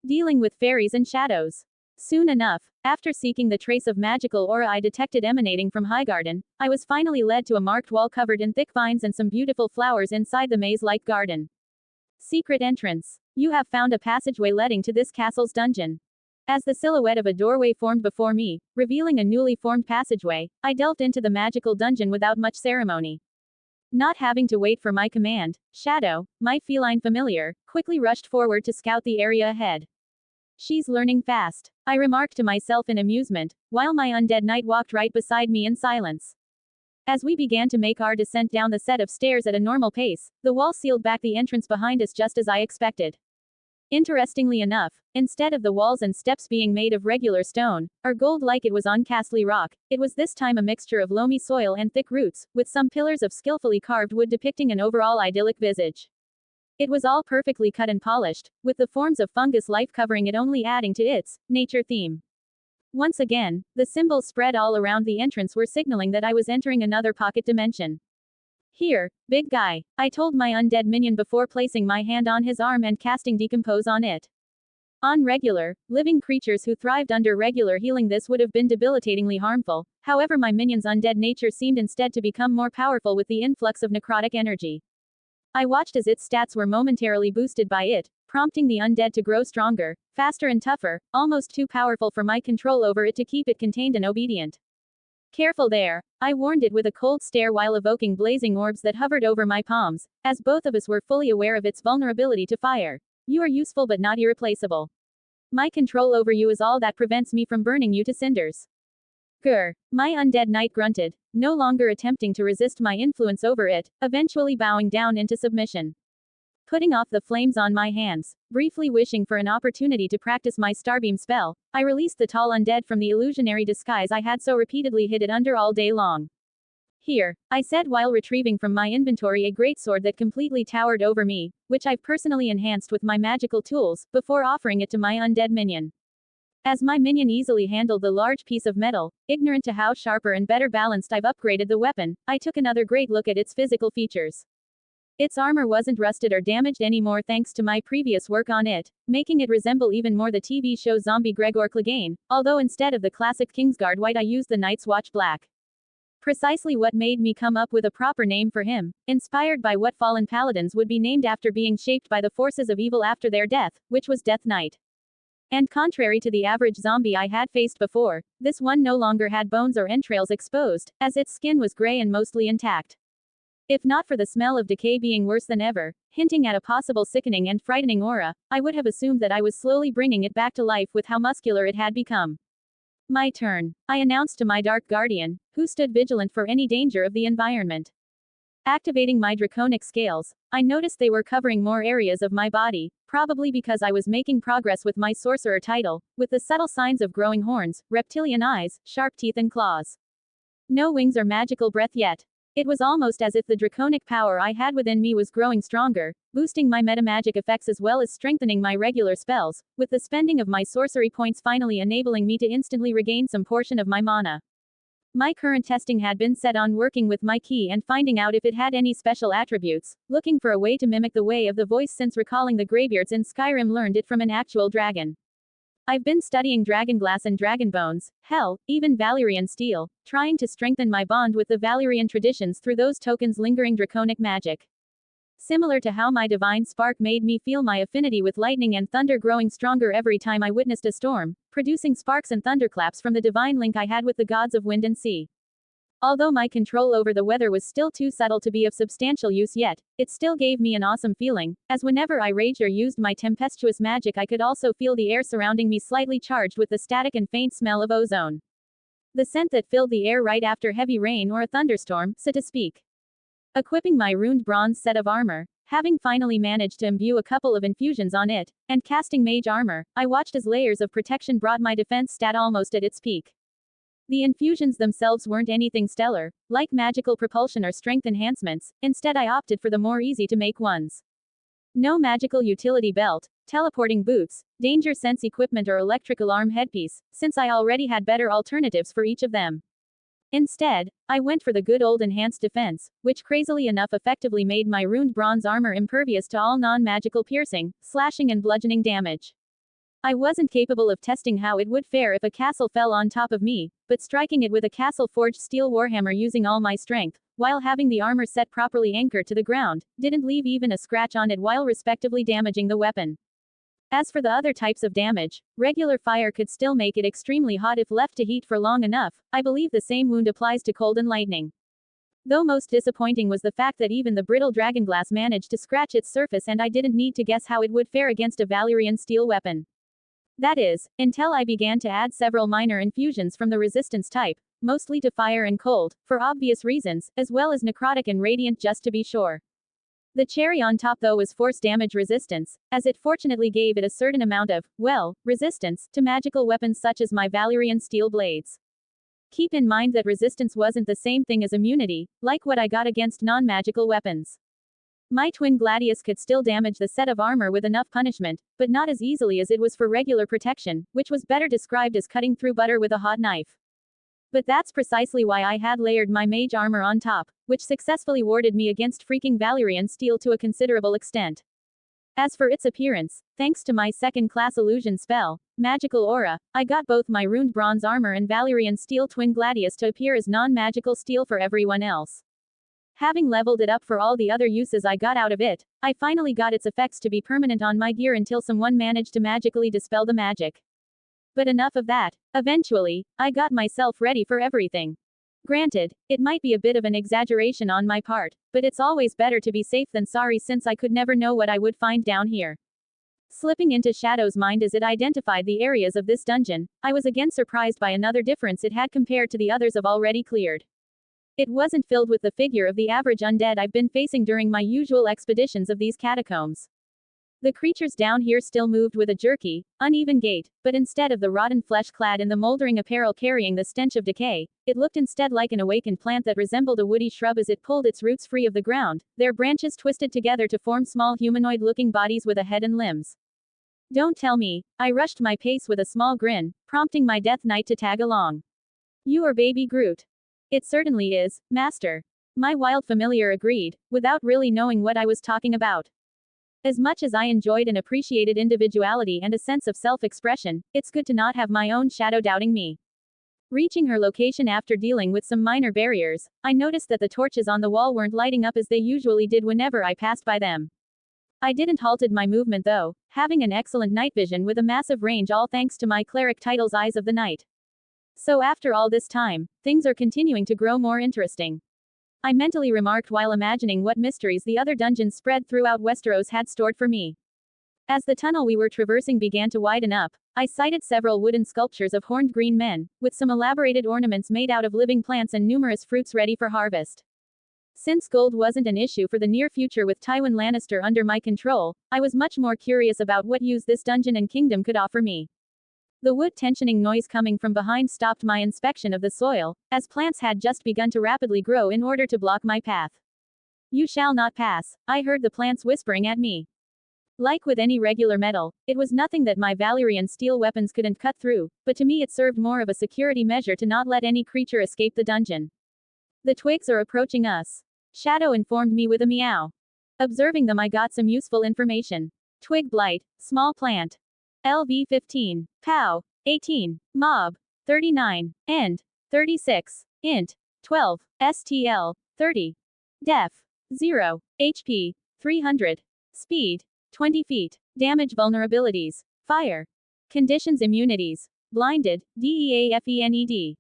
dealing with fairies and shadows. Soon enough, after seeking the trace of magical aura I detected emanating from Highgarden, I was finally led to a marked wall covered in thick vines and some beautiful flowers inside the maze-like garden. Secret entrance. You have found a passageway leading to this castle's dungeon. As the silhouette of a doorway formed before me, revealing a newly formed passageway, I delved into the magical dungeon without much ceremony. Not having to wait for my command, Shadow, my feline familiar, quickly rushed forward to scout the area ahead. She's learning fast, I remarked to myself in amusement, while my undead knight walked right beside me in silence. As we began to make our descent down the set of stairs at a normal pace, the wall sealed back the entrance behind us just as I expected. Interestingly enough, instead of the walls and steps being made of regular stone, or gold like it was on castly rock, it was this time a mixture of loamy soil and thick roots, with some pillars of skillfully carved wood depicting an overall idyllic visage. It was all perfectly cut and polished, with the forms of fungus life covering it only adding to its nature theme. Once again, the symbols spread all around the entrance were signaling that I was entering another pocket dimension. Here, big guy, I told my undead minion before placing my hand on his arm and casting Decompose on it. On regular, living creatures who thrived under regular healing, this would have been debilitatingly harmful. However, my minion's undead nature seemed instead to become more powerful with the influx of necrotic energy. I watched as its stats were momentarily boosted by it, prompting the undead to grow stronger, faster and tougher, almost too powerful for my control over it to keep it contained and obedient. Careful there, I warned it with a cold stare while evoking blazing orbs that hovered over my palms, as both of us were fully aware of its vulnerability to fire. You are useful but not irreplaceable. My control over you is all that prevents me from burning you to cinders. Grr. My undead knight grunted, no longer attempting to resist my influence over it, eventually bowing down into submission. Putting off the flames on my hands, briefly wishing for an opportunity to practice my starbeam spell, I released the tall undead from the illusionary disguise I had so repeatedly hid it under all day long. Here, I said while retrieving from my inventory a greatsword that completely towered over me, which I've personally enhanced with my magical tools, before offering it to my undead minion. As my minion easily handled the large piece of metal, ignorant to how sharper and better balanced I've upgraded the weapon, I took another great look at its physical features. Its armor wasn't rusted or damaged anymore thanks to my previous work on it, making it resemble even more the TV show zombie Gregor Clegane, although instead of the classic Kingsguard white I used the Night's Watch black. Precisely what made me come up with a proper name for him, inspired by what fallen paladins would be named after being shaped by the forces of evil after their death, which was Death Knight. And contrary to the average zombie I had faced before, this one no longer had bones or entrails exposed, as its skin was gray and mostly intact. If not for the smell of decay being worse than ever, hinting at a possible sickening and frightening aura, I would have assumed that I was slowly bringing it back to life with how muscular it had become. My turn, I announced to my Dark Guardian, who stood vigilant for any danger of the environment. Activating my draconic scales, I noticed they were covering more areas of my body, probably because I was making progress with my sorcerer title, with the subtle signs of growing horns, reptilian eyes, sharp teeth and claws. No wings or magical breath yet. It was almost as if the draconic power I had within me was growing stronger, boosting my metamagic effects as well as strengthening my regular spells, with the spending of my sorcery points finally enabling me to instantly regain some portion of my mana. My current testing had been set on working with my key and finding out if it had any special attributes, looking for a way to mimic the way of the voice since recalling the Greybeards in Skyrim learned it from an actual dragon. I've been studying dragonglass and dragon bones, hell, even Valyrian steel, trying to strengthen my bond with the Valyrian traditions through those tokens lingering draconic magic. Similar to how my divine spark made me feel my affinity with lightning and thunder growing stronger every time I witnessed a storm, producing sparks and thunderclaps from the divine link I had with the gods of wind and sea. Although my control over the weather was still too subtle to be of substantial use yet, it still gave me an awesome feeling, as whenever I raged or used my tempestuous magic I could also feel the air surrounding me slightly charged with the static and faint smell of ozone. The scent that filled the air right after heavy rain or a thunderstorm, so to speak. Equipping my runed bronze set of armor, having finally managed to imbue a couple of infusions on it, and casting mage armor, I watched as layers of protection brought my defense stat almost at its peak. The infusions themselves weren't anything stellar, like magical propulsion or strength enhancements, instead I opted for the more easy-to-make ones. No magical utility belt, teleporting boots, danger sense equipment or electric alarm headpiece, since I already had better alternatives for each of them. Instead, I went for the good old enhanced defense, which crazily enough effectively made my runed bronze armor impervious to all non-magical piercing, slashing and bludgeoning damage. I wasn't capable of testing how it would fare if a castle fell on top of me, but striking it with a castle-forged steel warhammer using all my strength, while having the armor set properly anchored to the ground, didn't leave even a scratch on it while respectively damaging the weapon. As for the other types of damage, regular fire could still make it extremely hot if left to heat for long enough. I believe the same wound applies to cold and lightning. Though most disappointing was the fact that even the brittle dragonglass managed to scratch its surface and I didn't need to guess how it would fare against a Valyrian steel weapon. That is, until I began to add several minor infusions from the resistance type, mostly to fire and cold, for obvious reasons, as well as necrotic and radiant just to be sure. The cherry on top though was force damage resistance, as it fortunately gave it a certain amount of, well, resistance, to magical weapons such as my Valyrian steel blades. Keep in mind that resistance wasn't the same thing as immunity, like what I got against non-magical weapons. My twin gladius could still damage the set of armor with enough punishment, but not as easily as it was for regular protection, which was better described as cutting through butter with a hot knife. But that's precisely why I had layered my mage armor on top, which successfully warded me against freaking Valyrian steel to a considerable extent. As for its appearance, thanks to my second-class illusion spell, Magical Aura, I got both my runed bronze armor and Valyrian steel twin gladius to appear as non-magical steel for everyone else. Having leveled it up for all the other uses I got out of it, I finally got its effects to be permanent on my gear until someone managed to magically dispel the magic. But enough of that. Eventually, I got myself ready for everything. Granted, it might be a bit of an exaggeration on my part, but it's always better to be safe than sorry since I could never know what I would find down here. Slipping into Shadow's mind as it identified the areas of this dungeon, I was again surprised by another difference it had compared to the others I've already cleared. It wasn't filled with the figure of the average undead I've been facing during my usual expeditions of these catacombs. The creatures down here still moved with a jerky, uneven gait, but instead of the rotten flesh clad in the moldering apparel carrying the stench of decay, it looked instead like an awakened plant that resembled a woody shrub as it pulled its roots free of the ground, their branches twisted together to form small humanoid-looking bodies with a head and limbs. Don't tell me. I rushed my pace with a small grin, prompting my Death Knight to tag along. You are Baby Groot. It certainly is, Master. My wild familiar agreed, without really knowing what I was talking about. As much as I enjoyed and appreciated individuality and a sense of self-expression, it's good to not have my own shadow doubting me. Reaching her location after dealing with some minor barriers, I noticed that the torches on the wall weren't lighting up as they usually did whenever I passed by them. I didn't halted my movement though, having an excellent night vision with a massive range all thanks to my cleric title's Eyes of the Night. So after all this time, things are continuing to grow more interesting. I mentally remarked while imagining what mysteries the other dungeons spread throughout Westeros had stored for me. As the tunnel we were traversing began to widen up, I sighted several wooden sculptures of horned green men, with some elaborated ornaments made out of living plants and numerous fruits ready for harvest. Since gold wasn't an issue for the near future with Tywin Lannister under my control, I was much more curious about what use this dungeon and kingdom could offer me. The wood tensioning noise coming from behind stopped my inspection of the soil, as plants had just begun to rapidly grow in order to block my path. You shall not pass, I heard the plants whispering at me. Like with any regular metal, it was nothing that my Valyrian steel weapons couldn't cut through, but to me it served more of a security measure to not let any creature escape the dungeon. The twigs are approaching us. Shadow informed me with a meow. Observing them I got some useful information. Twig blight, small plant. LV 15, POW, 18, MOB, 39, END, 36, INT, 12, STL, 30, DEF, 0, HP, 300, Speed, 20 feet, Damage vulnerabilities, Fire, Conditions immunities, Blinded, DEAFENED,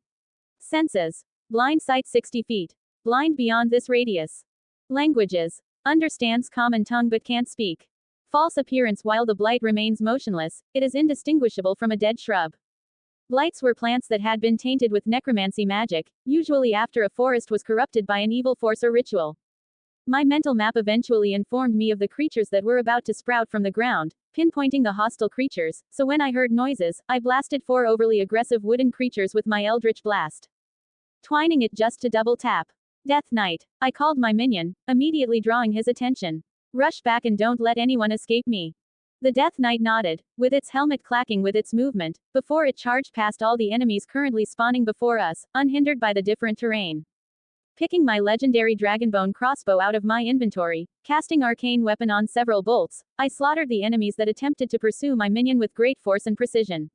Senses, Blind sight 60 feet, blind beyond this radius. Languages, understands common tongue but can't speak. False appearance while the blight remains motionless, it is indistinguishable from a dead shrub. Blights were plants that had been tainted with necromancy magic, usually after a forest was corrupted by an evil force or ritual. My mental map eventually informed me of the creatures that were about to sprout from the ground, pinpointing the hostile creatures, so when I heard noises, I blasted 4 overly aggressive wooden creatures with my Eldritch Blast. Twining it just to double tap. Death Knight, I called my minion, immediately drawing his attention. Rush back and don't let anyone escape me. The Death Knight nodded, with its helmet clacking with its movement, before it charged past all the enemies currently spawning before us, unhindered by the different terrain. Picking my legendary Dragonbone crossbow out of my inventory, casting arcane weapon on several bolts, I slaughtered the enemies that attempted to pursue my minion with great force and precision.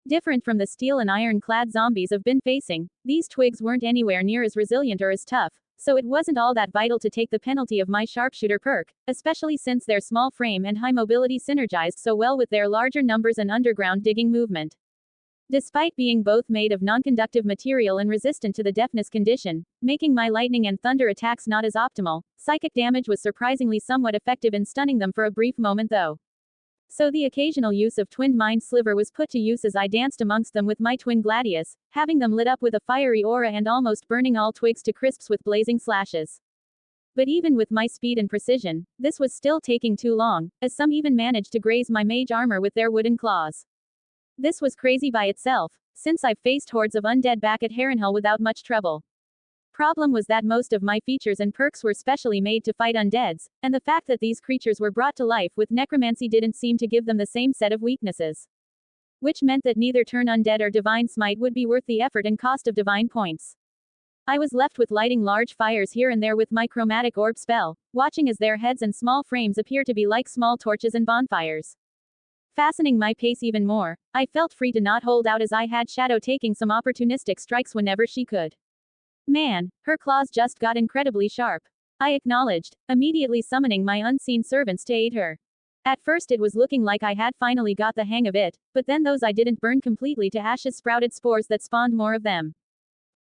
Different from the steel and iron-clad zombies I've been facing, these twigs weren't anywhere near as resilient or as tough, so it wasn't all that vital to take the penalty of my sharpshooter perk, especially since their small frame and high mobility synergized so well with their larger numbers and underground digging movement. Despite being both made of non-conductive material and resistant to the deafness condition, making my lightning and thunder attacks not as optimal, psychic damage was surprisingly somewhat effective in stunning them for a brief moment though. So the occasional use of twinned mind sliver was put to use as I danced amongst them with my twin gladius, having them lit up with a fiery aura and almost burning all twigs to crisps with blazing slashes. But even with my speed and precision, this was still taking too long, as some even managed to graze my mage armor with their wooden claws. This was crazy by itself, since I've faced hordes of undead back at Harrenhal without much trouble. Problem was that most of my features and perks were specially made to fight undeads, and the fact that these creatures were brought to life with necromancy didn't seem to give them the same set of weaknesses. Which meant that neither turn undead or divine smite would be worth the effort and cost of divine points. I was left with lighting large fires here and there with my chromatic orb spell, watching as their heads and small frames appear to be like small torches and bonfires. Fastening my pace even more, I felt free to not hold out as I had Shadow taking some opportunistic strikes whenever she could. Man, her claws just got incredibly sharp. I acknowledged, immediately summoning my unseen servants to aid her. At first it was looking like I had finally got the hang of it, but then those I didn't burn completely to ashes sprouted spores that spawned more of them.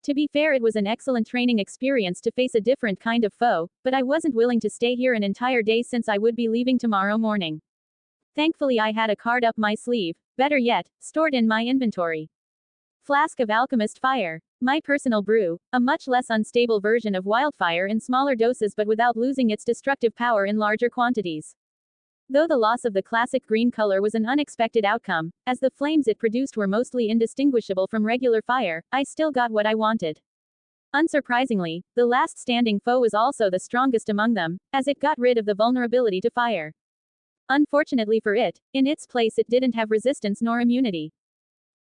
To be fair, it was an excellent training experience to face a different kind of foe, but I wasn't willing to stay here an entire day since I would be leaving tomorrow morning. Thankfully I had a card up my sleeve, better yet, stored in my inventory. Flask of Alchemist Fire. My personal brew, a much less unstable version of wildfire in smaller doses but without losing its destructive power in larger quantities. Though the loss of the classic green color was an unexpected outcome, as the flames it produced were mostly indistinguishable from regular fire, I still got what I wanted. Unsurprisingly, the last standing foe was also the strongest among them, as it got rid of the vulnerability to fire. Unfortunately for it, in its place it didn't have resistance nor immunity.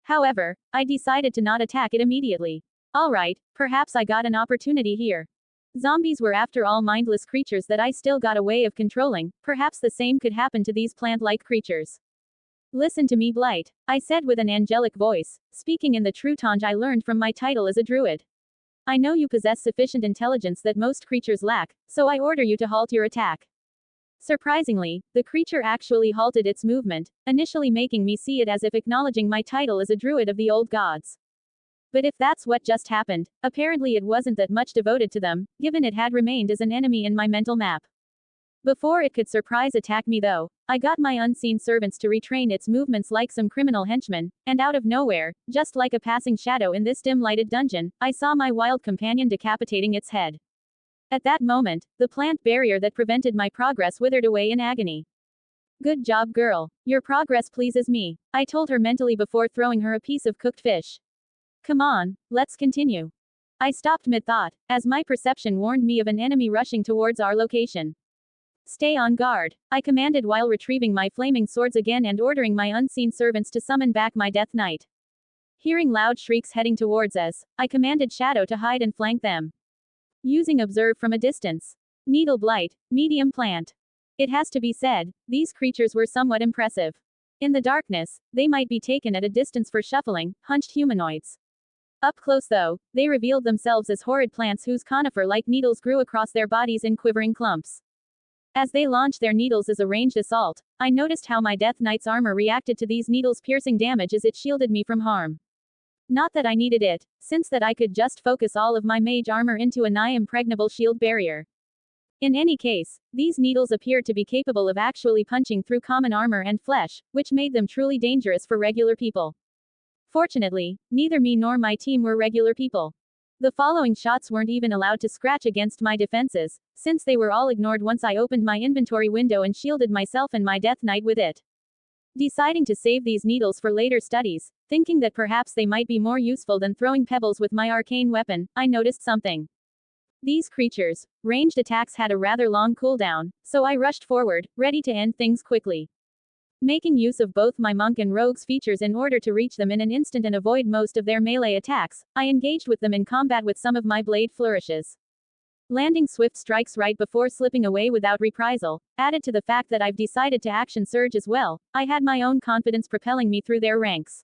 However, I decided to not attack it immediately. Alright, perhaps I got an opportunity here. Zombies were after all mindless creatures that I still got a way of controlling, perhaps the same could happen to these plant-like creatures. Listen to me, Blight, I said with an angelic voice, speaking in the true tongue I learned from my title as a druid. I know you possess sufficient intelligence that most creatures lack, so I order you to halt your attack. Surprisingly, the creature actually halted its movement, initially making me see it as if acknowledging my title as a druid of the old gods. But if that's what just happened, apparently it wasn't that much devoted to them, given it had remained as an enemy in my mental map. Before it could surprise attack me though, I got my unseen servants to retrain its movements like some criminal henchmen, and out of nowhere, just like a passing shadow in this dim-lighted dungeon, I saw my wild companion decapitating its head. At that moment, the plant barrier that prevented my progress withered away in agony. Good job, girl. Your progress pleases me, I told her mentally before throwing her a piece of cooked fish. Come on, let's continue. I stopped mid-thought, as my perception warned me of an enemy rushing towards our location. Stay on guard, I commanded while retrieving my flaming swords again and ordering my unseen servants to summon back my Death Knight. Hearing loud shrieks heading towards us, I commanded Shadow to hide and flank them. Using observe from a distance. Needle Blight, medium plant. It has to be said, these creatures were somewhat impressive. In the darkness, they might be taken at a distance for shuffling, hunched humanoids. Up close though, they revealed themselves as horrid plants whose conifer-like needles grew across their bodies in quivering clumps. As they launched their needles as a ranged assault, I noticed how my Death Knight's armor reacted to these needles' piercing damage as it shielded me from harm. Not that I needed it, since that I could just focus all of my mage armor into a nigh impregnable shield barrier. In any case, these needles appeared to be capable of actually punching through common armor and flesh, which made them truly dangerous for regular people. Fortunately, neither me nor my team were regular people. The following shots weren't even allowed to scratch against my defenses, since they were all ignored once I opened my inventory window and shielded myself and my Death Knight with it. Deciding to save these needles for later studies, thinking that perhaps they might be more useful than throwing pebbles with my arcane weapon, I noticed something. These creatures' ranged attacks had a rather long cooldown, so I rushed forward, ready to end things quickly. Making use of both my monk and rogue's features in order to reach them in an instant and avoid most of their melee attacks, I engaged with them in combat with some of my blade flourishes. Landing swift strikes right before slipping away without reprisal, added to the fact that I've decided to action surge as well. I had my own confidence propelling me through their ranks.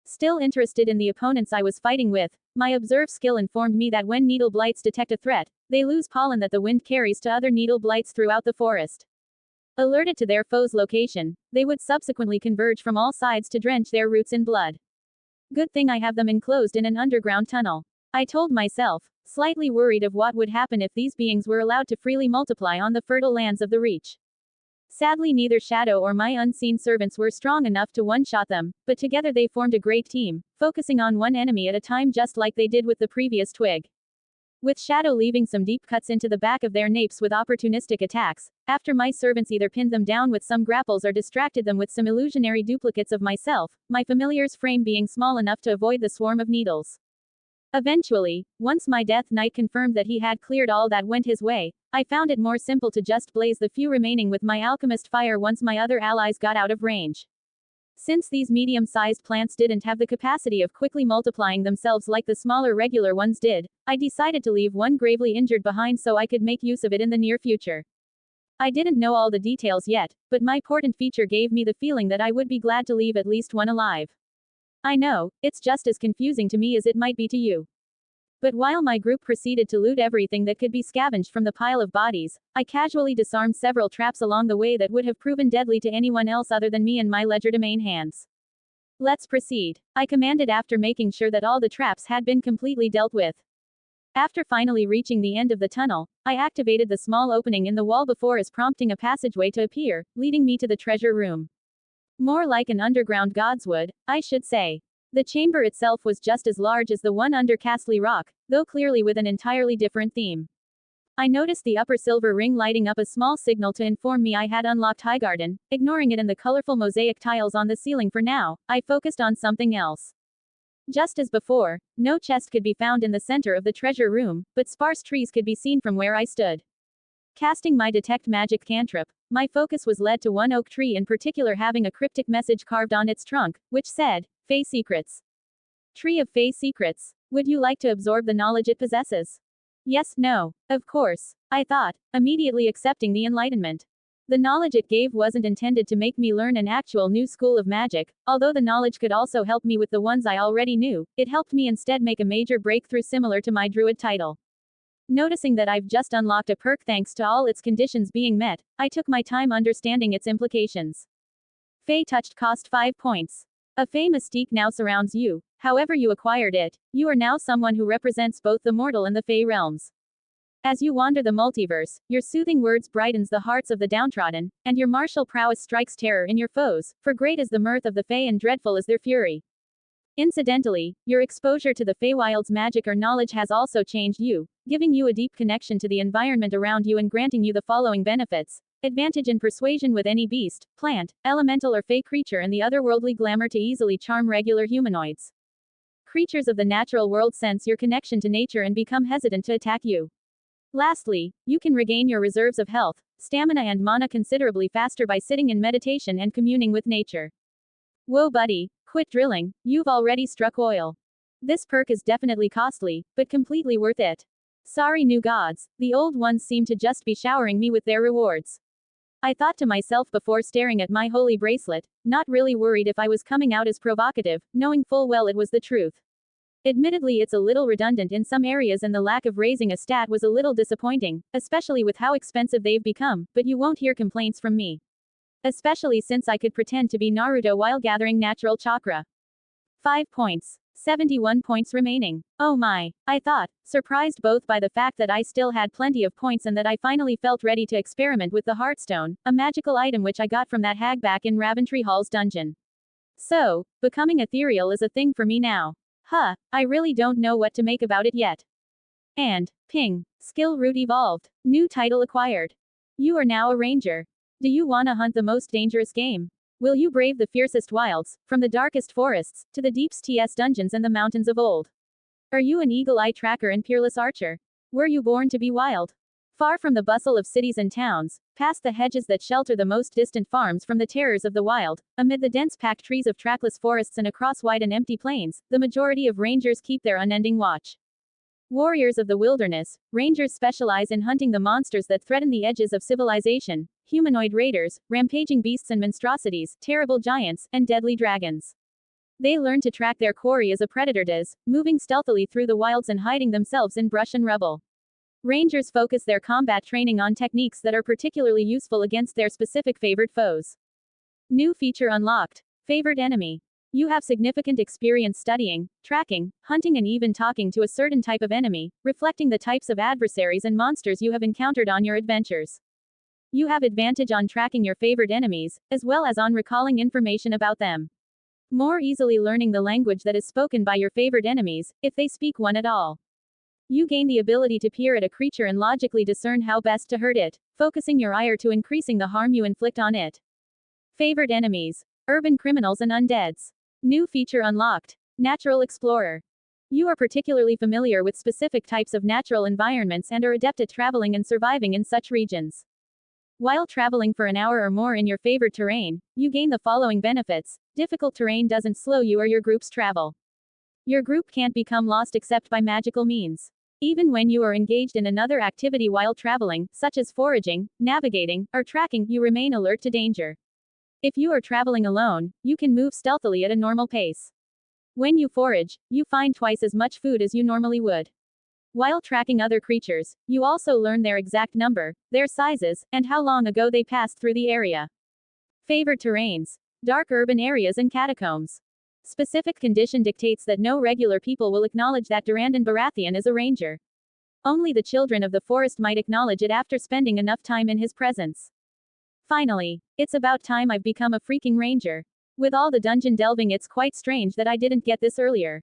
Still interested in the opponents I was fighting with, my observe skill informed me that when needle blights detect a threat, they lose pollen that the wind carries to other needle blights throughout the forest. Alerted to their foe's location, they would subsequently converge from all sides to drench their roots in blood. Good thing I have them enclosed in an underground tunnel, I told myself, slightly worried of what would happen if these beings were allowed to freely multiply on the fertile lands of the Reach. Sadly, neither Shadow or my unseen servants were strong enough to one-shot them, but together they formed a great team, focusing on one enemy at a time just like they did with the previous twig. With Shadow leaving some deep cuts into the back of their napes with opportunistic attacks, after my servants either pinned them down with some grapples or distracted them with some illusionary duplicates of myself, my familiar's frame being small enough to avoid the swarm of needles. Eventually, once my Death Knight confirmed that he had cleared all that went his way, I found it more simple to just blaze the few remaining with my alchemist fire once my other allies got out of range. Since these medium-sized plants didn't have the capacity of quickly multiplying themselves like the smaller regular ones did, I decided to leave one gravely injured behind so I could make use of it in the near future. I didn't know all the details yet, but my portent feature gave me the feeling that I would be glad to leave at least one alive. I know, it's just as confusing to me as it might be to you. But while my group proceeded to loot everything that could be scavenged from the pile of bodies, I casually disarmed several traps along the way that would have proven deadly to anyone else other than me and my legerdemain hands. Let's proceed, I commanded after making sure that all the traps had been completely dealt with. After finally reaching the end of the tunnel, I activated the small opening in the wall before us, prompting a passageway to appear, leading me to the treasure room. More like an underground godswood, I should say. The chamber itself was just as large as the one under Castle Rock, though clearly with an entirely different theme. I noticed the upper silver ring lighting up a small signal to inform me I had unlocked Highgarden. Ignoring it and the colorful mosaic tiles on the ceiling for now, I focused on something else. Just as before, no chest could be found in the center of the treasure room, but sparse trees could be seen from where I stood. Casting my detect magic cantrip, my focus was led to one oak tree in particular having a cryptic message carved on its trunk, which said, Fey Secrets. Tree of Fey Secrets. Would you like to absorb the knowledge it possesses? Yes, no. Of course, I thought, immediately accepting the enlightenment. The knowledge it gave wasn't intended to make me learn an actual new school of magic, although the knowledge could also help me with the ones I already knew, it helped me instead make a major breakthrough similar to my druid title. Noticing that I've just unlocked a perk thanks to all its conditions being met, I took my time understanding its implications. Fey Touched cost 5 points. A Fey mystique now surrounds you. However you acquired it, you are now someone who represents both the mortal and the Fey realms. As you wander the multiverse, your soothing words brightens the hearts of the downtrodden, and your martial prowess strikes terror in your foes, for great is the mirth of the Fey and dreadful is their fury. Incidentally, your exposure to the Feywild's magic or knowledge has also changed you, giving you a deep connection to the environment around you and granting you the following benefits. Advantage in persuasion with any beast, plant, elemental or Fey creature, and the otherworldly glamour to easily charm regular humanoids. Creatures of the natural world sense your connection to nature and become hesitant to attack you. Lastly, you can regain your reserves of health, stamina and mana considerably faster by sitting in meditation and communing with nature. Whoa buddy, quit drilling, you've already struck oil. This perk is definitely costly, but completely worth it. Sorry new gods, the old ones seem to just be showering me with their rewards. I thought to myself before staring at my holy bracelet, not really worried if I was coming out as provocative, knowing full well it was the truth. Admittedly, it's a little redundant in some areas and the lack of raising a stat was a little disappointing, especially with how expensive they've become, but you won't hear complaints from me. Especially since I could pretend to be Naruto while gathering natural chakra. 5 points. 71 points remaining. Oh my, I thought, surprised both by the fact that I still had plenty of points and that I finally felt ready to experiment with the Heartstone, a magical item which I got from that hag back in Raventry Hall's dungeon. So, becoming ethereal is a thing for me now. Huh, I really don't know what to make about it yet. And, ping, skill root evolved, new title acquired. You are now a ranger. Do you wanna hunt the most dangerous game? Will you brave the fiercest wilds, from the darkest forests, to the deepest dungeons and the mountains of old? Are you an eagle-eye tracker and peerless archer? Were you born to be wild? Far from the bustle of cities and towns, past the hedges that shelter the most distant farms from the terrors of the wild, amid the dense packed trees of trackless forests and across wide and empty plains, the majority of rangers keep their unending watch. Warriors of the wilderness, rangers specialize in hunting the monsters that threaten the edges of civilization, humanoid raiders, rampaging beasts and monstrosities, terrible giants, and deadly dragons. They learn to track their quarry as a predator does, moving stealthily through the wilds and hiding themselves in brush and rubble. Rangers focus their combat training on techniques that are particularly useful against their specific favored foes. New feature unlocked. Favored enemy. You have significant experience studying, tracking, hunting and even talking to a certain type of enemy, reflecting the types of adversaries and monsters you have encountered on your adventures. You have advantage on tracking your favored enemies, as well as on recalling information about them. More easily learning the language that is spoken by your favored enemies, if they speak one at all. You gain the ability to peer at a creature and logically discern how best to hurt it, focusing your ire to increasing the harm you inflict on it. Favored enemies. Urban criminals and undeads. New feature unlocked. Natural explorer. You are particularly familiar with specific types of natural environments and are adept at traveling and surviving in such regions. While traveling for an hour or more in your favored terrain, you gain the following benefits. Difficult terrain doesn't slow you or your group's travel. Your group can't become lost except by magical means. Even when you are engaged in another activity while traveling, such as foraging, navigating, or tracking, you remain alert to danger. If you are traveling alone, you can move stealthily at a normal pace. When you forage, you find twice as much food as you normally would. While tracking other creatures, you also learn their exact number, their sizes, and how long ago they passed through the area. Favored terrains. Dark urban areas and catacombs. Specific condition dictates that no regular people will acknowledge that Durandon Baratheon is a ranger. Only the children of the forest might acknowledge it after spending enough time in his presence. Finally, it's about time I've become a freaking ranger. With all the dungeon delving, it's quite strange that I didn't get this earlier.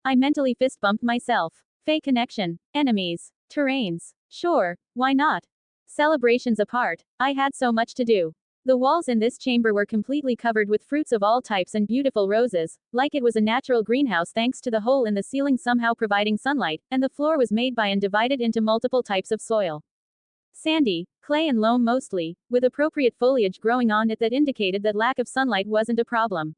I mentally fist bumped myself. Fey connection. Enemies. Terrains. Sure, why not? Celebrations apart, I had so much to do. The walls in this chamber were completely covered with fruits of all types and beautiful roses, like it was a natural greenhouse thanks to the hole in the ceiling somehow providing sunlight, and the floor was made by and divided into multiple types of soil. Sandy, clay and loam mostly, with appropriate foliage growing on it that indicated that lack of sunlight wasn't a problem.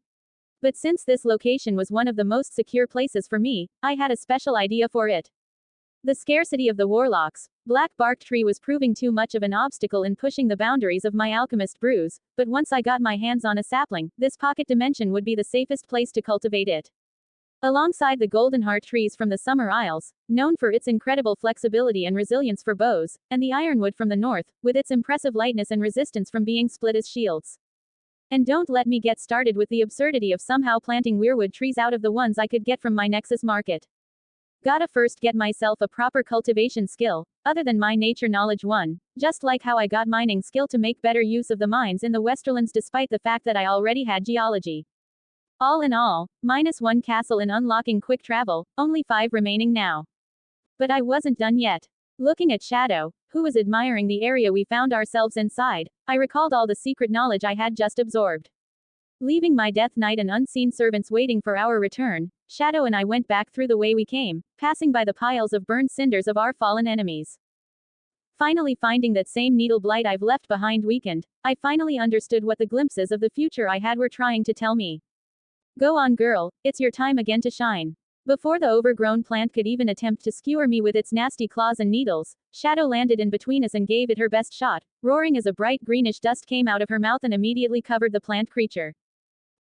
But since this location was one of the most secure places for me, I had a special idea for it. The scarcity of the warlocks, black bark tree was proving too much of an obstacle in pushing the boundaries of my alchemist brews, but once I got my hands on a sapling, this pocket dimension would be the safest place to cultivate it. Alongside the golden heart trees from the Summer Isles, known for its incredible flexibility and resilience for bows, and the ironwood from the north, with its impressive lightness and resistance from being split as shields. And don't let me get started with the absurdity of somehow planting weirwood trees out of the ones I could get from my Nexus market. Gotta first get myself a proper cultivation skill, other than my nature knowledge one, just like how I got mining skill to make better use of the mines in the Westerlands despite the fact that I already had geology. All in all, -1 castle in unlocking quick travel, only 5 remaining now. But I wasn't done yet. Looking at Shadow, who was admiring the area we found ourselves inside, I recalled all the secret knowledge I had just absorbed. Leaving my Death Knight and unseen servants waiting for our return, Shadow and I went back through the way we came, passing by the piles of burned cinders of our fallen enemies. Finally finding that same needle blight I've left behind weakened, I finally understood what the glimpses of the future I had were trying to tell me. Go on girl, it's your time again to shine. Before the overgrown plant could even attempt to skewer me with its nasty claws and needles, Shadow landed in between us and gave it her best shot, roaring as a bright greenish dust came out of her mouth and immediately covered the plant creature.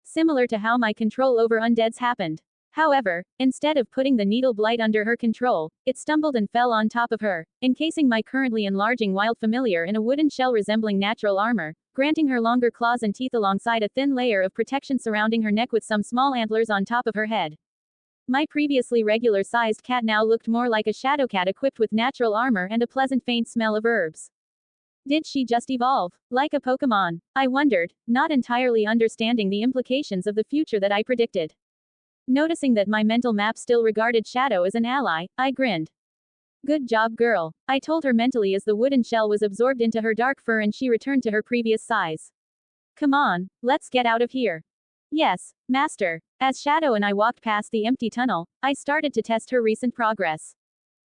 Similar to how my control over undeads happened. However, instead of putting the needle blight under her control, it stumbled and fell on top of her, encasing my currently enlarging wild familiar in a wooden shell resembling natural armor, granting her longer claws and teeth alongside a thin layer of protection surrounding her neck with some small antlers on top of her head. My previously regular-sized cat now looked more like a shadow cat equipped with natural armor and a pleasant faint smell of herbs. Did she just evolve, like a Pokemon? I wondered, not entirely understanding the implications of the future that I predicted. Noticing that my mental map still regarded Shadow as an ally, I grinned. Good job girl, I told her mentally as the wooden shell was absorbed into her dark fur and she returned to her previous size. Come on, let's get out of here. Yes, master. As Shadow and I walked past the empty tunnel, I started to test her recent progress.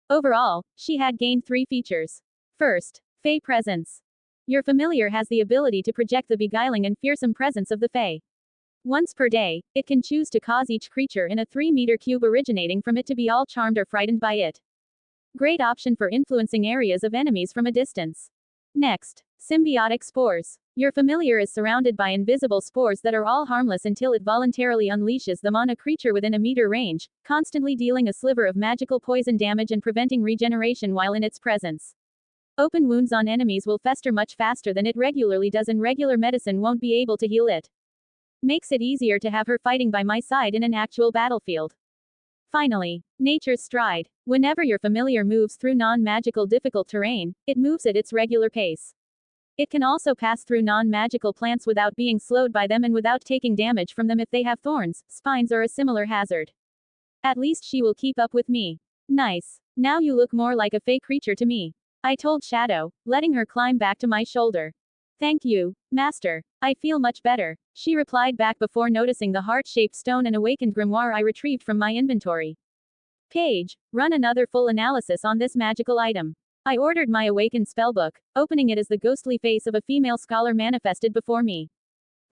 Overall, she had gained 3 features. First, Fey presence. Your familiar has the ability to project the beguiling and fearsome presence of the Fey. Once per day, it can choose to cause each creature in a 3-meter cube originating from it to be all charmed or frightened by it. Great option for influencing areas of enemies from a distance. Next, symbiotic spores. Your familiar is surrounded by invisible spores that are all harmless until it voluntarily unleashes them on a creature within a meter range, constantly dealing a sliver of magical poison damage and preventing regeneration while in its presence. Open wounds on enemies will fester much faster than it regularly does, and regular medicine won't be able to heal it. Makes it easier to have her fighting by my side in an actual battlefield. Finally, nature's stride. Whenever your familiar moves through non-magical difficult terrain, it moves at its regular pace. It can also pass through non-magical plants without being slowed by them and without taking damage from them if they have thorns, spines, or a similar hazard. At least she will keep up with me. Nice. Now you look more like a fey creature to me, I told Shadow, letting her climb back to my shoulder. Thank you, Master. I feel much better, she replied back before noticing the heart-shaped stone and awakened grimoire I retrieved from my inventory. Page, run another full analysis on this magical item. I ordered my awakened spellbook, opening it as the ghostly face of a female scholar manifested before me.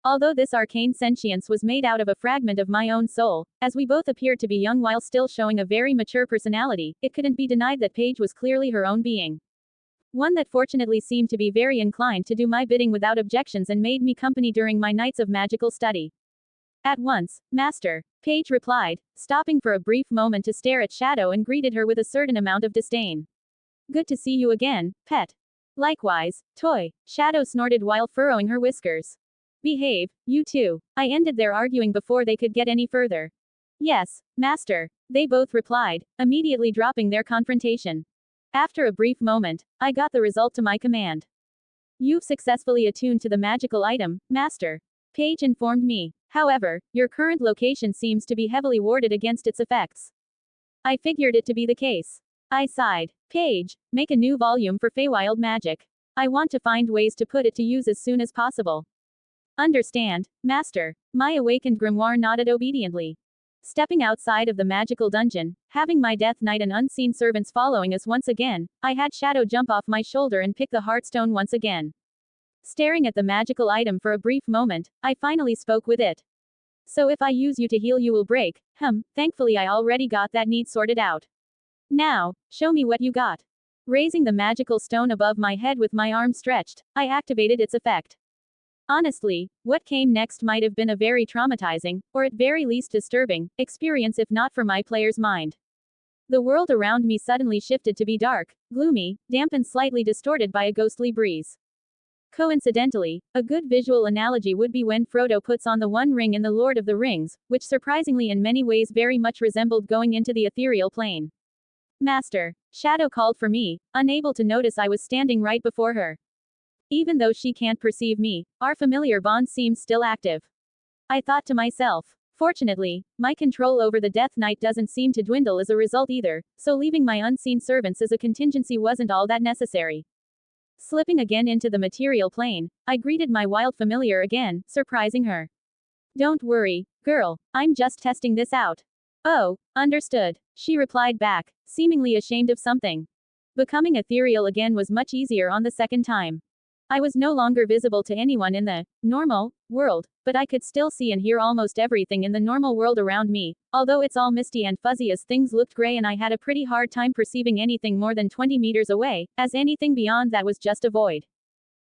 Although this arcane sentience was made out of a fragment of my own soul, as we both appeared to be young while still showing a very mature personality, it couldn't be denied that Paige was clearly her own being. One that fortunately seemed to be very inclined to do my bidding without objections and made me company during my nights of magical study. At once, Master, Paige replied, stopping for a brief moment to stare at Shadow and greeted her with a certain amount of disdain. Good to see you again, pet. Likewise, toy, Shadow snorted while furrowing her whiskers. Behave, you two. I ended their arguing before they could get any further. Yes, Master, they both replied, immediately dropping their confrontation. After a brief moment, I got the result to my command. You've successfully attuned to the magical item, Master, Paige informed me. However, your current location seems to be heavily warded against its effects. I figured it to be the case. I sighed. Paige, make a new volume for Feywild magic. I want to find ways to put it to use as soon as possible. Understand, Master. My awakened grimoire nodded obediently. Stepping outside of the magical dungeon, having my Death Knight and unseen servants following us once again, I had Shadow jump off my shoulder and pick the Heartstone once again. Staring at the magical item for a brief moment, I finally spoke with it. So if I use you to heal you will break, thankfully I already got that need sorted out. Now, show me what you got. Raising the magical stone above my head with my arm stretched, I activated its effect. Honestly, what came next might have been a very traumatizing, or at very least disturbing, experience if not for my player's mind. The world around me suddenly shifted to be dark, gloomy, damp and slightly distorted by a ghostly breeze. Coincidentally, a good visual analogy would be when Frodo puts on the One Ring in The Lord of the Rings, which surprisingly in many ways very much resembled going into the ethereal plane. Master, Shadow called for me, unable to notice I was standing right before her. Even though she can't perceive me, our familiar bond seems still active. I thought to myself. Fortunately, my control over the Death Knight doesn't seem to dwindle as a result either, so leaving my unseen servants as a contingency wasn't all that necessary. Slipping again into the material plane, I greeted my wild familiar again, surprising her. Don't worry, girl, I'm just testing this out. Oh, understood, she replied back, seemingly ashamed of something. Becoming ethereal again was much easier on the second time. I was no longer visible to anyone in the normal world, but I could still see and hear almost everything in the normal world around me, although it's all misty and fuzzy as things looked gray and I had a pretty hard time perceiving anything more than 20 meters away, as anything beyond that was just a void.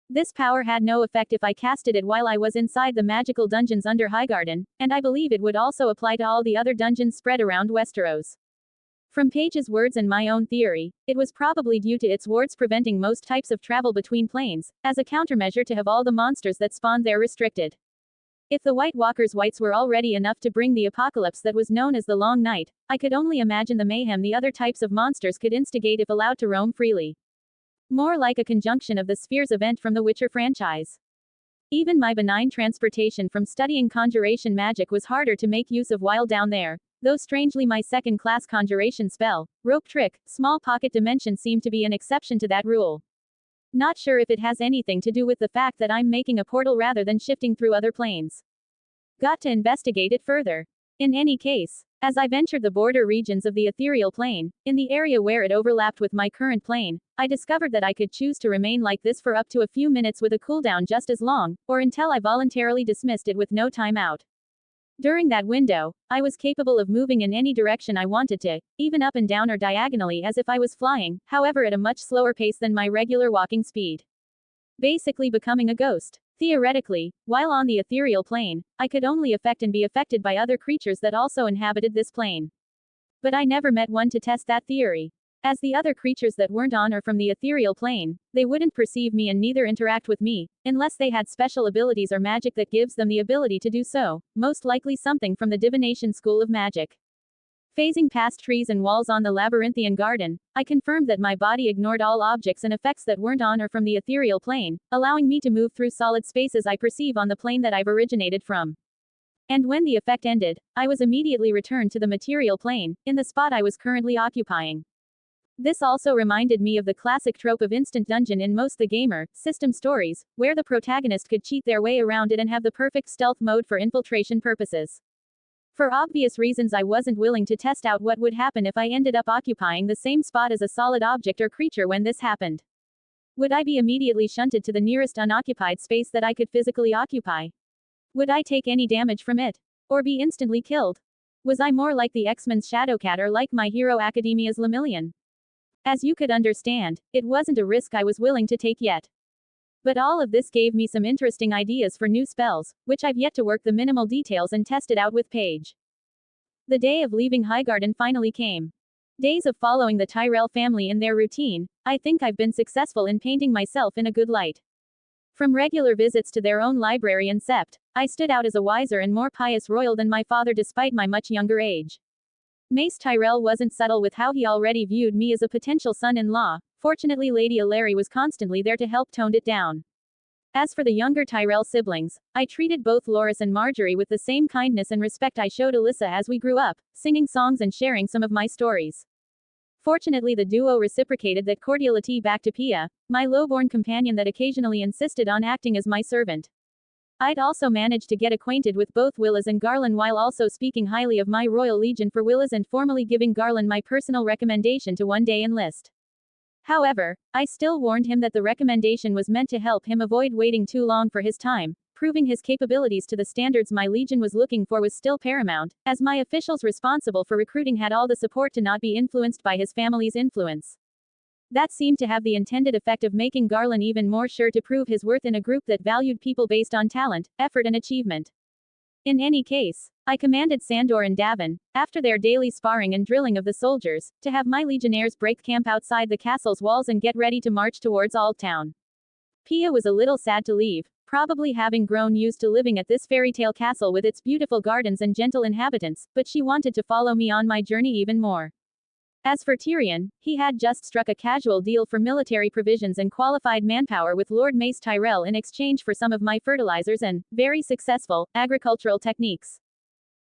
This power had no effect if I casted it while I was inside the magical dungeons under Highgarden, and I believe it would also apply to all the other dungeons spread around Westeros. From Paige's words and my own theory, it was probably due to its wards preventing most types of travel between planes, as a countermeasure to have all the monsters that spawned there restricted. If the White Walkers' whites were already enough to bring the apocalypse that was known as the Long Night, I could only imagine the mayhem the other types of monsters could instigate if allowed to roam freely. More like a conjunction of the Spheres event from the Witcher franchise. Even my benign transportation from studying conjuration magic was harder to make use of while down there, though strangely my second-class conjuration spell, Rope Trick, Small Pocket Dimension seemed to be an exception to that rule. Not sure if it has anything to do with the fact that I'm making a portal rather than shifting through other planes. Got to investigate it further. In any case, as I ventured the border regions of the ethereal plane, in the area where it overlapped with my current plane, I discovered that I could choose to remain like this for up to a few minutes with a cooldown just as long, or until I voluntarily dismissed it with no timeout. During that window, I was capable of moving in any direction I wanted to, even up and down or diagonally as if I was flying, however at a much slower pace than my regular walking speed. Basically becoming a ghost. Theoretically, while on the ethereal plane, I could only affect and be affected by other creatures that also inhabited this plane. But I never met one to test that theory. As the other creatures that weren't on or from the ethereal plane, they wouldn't perceive me and neither interact with me, unless they had special abilities or magic that gives them the ability to do so, most likely something from the divination school of magic. Phasing past trees and walls on the labyrinthian garden, I confirmed that my body ignored all objects and effects that weren't on or from the ethereal plane, allowing me to move through solid spaces I perceive on the plane that I've originated from. And when the effect ended, I was immediately returned to the material plane, in the spot I was currently occupying. This also reminded me of the classic trope of instant dungeon in most the gamer system stories, where the protagonist could cheat their way around it and have the perfect stealth mode for infiltration purposes. For obvious reasons, I wasn't willing to test out what would happen if I ended up occupying the same spot as a solid object or creature when this happened. Would I be immediately shunted to the nearest unoccupied space that I could physically occupy? Would I take any damage from it? Or be instantly killed? Was I more like the X-Men's Shadowcat or like My Hero Academia's Lemillion? As you could understand, it wasn't a risk I was willing to take yet. But all of this gave me some interesting ideas for new spells, which I've yet to work the minimal details and test it out with Paige. The day of leaving Highgarden finally came. Days of following the Tyrell family in their routine, I think I've been successful in painting myself in a good light. From regular visits to their own library and sept, I stood out as a wiser and more pious royal than my father despite my much younger age. Mace Tyrell wasn't subtle with how he already viewed me as a potential son-in-law. Fortunately, Lady Ilari was constantly there to help tone it down. As for the younger Tyrell siblings, I treated both Loris and Marjorie with the same kindness and respect I showed Alyssa as we grew up, singing songs and sharing some of my stories. Fortunately, the duo reciprocated that cordiality back to Pia, my lowborn companion that occasionally insisted on acting as my servant. I'd also managed to get acquainted with both Willas and Garland while also speaking highly of my royal legion for Willas and formally giving Garland my personal recommendation to one day enlist. However, I still warned him that the recommendation was meant to help him avoid waiting too long for his time. Proving his capabilities to the standards my legion was looking for was still paramount, as my officials responsible for recruiting had all the support to not be influenced by his family's influence. That seemed to have the intended effect of making Garland even more sure to prove his worth in a group that valued people based on talent, effort and achievement. In any case, I commanded Sandor and Davin, after their daily sparring and drilling of the soldiers, to have my legionnaires break camp outside the castle's walls and get ready to march towards Aldtown. Pia was a little sad to leave, probably having grown used to living at this fairy tale castle with its beautiful gardens and gentle inhabitants, but she wanted to follow me on my journey even more. As for Tyrion, he had just struck a casual deal for military provisions and qualified manpower with Lord Mace Tyrell in exchange for some of my fertilizers and, very successful, agricultural techniques.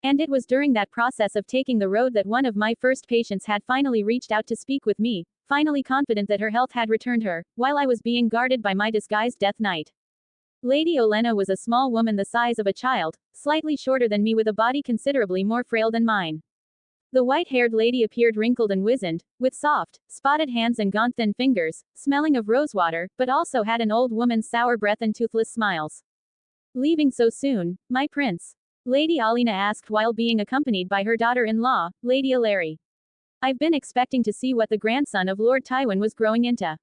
And it was during that process of taking the road that one of my first patients had finally reached out to speak with me, finally confident that her health had returned her, while I was being guarded by my disguised Death Knight. Lady Olenna was a small woman the size of a child, slightly shorter than me with a body considerably more frail than mine. The white-haired lady appeared wrinkled and wizened, with soft, spotted hands and gaunt thin fingers, smelling of rosewater, but also had an old woman's sour breath and toothless smiles. "Leaving so soon, my prince?" Lady Alina asked while being accompanied by her daughter-in-law, Lady Ilari. "I've been expecting to see what the grandson of Lord Tywin was growing into."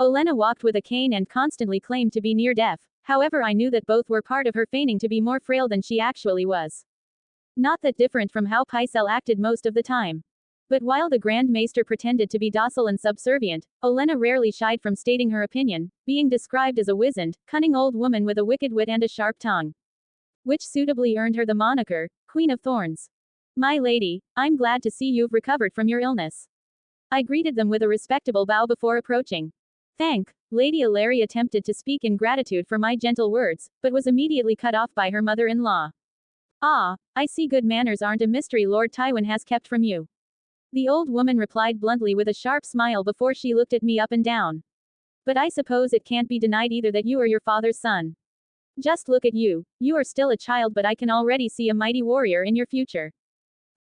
Olenna walked with a cane and constantly claimed to be near-deaf, however I knew that both were part of her feigning to be more frail than she actually was. Not that different from how Pycelle acted most of the time. But while the Grand Maester pretended to be docile and subservient, Olenna rarely shied from stating her opinion, being described as a wizened, cunning old woman with a wicked wit and a sharp tongue. Which suitably earned her the moniker, Queen of Thorns. "My lady, I'm glad to see you've recovered from your illness." I greeted them with a respectable bow before approaching. Lady Ilari attempted to speak in gratitude for my gentle words, but was immediately cut off by her mother-in-law. "Ah, I see good manners aren't a mystery Lord Tywin has kept from you." The old woman replied bluntly with a sharp smile before she looked at me up and down. "But I suppose it can't be denied either that you are your father's son. Just look at you, you are still a child but I can already see a mighty warrior in your future."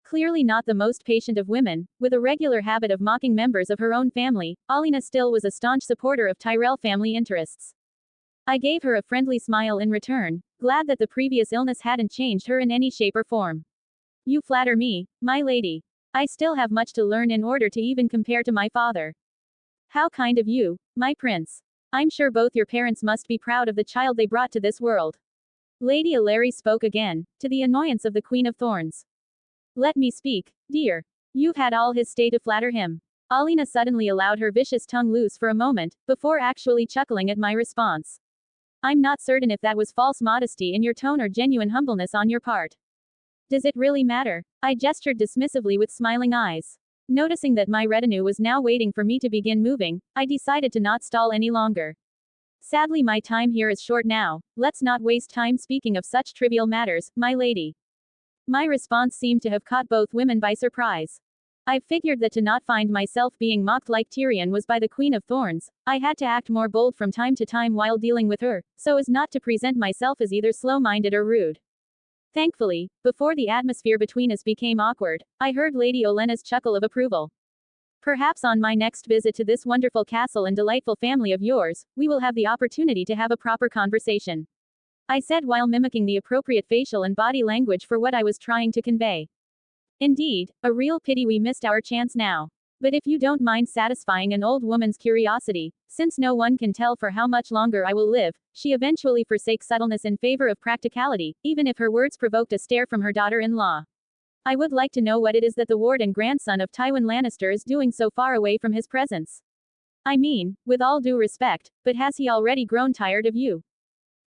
Clearly not the most patient of women, with a regular habit of mocking members of her own family, Alina still was a staunch supporter of Tyrell family interests. I gave her a friendly smile in return, glad that the previous illness hadn't changed her in any shape or form. You flatter me, my lady. I still have much to learn in order to even compare to my father. How kind of you, my prince. I'm sure both your parents must be proud of the child they brought to this world. Lady Ilari spoke again, to the annoyance of the Queen of Thorns. Let me speak, dear. You've had all his stay to flatter him. Alina suddenly allowed her vicious tongue loose for a moment, before actually chuckling at my response. I'm not certain if that was false modesty in your tone or genuine humbleness on your part. Does it really matter? I gestured dismissively with smiling eyes. Noticing that my retinue was now waiting for me to begin moving, I decided to not stall any longer. Sadly, my time here is short now. Let's not waste time speaking of such trivial matters, my lady. My response seemed to have caught both women by surprise. I figured that to not find myself being mocked like Tyrion was by the Queen of Thorns, I had to act more bold from time to time while dealing with her, so as not to present myself as either slow-minded or rude. Thankfully, before the atmosphere between us became awkward, I heard Lady Olena's chuckle of approval. Perhaps on my next visit to this wonderful castle and delightful family of yours, we will have the opportunity to have a proper conversation. I said while mimicking the appropriate facial and body language for what I was trying to convey. Indeed, a real pity we missed our chance now. But if you don't mind satisfying an old woman's curiosity, since no one can tell for how much longer I will live, she eventually forsakes subtleness in favor of practicality, even if her words provoked a stare from her daughter-in-law. I would like to know what it is that the ward and grandson of Tywin Lannister is doing so far away from his presence. I mean, with all due respect, but has he already grown tired of you?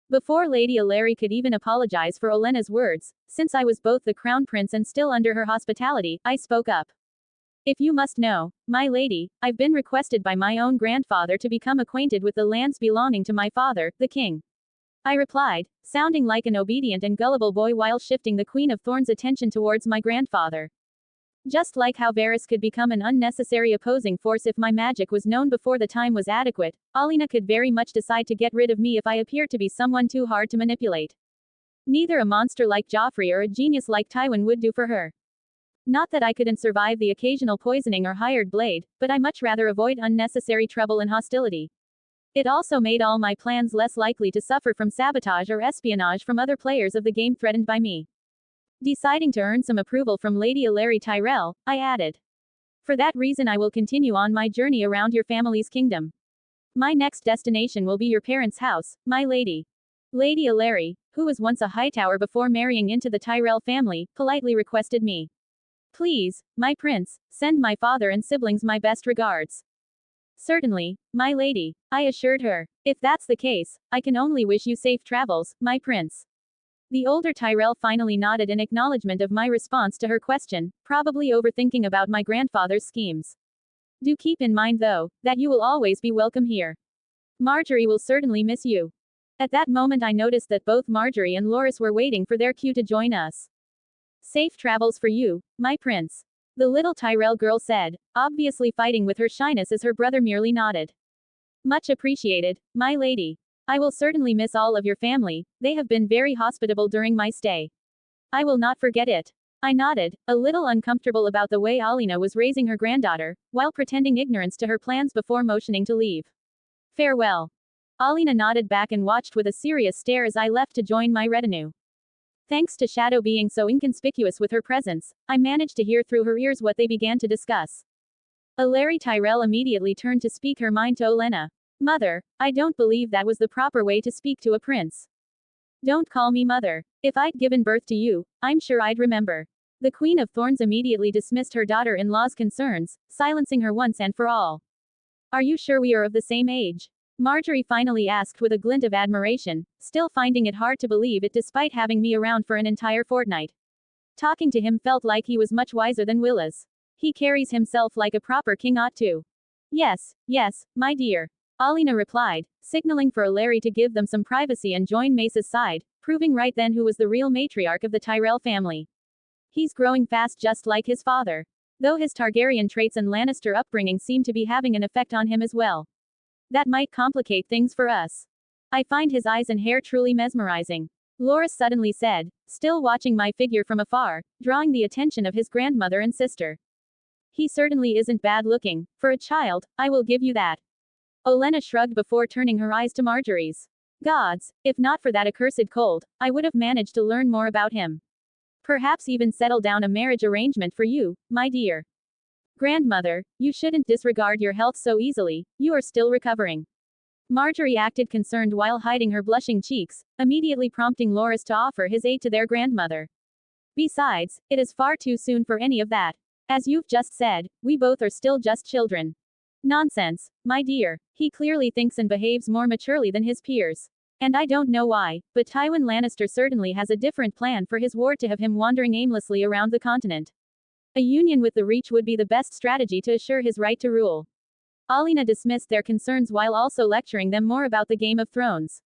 Before Lady Ilari could even apologize for Olena's words, since I was both the crown prince and still under her hospitality, I spoke up. If you must know, my lady, I've been requested by my own grandfather to become acquainted with the lands belonging to my father, the king. I replied, sounding like an obedient and gullible boy while shifting the Queen of Thorns' attention towards my grandfather. Just like how Varys could become an unnecessary opposing force if my magic was known before the time was adequate, Alina could very much decide to get rid of me if I appeared to be someone too hard to manipulate. Neither a monster like Joffrey or a genius like Tywin would do for her. Not that I couldn't survive the occasional poisoning or hired blade, but I much rather avoid unnecessary trouble and hostility. It also made all my plans less likely to suffer from sabotage or espionage from other players of the game threatened by me. Deciding to earn some approval from Lady Ilari Tyrell, I added. For that reason I will continue on my journey around your family's kingdom. My next destination will be your parents' house, my lady. Lady Ilari, who was once a Hightower before marrying into the Tyrell family, politely requested me. Please, my prince, send my father and siblings my best regards. Certainly, my lady, I assured her. If that's the case, I can only wish you safe travels, my prince. The older Tyrell finally nodded in acknowledgement of my response to her question, probably overthinking about my grandfather's schemes. Do keep in mind though, that you will always be welcome here. Marjorie will certainly miss you. At that moment I noticed that both Marjorie and Loras were waiting for their cue to join us. Safe travels for you, my prince. The little Tyrell girl said, obviously fighting with her shyness as her brother merely nodded. Much appreciated, my lady. I will certainly miss all of your family, they have been very hospitable during my stay. I will not forget it. I nodded, a little uncomfortable about the way Alina was raising her granddaughter, while pretending ignorance to her plans before motioning to leave. Farewell. Alina nodded back and watched with a serious stare as I left to join my retinue. Thanks to Shadow being so inconspicuous with her presence, I managed to hear through her ears what they began to discuss. Ilari Tyrell immediately turned to speak her mind to Olenna. Mother, I don't believe that was the proper way to speak to a prince. Don't call me mother. If I'd given birth to you, I'm sure I'd remember. The Queen of Thorns immediately dismissed her daughter-in-law's concerns, silencing her once and for all. Are you sure we are of the same age? Marjorie finally asked with a glint of admiration, still finding it hard to believe it despite having me around for an entire fortnight. Talking to him felt like he was much wiser than Willis. He carries himself like a proper king ought to. Yes, my dear. Alina replied, signaling for Ilari to give them some privacy and join Mace's side, proving right then who was the real matriarch of the Tyrell family. He's growing fast just like his father. Though his Targaryen traits and Lannister upbringing seem to be having an effect on him as well. That might complicate things for us. I find his eyes and hair truly mesmerizing. Loras suddenly said, still watching my figure from afar, drawing the attention of his grandmother and sister. He certainly isn't bad looking, for a child, I will give you that. Olenna shrugged before turning her eyes to Marjorie's. Gods, if not for that accursed cold, I would have managed to learn more about him. Perhaps even settle down a marriage arrangement for you, my dear grandmother. You shouldn't disregard your health so easily, you are still recovering. Marjorie acted concerned while hiding her blushing cheeks, immediately prompting Loris to offer his aid to their grandmother. Besides, it is far too soon for any of that. As you've just said, we both are still just children. Nonsense, my dear. He clearly thinks and behaves more maturely than his peers. And I don't know why, but Tywin Lannister certainly has a different plan for his ward to have him wandering aimlessly around the continent. A union with the Reach would be the best strategy to assure his right to rule. Alina dismissed their concerns while also lecturing them more about the Game of Thrones.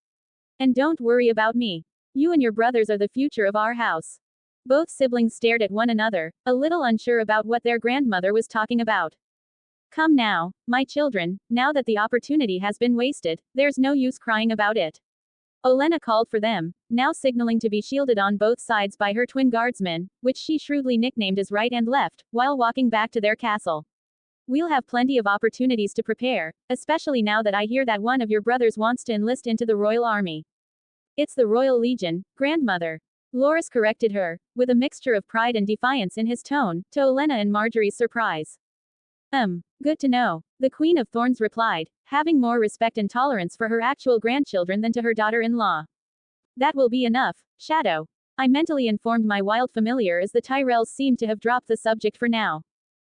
And don't worry about me. You and your brothers are the future of our house. Both siblings stared at one another, a little unsure about what their grandmother was talking about. Come now, my children, now that the opportunity has been wasted, there's no use crying about it. Olenna called for them, now signaling to be shielded on both sides by her twin guardsmen, which she shrewdly nicknamed as right and left, while walking back to their castle. We'll have plenty of opportunities to prepare, especially now that I hear that one of your brothers wants to enlist into the royal army. It's the Royal Legion, grandmother. Loris corrected her, with a mixture of pride and defiance in his tone, to Olenna and Marjorie's surprise. Good to know, the Queen of Thorns replied, having more respect and tolerance for her actual grandchildren than to her daughter-in-law. That will be enough, Shadow. I mentally informed my wild familiar as the Tyrells seemed to have dropped the subject for now.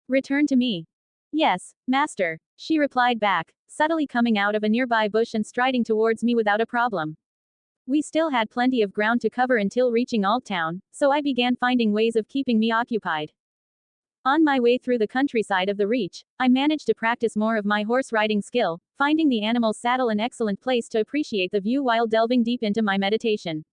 Return to me. Yes, master, she replied back, subtly coming out of a nearby bush and striding towards me without a problem. We still had plenty of ground to cover until reaching Aldtown, so I began finding ways of keeping me occupied. On my way through the countryside of the Reach, I managed to practice more of my horse riding skill, finding the animal's saddle an excellent place to appreciate the view while delving deep into my meditation.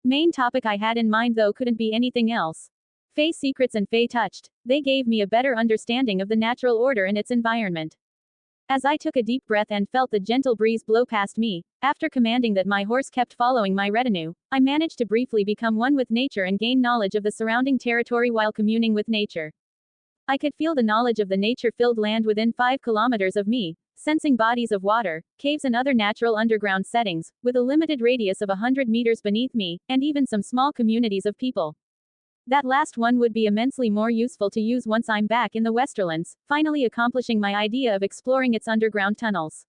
Main topic I had in mind though couldn't be anything else. Fae secrets and Fae touched, they gave me a better understanding of the natural order and its environment. As I took a deep breath and felt the gentle breeze blow past me, after commanding that my horse kept following my retinue, I managed to briefly become one with nature and gain knowledge of the surrounding territory while communing with nature. I could feel the knowledge of the nature-filled land within 5 kilometers of me, sensing bodies of water, caves and other natural underground settings, with a limited radius of 100 meters beneath me, and even some small communities of people. That last one would be immensely more useful to use once I'm back in the Westerlands, finally accomplishing my idea of exploring its underground tunnels.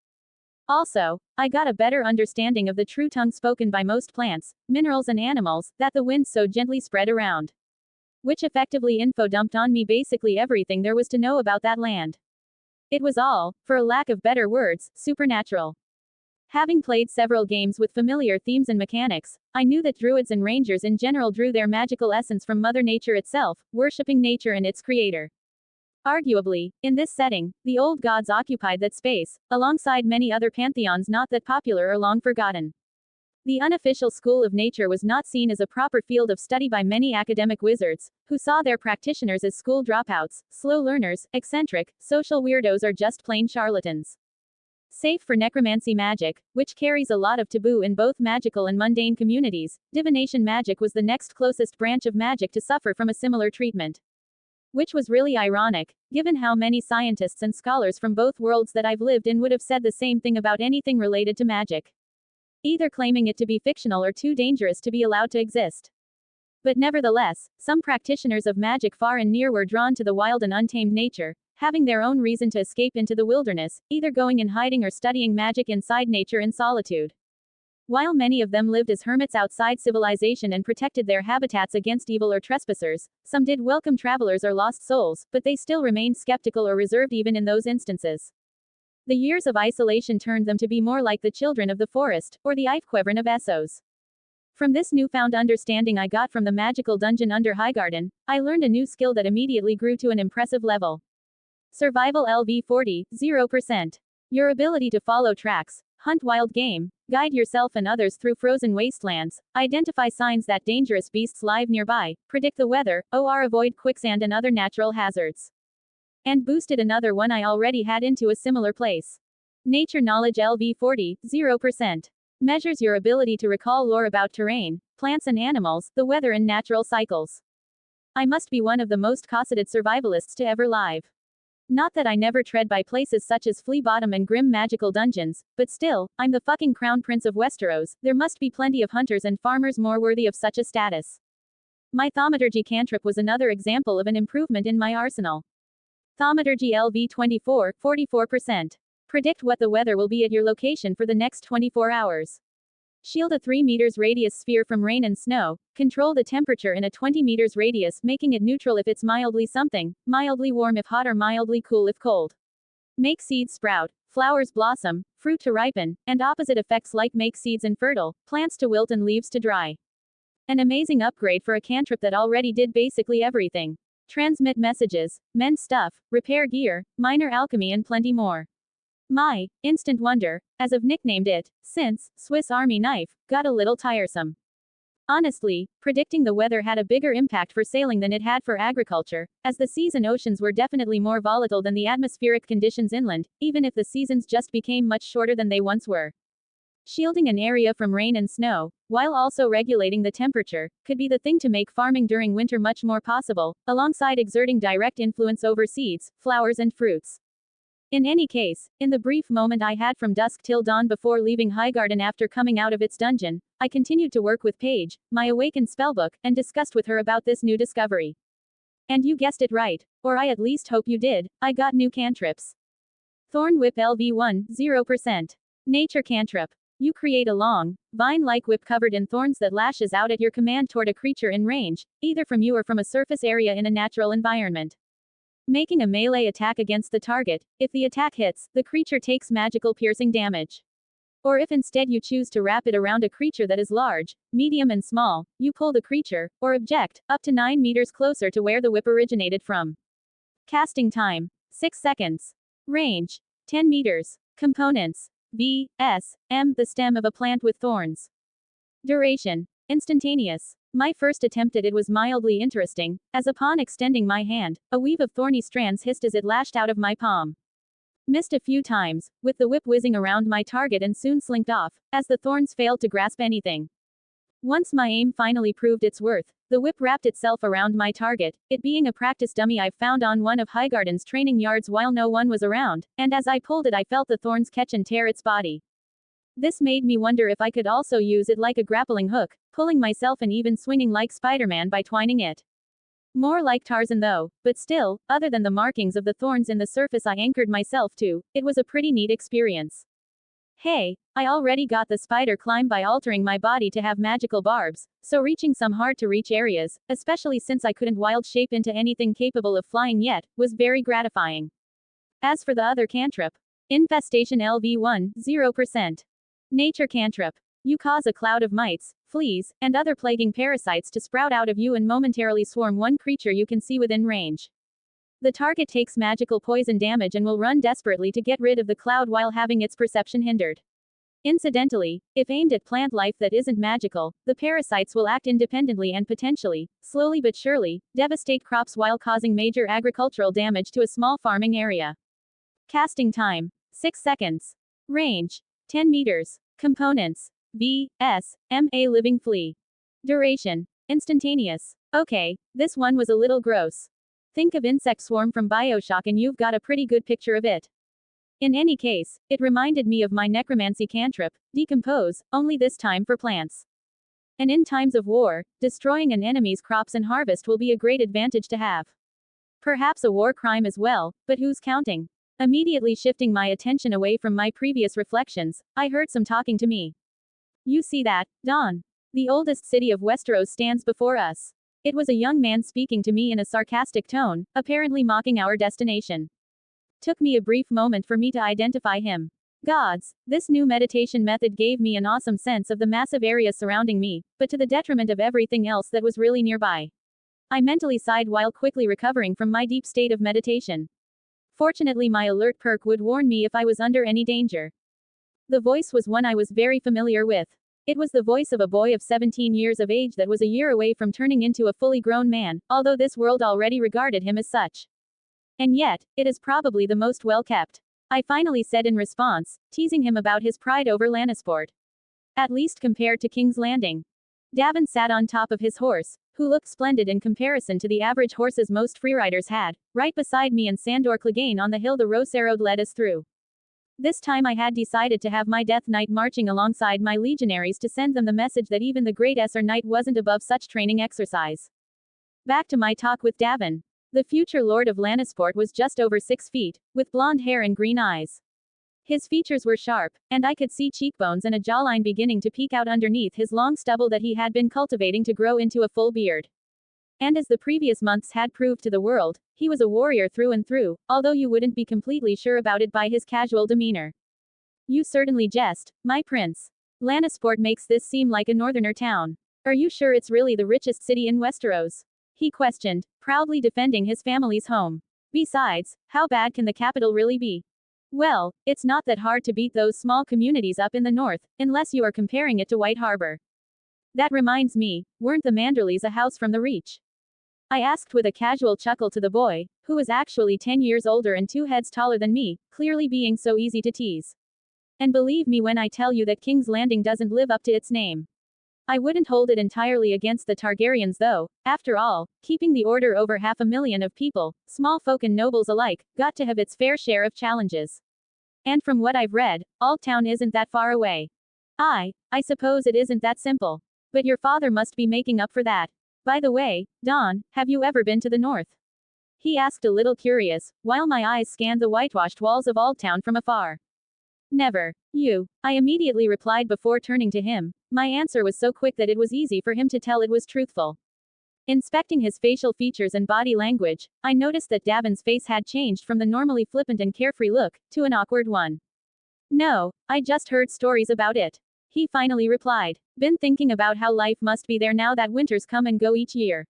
Also, I got a better understanding of the true tongue spoken by most plants, minerals and animals, that the winds so gently spread around. Which effectively info dumped on me basically everything there was to know about that land. It was all, for a lack of better words, supernatural. Having played several games with familiar themes and mechanics, I knew that druids and rangers in general drew their magical essence from Mother Nature itself, worshipping nature and its creator. Arguably, in this setting, the old gods occupied that space, alongside many other pantheons not that popular or long forgotten. The unofficial school of nature was not seen as a proper field of study by many academic wizards, who saw their practitioners as school dropouts, slow learners, eccentric, social weirdos or just plain charlatans. Save for necromancy magic, which carries a lot of taboo in both magical and mundane communities, divination magic was the next closest branch of magic to suffer from a similar treatment. Which was really ironic, given how many scientists and scholars from both worlds that I've lived in would have said the same thing about anything related to magic. Either claiming it to be fictional or too dangerous to be allowed to exist. But nevertheless, some practitioners of magic far and near were drawn to the wild and untamed nature, having their own reason to escape into the wilderness, either going in hiding or studying magic inside nature in solitude. While many of them lived as hermits outside civilization and protected their habitats against evil or trespassers, some did welcome travelers or lost souls, but they still remained skeptical or reserved even in those instances. The years of isolation turned them to be more like the children of the forest, or the Eifquevern of Essos. From this newfound understanding I got from the magical dungeon under Highgarden, I learned a new skill that immediately grew to an impressive level. Survival LV40, 0%. Your ability to follow tracks, hunt wild game, guide yourself and others through frozen wastelands, identify signs that dangerous beasts live nearby, predict the weather, or avoid quicksand and other natural hazards. And boosted another one I already had into a similar place. Nature Knowledge LV40, 0%. Measures your ability to recall lore about terrain, plants and animals, the weather and natural cycles. I must be one of the most cosseted survivalists to ever live. Not that I never tread by places such as Flea Bottom and grim magical dungeons, but still, I'm the fucking crown prince of Westeros, there must be plenty of hunters and farmers more worthy of such a status. My thaumaturgy cantrip was another example of an improvement in my arsenal. Thaumaturgy LV 24, 44%. Predict what the weather will be at your location for the next 24 hours. Shield a 3 meters radius sphere from rain and snow. Control the temperature in a 20 meters radius, making it neutral if it's mildly something, mildly warm if hot or mildly cool if cold. Make seeds sprout, flowers blossom, fruit to ripen, and opposite effects like make seeds infertile, plants to wilt and leaves to dry. An amazing upgrade for a cantrip that already did basically everything. Transmit messages, mend stuff, repair gear, minor alchemy and plenty more. My instant wonder, as I've nicknamed it, since Swiss Army knife, got a little tiresome. Honestly, predicting the weather had a bigger impact for sailing than it had for agriculture, as the seas and oceans were definitely more volatile than the atmospheric conditions inland, even if the seasons just became much shorter than they once were. Shielding an area from rain and snow, while also regulating the temperature, could be the thing to make farming during winter much more possible, alongside exerting direct influence over seeds, flowers and fruits. In any case, in the brief moment I had from dusk till dawn before leaving Highgarden after coming out of its dungeon, I continued to work with Paige, my awakened spellbook, and discussed with her about this new discovery. And you guessed it right, or I at least hope you did, I got new cantrips. Thorn Whip LV1, 0%. Nature cantrip. You create a long, vine-like whip covered in thorns that lashes out at your command toward a creature in range, either from you or from a surface area in a natural environment. Making a melee attack against the target, if the attack hits, the creature takes magical piercing damage. Or if instead you choose to wrap it around a creature that is large, medium and small, you pull the creature, or object, up to 9 meters closer to where the whip originated from. Casting time, 6 seconds. Range, 10 meters. Components, V, S, M, the stem of a plant with thorns. Duration, instantaneous. My first attempt at it was mildly interesting, as upon extending my hand, a weave of thorny strands hissed as it lashed out of my palm. Missed a few times, with the whip whizzing around my target and soon slinked off, as the thorns failed to grasp anything. Once my aim finally proved its worth, the whip wrapped itself around my target, it being a practice dummy I found on one of Highgarden's training yards while no one was around, and as I pulled it I felt the thorns catch and tear its body. This made me wonder if I could also use it like a grappling hook, pulling myself and even swinging like Spider-Man by twining it. More like Tarzan though, but still, other than the markings of the thorns in the surface I anchored myself to, it was a pretty neat experience. Hey, I already got the spider climb by altering my body to have magical barbs, so reaching some hard-to-reach areas, especially since I couldn't wild shape into anything capable of flying yet, was very gratifying. As for the other cantrip, Infestation LV1, 0%. Nature cantrip. You cause a cloud of mites, fleas, and other plaguing parasites to sprout out of you and momentarily swarm one creature you can see within range. The target takes magical poison damage and will run desperately to get rid of the cloud while having its perception hindered. Incidentally, if aimed at plant life that isn't magical, the parasites will act independently and potentially, slowly but surely, devastate crops while causing major agricultural damage to a small farming area. Casting time, 6 seconds. Range, 10 meters. Components, V, S, M, a living flea. Duration, instantaneous. Okay, this one was a little gross. Think of insect swarm from BioShock and you've got a pretty good picture of it. In any case, it reminded me of my necromancy cantrip, Decompose, only this time for plants. And in times of war, destroying an enemy's crops and harvest will be a great advantage to have. Perhaps a war crime as well, but who's counting? Immediately shifting my attention away from my previous reflections, I heard some talking to me. You see that, Dawn? The oldest city of Westeros stands before us. It was a young man speaking to me in a sarcastic tone, apparently mocking our destination. Took me a brief moment for me to identify him. Gods, this new meditation method gave me an awesome sense of the massive area surrounding me, but to the detriment of everything else that was really nearby. I mentally sighed while quickly recovering from my deep state of meditation. Fortunately, my alert perk would warn me if I was under any danger. The voice was one I was very familiar with. It was the voice of a boy of 17 years of age that was a year away from turning into a fully grown man, although this world already regarded him as such. And yet, it is probably the most well-kept. I finally said in response, teasing him about his pride over Lannisport. At least compared to King's Landing. Davin sat on top of his horse, who looked splendid in comparison to the average horses most freeriders had, right beside me and Sandor Clegane on the hill the Roserode led us through. This time I had decided to have my Death Knight marching alongside my legionaries to send them the message that even the great Esser Knight wasn't above such training exercise. Back to my talk with Davin. The future Lord of Lannisport was just over 6 feet, with blonde hair and green eyes. His features were sharp, and I could see cheekbones and a jawline beginning to peek out underneath his long stubble that he had been cultivating to grow into a full beard. And as the previous months had proved to the world, he was a warrior through and through, although you wouldn't be completely sure about it by his casual demeanor. You certainly jest, my prince. Lannisport makes this seem like a northerner town. Are you sure it's really the richest city in Westeros? He questioned, proudly defending his family's home. Besides, how bad can the capital really be? Well, it's not that hard to beat those small communities up in the north, unless you are comparing it to White Harbor. That reminds me, weren't the Manderleys a house from the Reach? I asked with a casual chuckle to the boy, who was actually 10 years older and 2 heads taller than me, clearly being so easy to tease. And believe me when I tell you that King's Landing doesn't live up to its name. I wouldn't hold it entirely against the Targaryens though. After all, keeping the order over 500,000 of people, small folk and nobles alike, got to have its fair share of challenges. And from what I've read, Aldtown isn't that far away. I suppose it isn't that simple. But your father must be making up for that. By the way, Don, have you ever been to the north? He asked a little curious, while my eyes scanned the whitewashed walls of Aldtown from afar. Never. I immediately replied before turning to him. My answer was so quick that it was easy for him to tell it was truthful. Inspecting his facial features and body language, I noticed that Davin's face had changed from the normally flippant and carefree look, to an awkward one. No, I just heard stories about it. He finally replied. Been thinking about how life must be there now that winters come and go each year.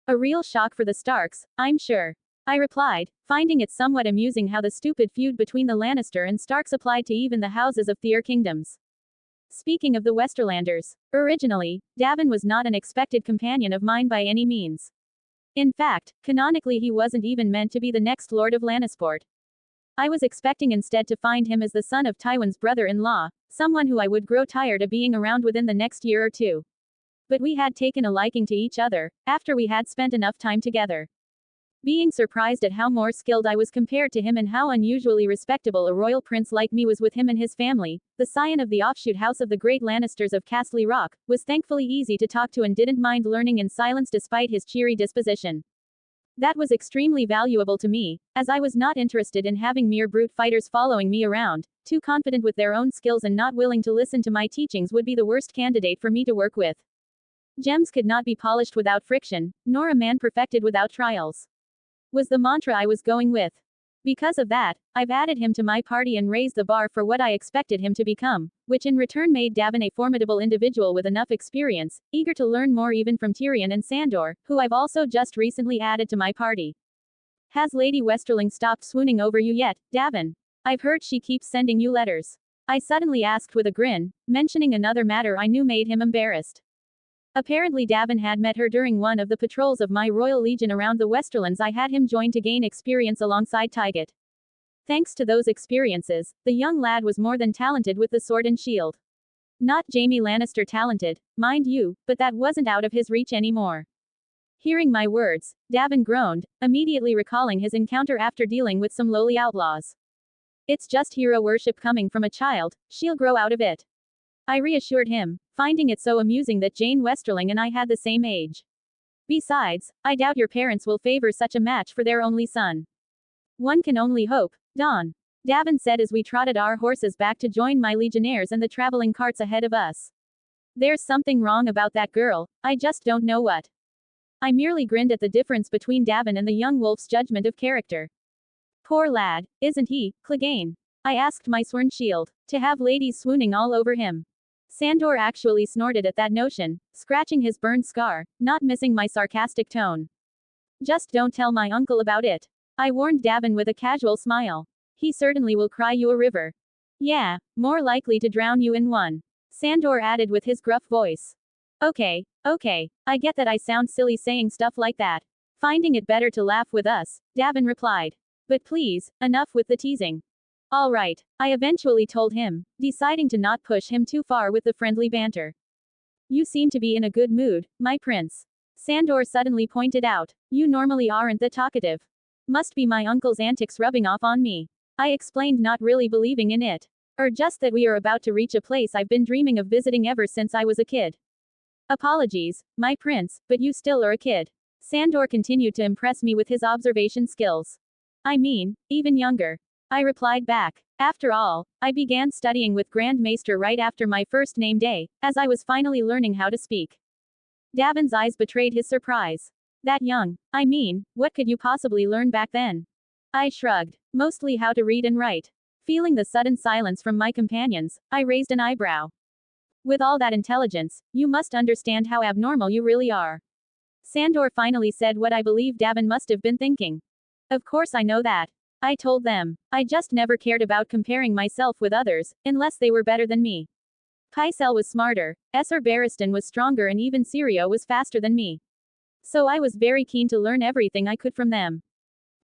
A real shock for the Starks, I'm sure. I replied, finding it somewhat amusing how the stupid feud between the Lannister and Starks applied to even the houses of Thyr kingdoms. Speaking of the Westerlanders, originally, Davin was not an expected companion of mine by any means. In fact, canonically he wasn't even meant to be the next Lord of Lannisport. I was expecting instead to find him as the son of Tywin's brother-in-law, someone who I would grow tired of being around within the next year or two. But we had taken a liking to each other, after we had spent enough time together. Being surprised at how more skilled I was compared to him and how unusually respectable a royal prince like me was with him and his family, the scion of the offshoot house of the great Lannisters of Castle Rock, was thankfully easy to talk to and didn't mind learning in silence despite his cheery disposition. That was extremely valuable to me, as I was not interested in having mere brute fighters following me around, too confident with their own skills and not willing to listen to my teachings would be the worst candidate for me to work with. Gems could not be polished without friction, nor a man perfected without trials. Was the mantra I was going with. Because of that, I've added him to my party and raised the bar for what I expected him to become, which in return made Davin a formidable individual with enough experience, eager to learn more even from Tyrion and Sandor, who I've also just recently added to my party. Has Lady Westerling stopped swooning over you yet, Davin? I've heard she keeps sending you letters. I suddenly asked with a grin, mentioning another matter I knew made him embarrassed. Apparently Davin had met her during one of the patrols of my Royal Legion around the Westerlands I had him join to gain experience alongside Tyget. Thanks to those experiences, the young lad was more than talented with the sword and shield. Not Jaime Lannister talented, mind you, but that wasn't out of his reach anymore. Hearing my words, Davin groaned, immediately recalling his encounter after dealing with some lowly outlaws. It's just hero worship coming from a child, she'll grow out of it. I reassured him, finding it so amusing that Jane Westerling and I had the same age. Besides, I doubt your parents will favor such a match for their only son. One can only hope, Don. Davin said as we trotted our horses back to join my legionnaires and the traveling carts ahead of us. There's something wrong about that girl, I just don't know what. I merely grinned at the difference between Davin and the young wolf's judgment of character. Poor lad, isn't he, Clegane? I asked my sworn shield, to have ladies swooning all over him. Sandor actually snorted at that notion, scratching his burned scar, not missing my sarcastic tone. Just don't tell my uncle about it. I warned Davin with a casual smile. He certainly will cry you a river. Yeah, more likely to drown you in one. Sandor added with his gruff voice. Okay, I get that I sound silly saying stuff like that. Finding it better to laugh with us, Davin replied. But please, enough with the teasing. All right, I eventually told him, deciding to not push him too far with the friendly banter. You seem to be in a good mood, my prince. Sandor suddenly pointed out. You normally aren't that talkative. Must be my uncle's antics rubbing off on me. I explained, not really believing in it. Or just that we are about to reach a place I've been dreaming of visiting ever since I was a kid. Apologies, my prince, but you still are a kid. Sandor continued to impress me with his observation skills. I mean, even younger. I replied back. After all, I began studying with Grand Maester right after my first name day, as I was finally learning how to speak. Davin's eyes betrayed his surprise. That young? I mean, what could you possibly learn back then? I shrugged. Mostly how to read and write. Feeling the sudden silence from my companions, I raised an eyebrow. With all that intelligence, you must understand how abnormal you really are. Sandor finally said what I believe Davin must have been thinking. Of course I know that. I told them. I just never cared about comparing myself with others, unless they were better than me. Pycelle was smarter, Esser Barristan was stronger, and even Sirio was faster than me. So I was very keen to learn everything I could from them.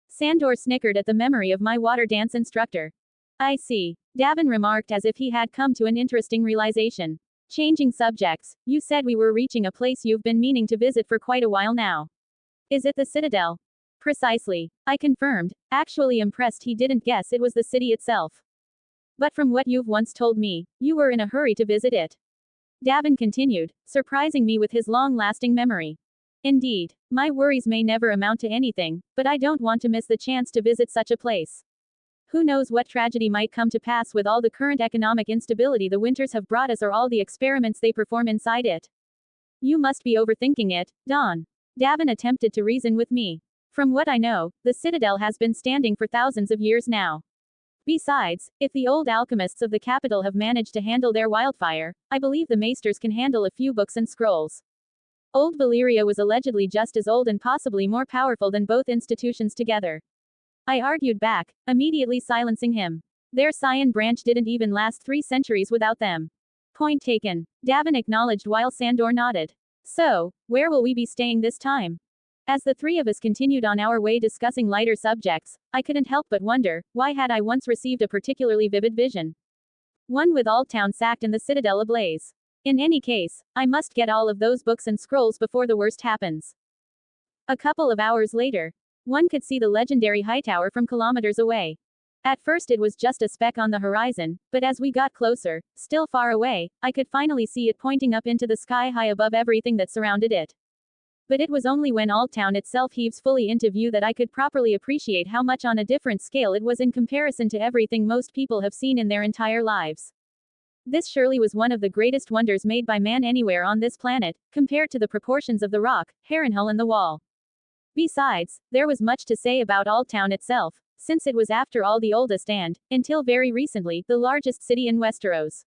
Sandor snickered at the memory of my water dance instructor. I see. Davin remarked as if he had come to an interesting realization. Changing subjects, you said we were reaching a place you've been meaning to visit for quite a while now. Is it the Citadel? Precisely. I confirmed, actually impressed he didn't guess it was the city itself. But from what you've once told me, you were in a hurry to visit it. Davin continued, surprising me with his long-lasting memory. Indeed, my worries may never amount to anything, but I don't want to miss the chance to visit such a place. Who knows what tragedy might come to pass with all the current economic instability the winters have brought us, or all the experiments they perform inside it. You must be overthinking it, Dawn. Davin attempted to reason with me. From what I know, the Citadel has been standing for thousands of years now. Besides, if the old alchemists of the capital have managed to handle their wildfire, I believe the maesters can handle a few books and scrolls. Old Valyria was allegedly just as old and possibly more powerful than both institutions together. I argued back, immediately silencing him. Their Scion branch didn't even last 3 centuries without them. Point taken. Davin acknowledged while Sandor nodded. So, where will we be staying this time? As the three of us continued on our way discussing lighter subjects, I couldn't help but wonder, why had I once received a particularly vivid vision? One with all town sacked and the Citadel ablaze. In any case, I must get all of those books and scrolls before the worst happens. A couple of hours later, one could see the legendary Hightower from kilometers away. At first it was just a speck on the horizon, but as we got closer, still far away, I could finally see it pointing up into the sky high above everything that surrounded it. But it was only when Old Town itself heaves fully into view that I could properly appreciate how much on a different scale it was in comparison to everything most people have seen in their entire lives. This surely was one of the greatest wonders made by man anywhere on this planet, compared to the proportions of the rock, Harem, and the wall. Besides, there was much to say about Old Town itself, since it was after all the oldest and, until very recently, the largest city in Westeros.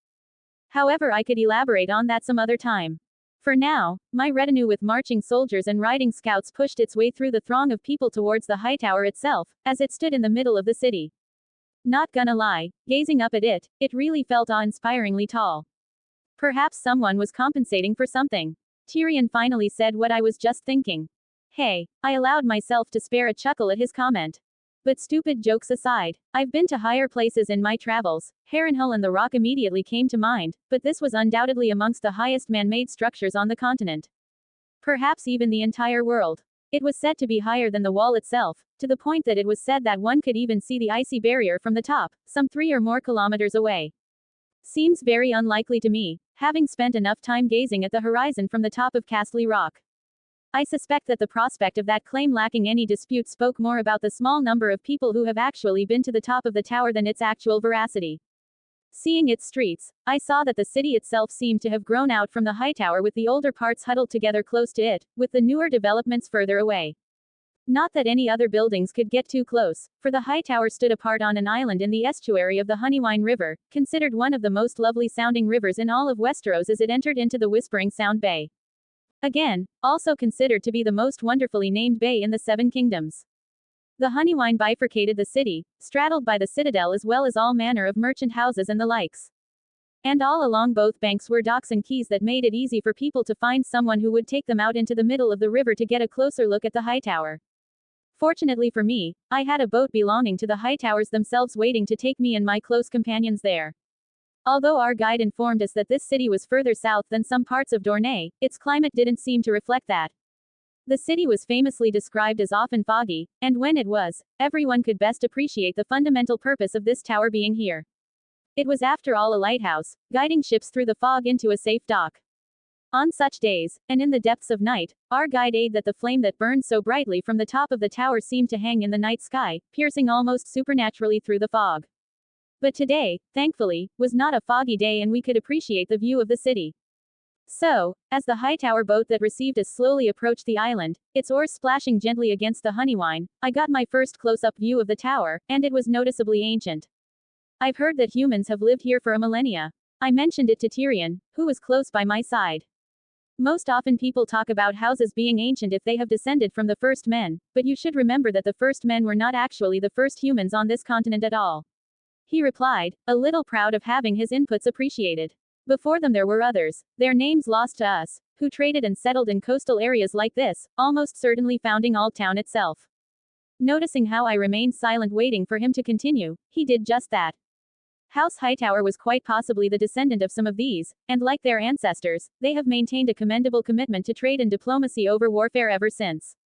However, I could elaborate on that some other time. For now, my retinue with marching soldiers and riding scouts pushed its way through the throng of people towards the Hightower itself, as it stood in the middle of the city. Not gonna lie, gazing up at it, it really felt awe-inspiringly tall. Perhaps someone was compensating for something. Tyrion finally said what I was just thinking. Hey, I allowed myself to spare a chuckle at his comment. But stupid jokes aside, I've been to higher places in my travels. Harrenhal and the Rock immediately came to mind, but this was undoubtedly amongst the highest man-made structures on the continent. Perhaps even the entire world. It was said to be higher than the wall itself, to the point that it was said that one could even see the icy barrier from the top, some 3 or more kilometers away. Seems very unlikely to me, having spent enough time gazing at the horizon from the top of Castle Rock. I suspect that the prospect of that claim lacking any dispute spoke more about the small number of people who have actually been to the top of the tower than its actual veracity. Seeing its streets, I saw that the city itself seemed to have grown out from the Hightower, with the older parts huddled together close to it, with the newer developments further away. Not that any other buildings could get too close, for the Hightower stood apart on an island in the estuary of the Honeywine River, considered one of the most lovely-sounding rivers in all of Westeros as it entered into the Whispering Sound Bay. Again, also considered to be the most wonderfully named bay in the Seven Kingdoms. The Honeywine bifurcated the city, straddled by the Citadel as well as all manner of merchant houses and the likes. And all along both banks were docks and quays that made it easy for people to find someone who would take them out into the middle of the river to get a closer look at the Hightower. Fortunately for me, I had a boat belonging to the Hightowers themselves waiting to take me and my close companions there. Although our guide informed us that this city was further south than some parts of Dorne, its climate didn't seem to reflect that. The city was famously described as often foggy, and when it was, everyone could best appreciate the fundamental purpose of this tower being here. It was after all a lighthouse, guiding ships through the fog into a safe dock. On such days, and in the depths of night, our guide aided that the flame that burned so brightly from the top of the tower seemed to hang in the night sky, piercing almost supernaturally through the fog. But today, thankfully, was not a foggy day and we could appreciate the view of the city. So, as the high tower boat that received us slowly approached the island, its oars splashing gently against the honeywine, I got my first close-up view of the tower, and it was noticeably ancient. I've heard that humans have lived here for a millennia. I mentioned it to Tyrion, who was close by my side. Most often people talk about houses being ancient if they have descended from the first men, but you should remember that the first men were not actually the first humans on this continent at all. He replied, a little proud of having his inputs appreciated. Before them there were others, their names lost to us, who traded and settled in coastal areas like this, almost certainly founding Old Town itself. Noticing how I remained silent waiting for him to continue, he did just that. House Hightower was quite possibly the descendant of some of these, and like their ancestors, they have maintained a commendable commitment to trade and diplomacy over warfare ever since.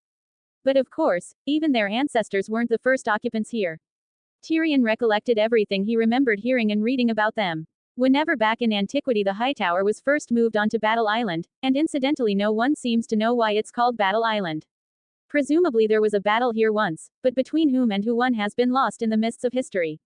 But of course, even their ancestors weren't the first occupants here. Tyrion recollected everything he remembered hearing and reading about them. Whenever back in antiquity the Hightower was first moved onto Battle Island, and incidentally no one seems to know why it's called Battle Island. Presumably there was a battle here once, but between whom and who one has been lost in the mists of history.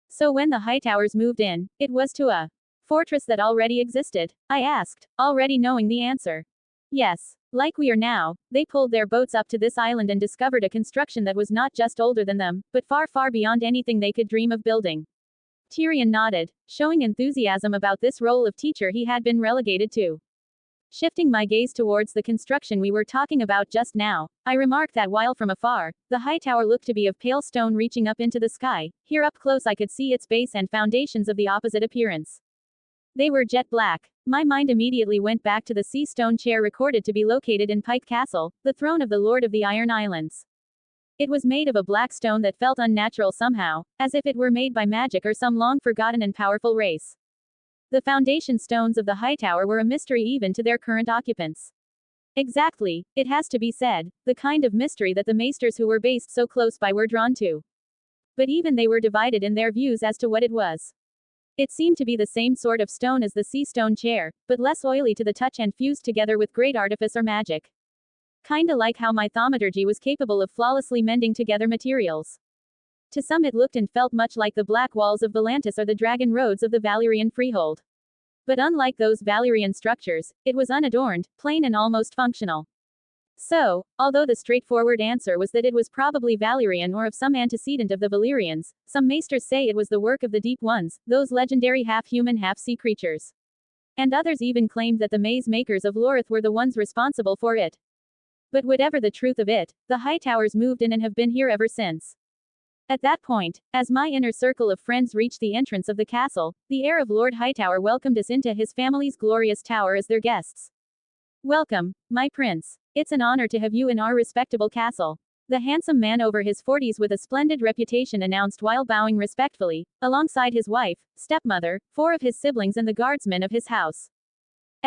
So when the Hightowers moved in, it was to a fortress that already existed? I asked, already knowing the answer. Yes. Like we are now, they pulled their boats up to this island and discovered a construction that was not just older than them, but far far beyond anything they could dream of building. Tyrion nodded, showing enthusiasm about this role of teacher he had been relegated to. Shifting my gaze towards the construction we were talking about just now, I remarked that while from afar, the high tower looked to be of pale stone reaching up into the sky, here up close I could see its base and foundations of the opposite appearance. They were jet black. My mind immediately went back to the sea stone chair recorded to be located in Pike Castle, the throne of the Lord of the Iron Islands. It was made of a black stone that felt unnatural somehow, as if it were made by magic or some long-forgotten and powerful race. The foundation stones of the high tower were a mystery even to their current occupants. Exactly, it has to be said, the kind of mystery that the maesters who were based so close by were drawn to. But even they were divided in their views as to what it was. It seemed to be the same sort of stone as the sea stone chair, but less oily to the touch and fused together with great artifice or magic. Kinda like how my thaumaturgy was capable of flawlessly mending together materials. To some it looked and felt much like the black walls of Volantis or the dragon roads of the Valyrian freehold. But unlike those Valyrian structures, it was unadorned, plain and almost functional. So, although the straightforward answer was that it was probably Valyrian or of some antecedent of the Valyrians, some maesters say it was the work of the Deep Ones, those legendary half-human half-sea creatures. And others even claimed that the maze makers of Lorith were the ones responsible for it. But whatever the truth of it, the high towers moved in and have been here ever since. At that point, as my inner circle of friends reached the entrance of the castle, the heir of Lord Hightower welcomed us into his family's glorious tower as their guests. Welcome, my prince. It's an honor to have you in our respectable castle. The handsome man over his 40s with a splendid reputation announced while bowing respectfully, alongside his wife, stepmother, 4 of his siblings and the guardsmen of his house.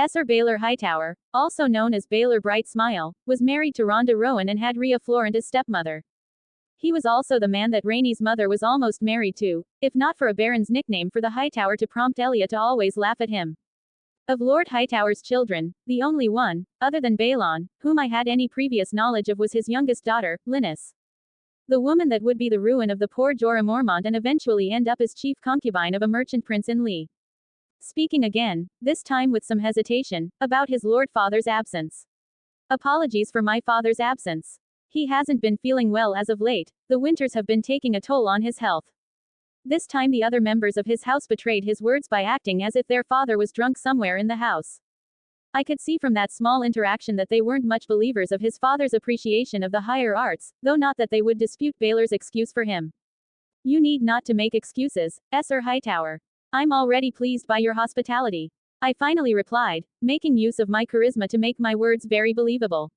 Sir Baelor Hightower, also known as Baelor Bright Smile, was married to Rhonda Rowan and had Rhea Florent as stepmother. He was also the man that Rhaenys' mother was almost married to, if not for a baron's nickname for the Hightower to prompt Elia to always laugh at him. Of Lord Hightower's children, the only one, other than Balon, whom I had any previous knowledge of was his youngest daughter, Linus. The woman that would be the ruin of the poor Jorah Mormont and eventually end up as chief concubine of a merchant prince in Lee. Speaking again, this time with some hesitation, about his Lord Father's absence. Apologies for my father's absence. He hasn't been feeling well as of late, the winters have been taking a toll on his health. This time the other members of his house betrayed his words by acting as if their father was drunk somewhere in the house. I could see from that small interaction that they weren't much believers of his father's appreciation of the higher arts, though not that they would dispute Baelor's excuse for him. You need not to make excuses, Sir Hightower. I'm already pleased by your hospitality. I finally replied, making use of my charisma to make my words very believable.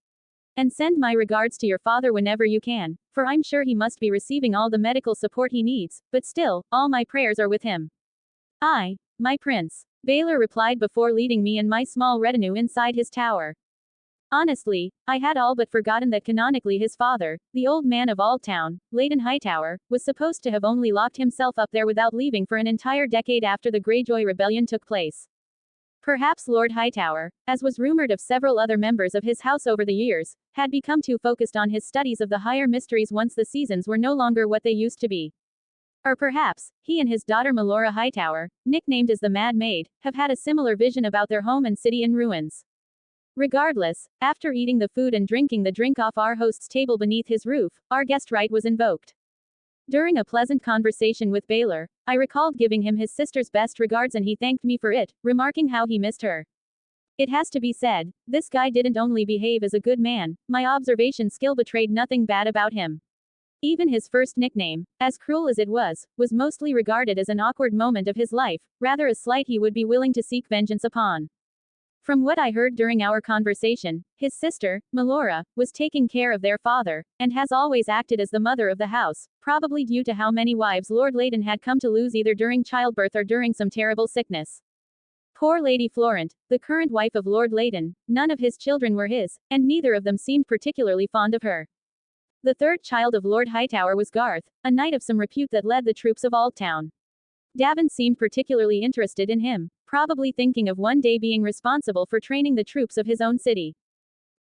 And send my regards to your father whenever you can, for I'm sure he must be receiving all the medical support he needs, but still, all my prayers are with him. Aye, my prince, Baelor replied before leading me and my small retinue inside his tower. Honestly, I had all but forgotten that canonically his father, the old man of Aldtown, Leyden Hightower, was supposed to have only locked himself up there without leaving for an entire decade after the Greyjoy rebellion took place. Perhaps Lord Hightower, as was rumored of several other members of his house over the years, had become too focused on his studies of the higher mysteries once the seasons were no longer what they used to be. Or perhaps, he and his daughter Melora Hightower, nicknamed as the Mad Maid, have had a similar vision about their home and city in ruins. Regardless, after eating the food and drinking the drink off our host's table beneath his roof, our guest right was invoked. During a pleasant conversation with Baylor, I recalled giving him his sister's best regards and he thanked me for it, remarking how he missed her. It has to be said, this guy didn't only behave as a good man, my observation skill betrayed nothing bad about him. Even his first nickname, as cruel as it was mostly regarded as an awkward moment of his life, rather a slight he would be willing to seek vengeance upon. From what I heard during our conversation, his sister, Melora, was taking care of their father, and has always acted as the mother of the house, probably due to how many wives Lord Leyden had come to lose either during childbirth or during some terrible sickness. Poor Lady Florent, the current wife of Lord Leyden, none of his children were his, and neither of them seemed particularly fond of her. The third child of Lord Hightower was Garth, a knight of some repute that led the troops of Aldtown. Davin seemed particularly interested in him, probably thinking of one day being responsible for training the troops of his own city.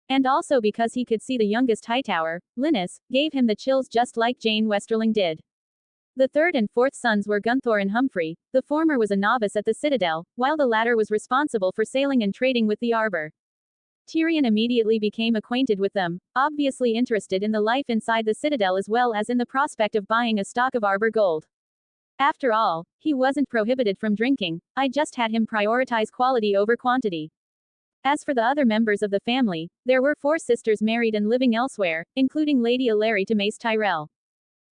And also because he could see the youngest Hightower, Linus, gave him the chills just like Jane Westerling did. The third and fourth sons were Gunthor and Humphrey, the former was a novice at the Citadel, while the latter was responsible for sailing and trading with the Arbor. Tyrion immediately became acquainted with them, obviously interested in the life inside the Citadel as well as in the prospect of buying a stock of Arbor gold. After all, he wasn't prohibited from drinking, I just had him prioritize quality over quantity. As for the other members of the family, there were 4 sisters married and living elsewhere, including Lady Alary to Mace Tyrell.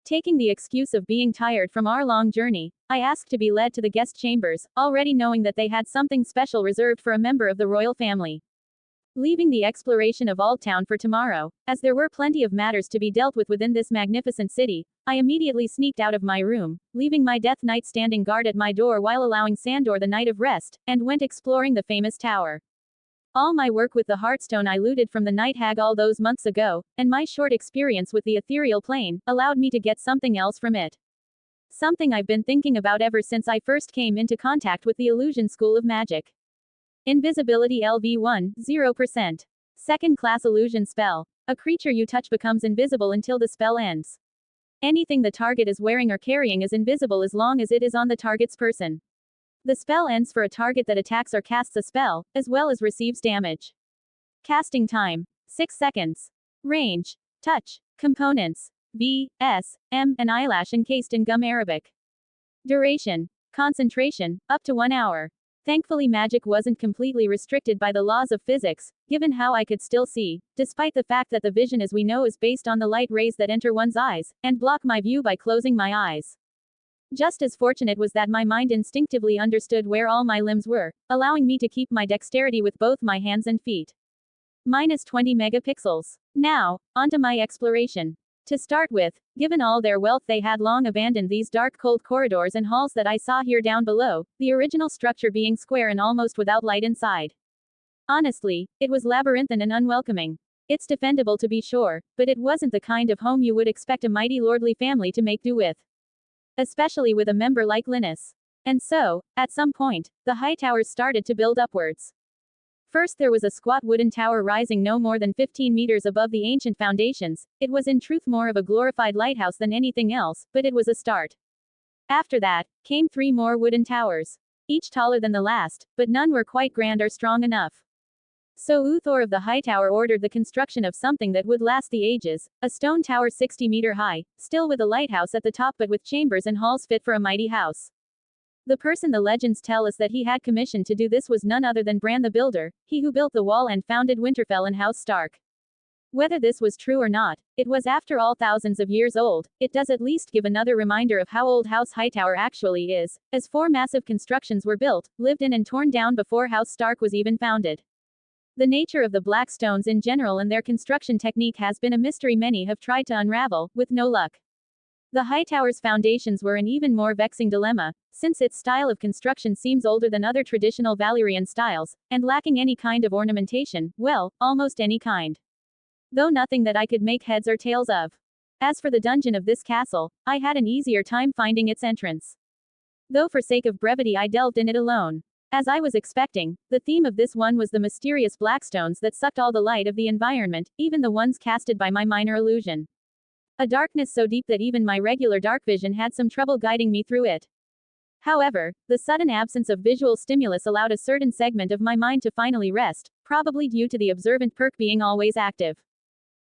Taking the excuse of being tired from our long journey, I asked to be led to the guest chambers, already knowing that they had something special reserved for a member of the royal family. Leaving the exploration of Aldtown for tomorrow, as there were plenty of matters to be dealt with within this magnificent city, I immediately sneaked out of my room, leaving my Death Knight standing guard at my door while allowing Sandor the Knight of Rest, and went exploring the famous tower. All my work with the Heartstone I looted from the Night Hag all those months ago, and my short experience with the ethereal plane, allowed me to get something else from it. Something I've been thinking about ever since I first came into contact with the Illusion School of Magic. Invisibility LV1, 0%. Second-class illusion spell. A creature you touch becomes invisible until the spell ends. Anything the target is wearing or carrying is invisible as long as it is on the target's person. The spell ends for a target that attacks or casts a spell, as well as receives damage. Casting time. 6 seconds. Range. Touch. Components. V, S, M, and eyelash encased in gum arabic. Duration. Concentration, up to 1 hour. Thankfully magic wasn't completely restricted by the laws of physics, given how I could still see, despite the fact that the vision as we know is based on the light rays that enter one's eyes, and block my view by closing my eyes. Just as fortunate was that my mind instinctively understood where all my limbs were, allowing me to keep my dexterity with both my hands and feet. Minus 20 megapixels. Now, onto my exploration. To start with, given all their wealth they had long abandoned these dark cold corridors and halls that I saw here down below, the original structure being square and almost without light inside. Honestly, it was labyrinthine and unwelcoming. It's defendable to be sure, but it wasn't the kind of home you would expect a mighty lordly family to make do with. Especially with a member like Linus. And so, at some point, the high towers started to build upwards. First there was a squat wooden tower rising no more than 15 meters above the ancient foundations. It was in truth more of a glorified lighthouse than anything else, but it was a start. After that, came 3 more wooden towers. Each taller than the last, but none were quite grand or strong enough. So Uthor of the High Tower ordered the construction of something that would last the ages, a stone tower 60 meter high, still with a lighthouse at the top but with chambers and halls fit for a mighty house. The person the legends tell us that he had commissioned to do this was none other than Bran the Builder, he who built the wall and founded Winterfell and House Stark. Whether this was true or not, it was after all thousands of years old. It does at least give another reminder of how old House Hightower actually is, as 4 massive constructions were built, lived in and torn down before House Stark was even founded. The nature of the black stones in general and their construction technique has been a mystery many have tried to unravel, with no luck. The Hightower's foundations were an even more vexing dilemma, since its style of construction seems older than other traditional Valyrian styles, and lacking any kind of ornamentation, well, almost any kind. Though nothing that I could make heads or tails of. As for the dungeon of this castle, I had an easier time finding its entrance. Though for sake of brevity I delved in it alone. As I was expecting, the theme of this one was the mysterious blackstones that sucked all the light of the environment, even the ones casted by my minor illusion. A darkness so deep that even my regular dark vision had some trouble guiding me through it. However, the sudden absence of visual stimulus allowed a certain segment of my mind to finally rest, probably due to the observant perk being always active.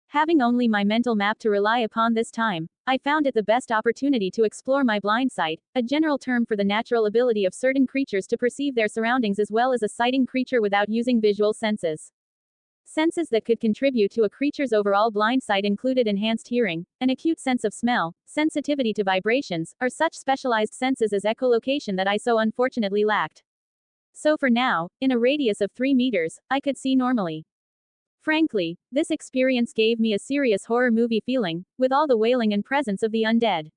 Having only my mental map to rely upon this time, I found it the best opportunity to explore my blind sight, a general term for the natural ability of certain creatures to perceive their surroundings as well as a sighting creature without using visual senses. Senses that could contribute to a creature's overall blind sight included enhanced hearing, an acute sense of smell, sensitivity to vibrations, or such specialized senses as echolocation that I so unfortunately lacked. So for now, in a radius of 3 meters, I could see normally. Frankly, this experience gave me a serious horror movie feeling, with all the wailing and presence of the undead.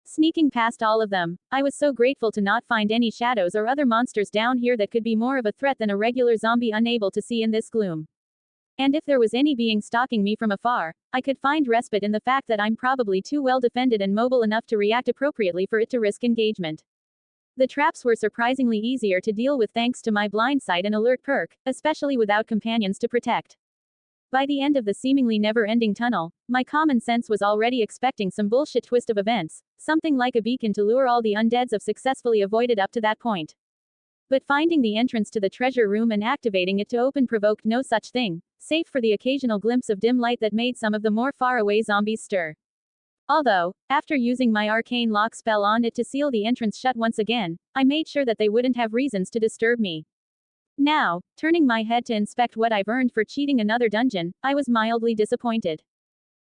Sneaking past all of them, I was so grateful to not find any shadows or other monsters down here that could be more of a threat than a regular zombie unable to see in this gloom. And if there was any being stalking me from afar, I could find respite in the fact that I'm probably too well defended and mobile enough to react appropriately for it to risk engagement. The traps were surprisingly easier to deal with thanks to my blind sight and alert perk, especially without companions to protect. By the end of the seemingly never-ending tunnel, my common sense was already expecting some bullshit twist of events, something like a beacon to lure all the undeads I've successfully avoided up to that point. But finding the entrance to the treasure room and activating it to open provoked no such thing, save for the occasional glimpse of dim light that made some of the more far-away zombies stir. Although, after using my arcane lock spell on it to seal the entrance shut once again, I made sure that they wouldn't have reasons to disturb me. Now, turning my head to inspect what I've earned for cheating another dungeon, I was mildly disappointed.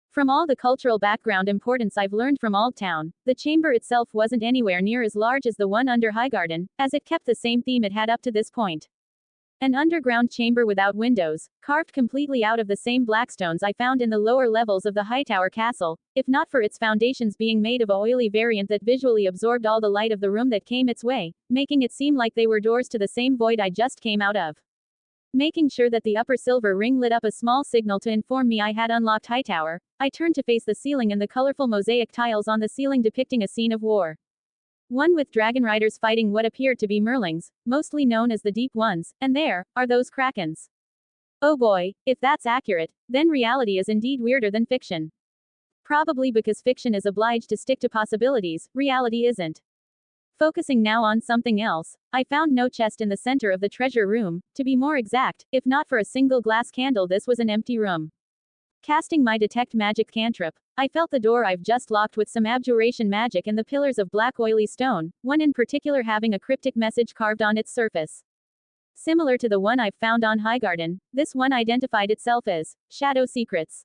From all the cultural background importance I've learned from Aldtown, the chamber itself wasn't anywhere near as large as the one under Highgarden, as it kept the same theme it had up to this point. An underground chamber without windows, carved completely out of the same blackstones I found in the lower levels of the Hightower castle, if not for its foundations being made of a oily variant that visually absorbed all the light of the room that came its way, making it seem like they were doors to the same void I just came out of. Making sure that the upper silver ring lit up a small signal to inform me I had unlocked Hightower, I turned to face the ceiling and the colorful mosaic tiles on the ceiling depicting a scene of war. One with dragon riders fighting what appeared to be merlings, mostly known as the Deep Ones, and there are those krakens. Oh boy, if that's accurate, then reality is indeed weirder than fiction. Probably because fiction is obliged to stick to possibilities, reality isn't. Focusing now on something else, I found no chest in the center of the treasure room, to be more exact, if not for a single glass candle this was an empty room. Casting my detect magic cantrip, I felt the door I've just locked with some abjuration magic and the pillars of black oily stone, one in particular having a cryptic message carved on its surface. Similar to the one I've found on Highgarden, this one identified itself as Shadow Secrets.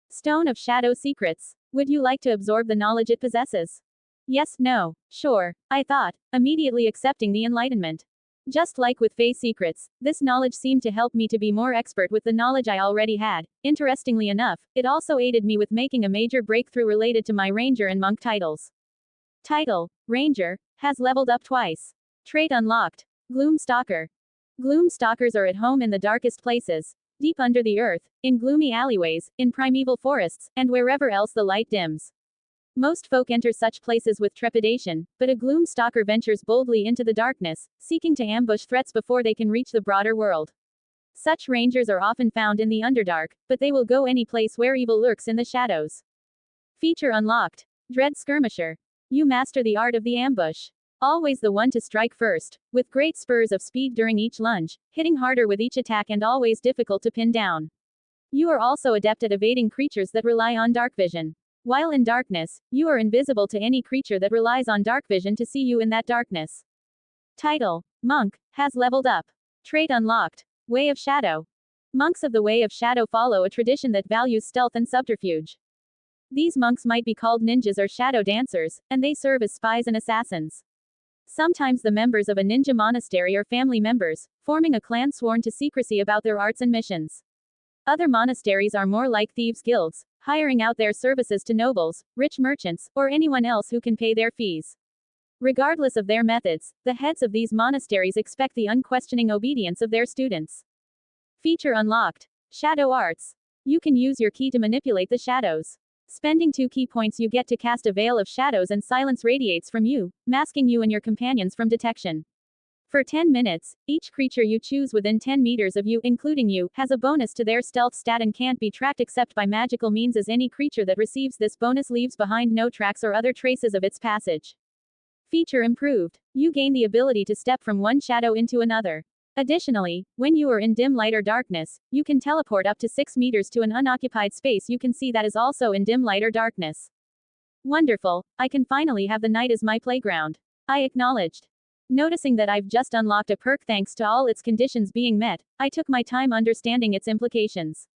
Stone of Shadow Secrets. Would you like to absorb the knowledge it possesses? Yes, no, sure, I thought, immediately accepting the enlightenment. Just like with Fae secrets, this knowledge seemed to help me to be more expert with the knowledge I already had. Interestingly enough, it also aided me with making a major breakthrough related to my Ranger and Monk titles. Title: Ranger, has leveled up twice. Trait unlocked: Gloom Stalker. Gloom Stalkers are at home in the darkest places, deep under the earth, in gloomy alleyways, in primeval forests, and wherever else the light dims. Most folk enter such places with trepidation, but a gloom stalker ventures boldly into the darkness, seeking to ambush threats before they can reach the broader world. Such rangers are often found in the Underdark, but they will go any place where evil lurks in the shadows. Feature unlocked: Dread Skirmisher. You master the art of the ambush. Always the one to strike first, with great spurs of speed during each lunge, hitting harder with each attack and always difficult to pin down. You are also adept at evading creatures that rely on dark vision. While in darkness, you are invisible to any creature that relies on dark vision to see you in that darkness. Title: Monk, has leveled up. Trait unlocked: Way of Shadow. Monks of the Way of Shadow follow a tradition that values stealth and subterfuge. These monks might be called ninjas or shadow dancers, and they serve as spies and assassins. Sometimes the members of a ninja monastery are family members, forming a clan sworn to secrecy about their arts and missions. Other monasteries are more like thieves' guilds, hiring out their services to nobles, rich merchants, or anyone else who can pay their fees. Regardless of their methods, the heads of these monasteries expect the unquestioning obedience of their students. Feature unlocked. Shadow Arts. You can use your ki to manipulate the shadows. Spending 2 ki points, you get to cast a veil of shadows and silence radiates from you, masking you and your companions from detection. For 10 minutes, each creature you choose within 10 meters of you, including you, has a bonus to their stealth stat and can't be tracked except by magical means, as any creature that receives this bonus leaves behind no tracks or other traces of its passage. Feature improved. You gain the ability to step from one shadow into another. Additionally, when you are in dim light or darkness, you can teleport up to 6 meters to an unoccupied space you can see that is also in dim light or darkness. Wonderful, I can finally have the night as my playground. I acknowledged. Noticing that I've just unlocked a perk thanks to all its conditions being met, I took my time understanding its implications.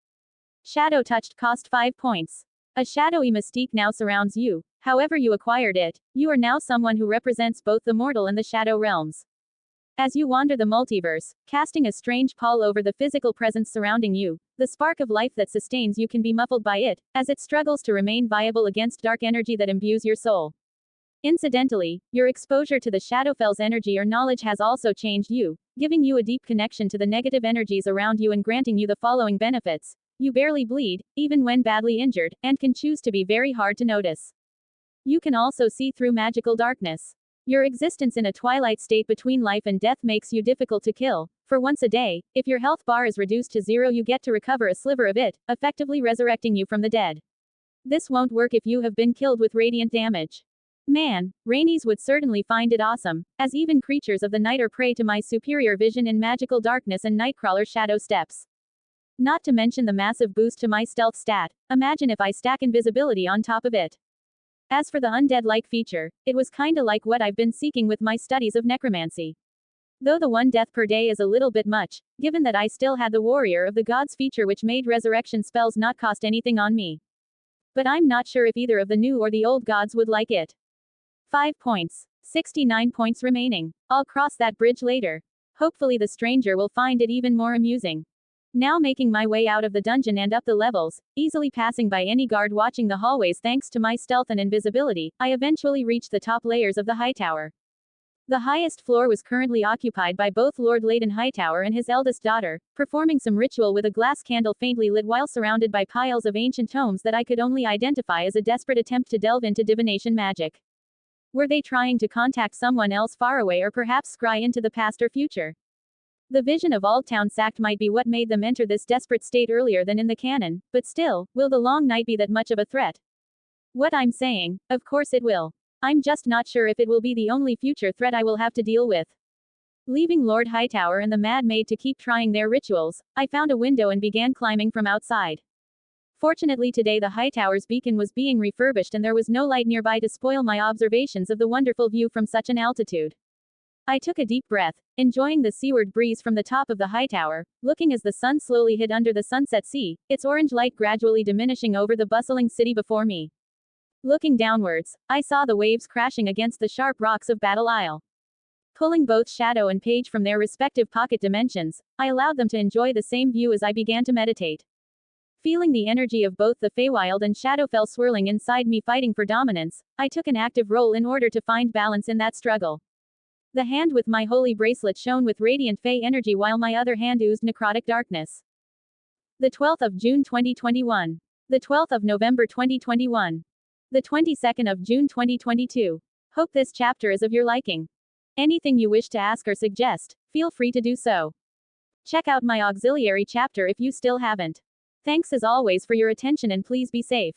Shadow Touched cost 5 points. A shadowy mystique now surrounds you. However you acquired it, you are now someone who represents both the mortal and the shadow realms. As you wander the multiverse, casting a strange pall over the physical presence surrounding you, the spark of life that sustains you can be muffled by it, as it struggles to remain viable against dark energy that imbues your soul. Incidentally, your exposure to the Shadowfell's energy or knowledge has also changed you, giving you a deep connection to the negative energies around you and granting you the following benefits. You barely bleed, even when badly injured, and can choose to be very hard to notice. You can also see through magical darkness. Your existence in a twilight state between life and death makes you difficult to kill. For once a day, if your health bar is reduced to 0, you get to recover a sliver of it, effectively resurrecting you from the dead. This won't work if you have been killed with radiant damage. Man, Rainies would certainly find it awesome, as even creatures of the night are prey to my superior vision in magical darkness and Nightcrawler shadow steps. Not to mention the massive boost to my stealth stat. Imagine if I stack invisibility on top of it. As for the undead-like feature, it was kinda like what I've been seeking with my studies of necromancy. Though the 1 death per day is a little bit much, given that I still had the Warrior of the Gods feature which made resurrection spells not cost anything on me. But I'm not sure if either of the new or the old gods would like it. 5 points. 69 points remaining. I'll cross that bridge later. Hopefully the stranger will find it even more amusing. Now making my way out of the dungeon and up the levels, easily passing by any guard watching the hallways thanks to my stealth and invisibility, I eventually reached the top layers of the high tower. The highest floor was currently occupied by both Lord Leighton Hightower and his eldest daughter, performing some ritual with a glass candle faintly lit while surrounded by piles of ancient tomes that I could only identify as a desperate attempt to delve into divination magic. Were they trying to contact someone else far away or perhaps scry into the past or future? The vision of Aldtown sacked might be what made them enter this desperate state earlier than in the canon, but still, will the long night be that much of a threat? What I'm saying, of course it will. I'm just not sure if it will be the only future threat I will have to deal with. Leaving Lord Hightower and the Mad Maid to keep trying their rituals, I found a window and began climbing from outside. Fortunately today the Hightower's beacon was being refurbished and there was no light nearby to spoil my observations of the wonderful view from such an altitude. I took a deep breath, enjoying the seaward breeze from the top of the high tower, looking as the sun slowly hid under the sunset sea, its orange light gradually diminishing over the bustling city before me. Looking downwards, I saw the waves crashing against the sharp rocks of Battle Isle. Pulling both Shadow and Page from their respective pocket dimensions, I allowed them to enjoy the same view as I began to meditate. Feeling the energy of both the Feywild and Shadowfell swirling inside me fighting for dominance, I took an active role in order to find balance in that struggle. The hand with my holy bracelet shone with radiant Fey energy while my other hand oozed necrotic darkness. The 12th of June 2021. The 12th of November 2021. The 22nd of June 2022. Hope this chapter is of your liking. Anything you wish to ask or suggest, feel free to do so. Check out my auxiliary chapter if you still haven't. Thanks as always for your attention and please be safe.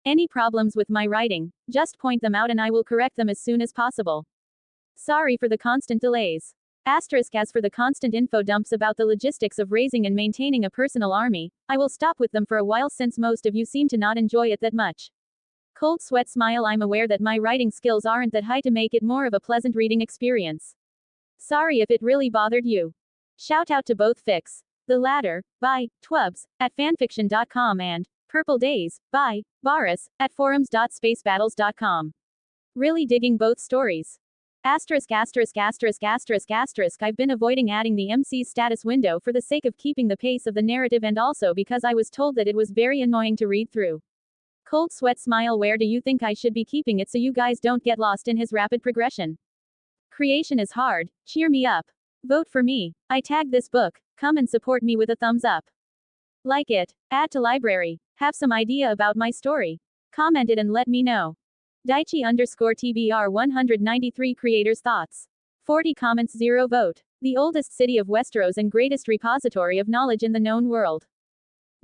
Any problems with my writing, just point them out and I will correct them as soon as possible. Sorry for the constant delays. Asterisk as for the constant info dumps about the logistics of raising and maintaining a personal army, I will stop with them for a while since most of you seem to not enjoy it that much. Cold sweat smile. I'm aware that my writing skills aren't that high to make it more of a pleasant reading experience. Sorry if it really bothered you. Shout out to both fics. The latter, by Twubs, at fanfiction.com and Purple Days, by Varus, at forums.spacebattles.com. Really digging both stories. Asterisk asterisk asterisk asterisk asterisk I've been avoiding adding the MC's status window for the sake of keeping the pace of the narrative and also because I was told that it was very annoying to read through. Cold sweat smile. Where do you think I should be keeping it so you guys don't get lost in his rapid progression? Creation is hard. Cheer me up. Vote for me. I tagged this book. Come and support me with a thumbs up. Like it. Add to library. Have some idea about my story. Comment it and let me know. Daichi_TBR 193 Creators Thoughts. 40 comments 0 vote. The oldest city of Westeros and greatest repository of knowledge in the known world.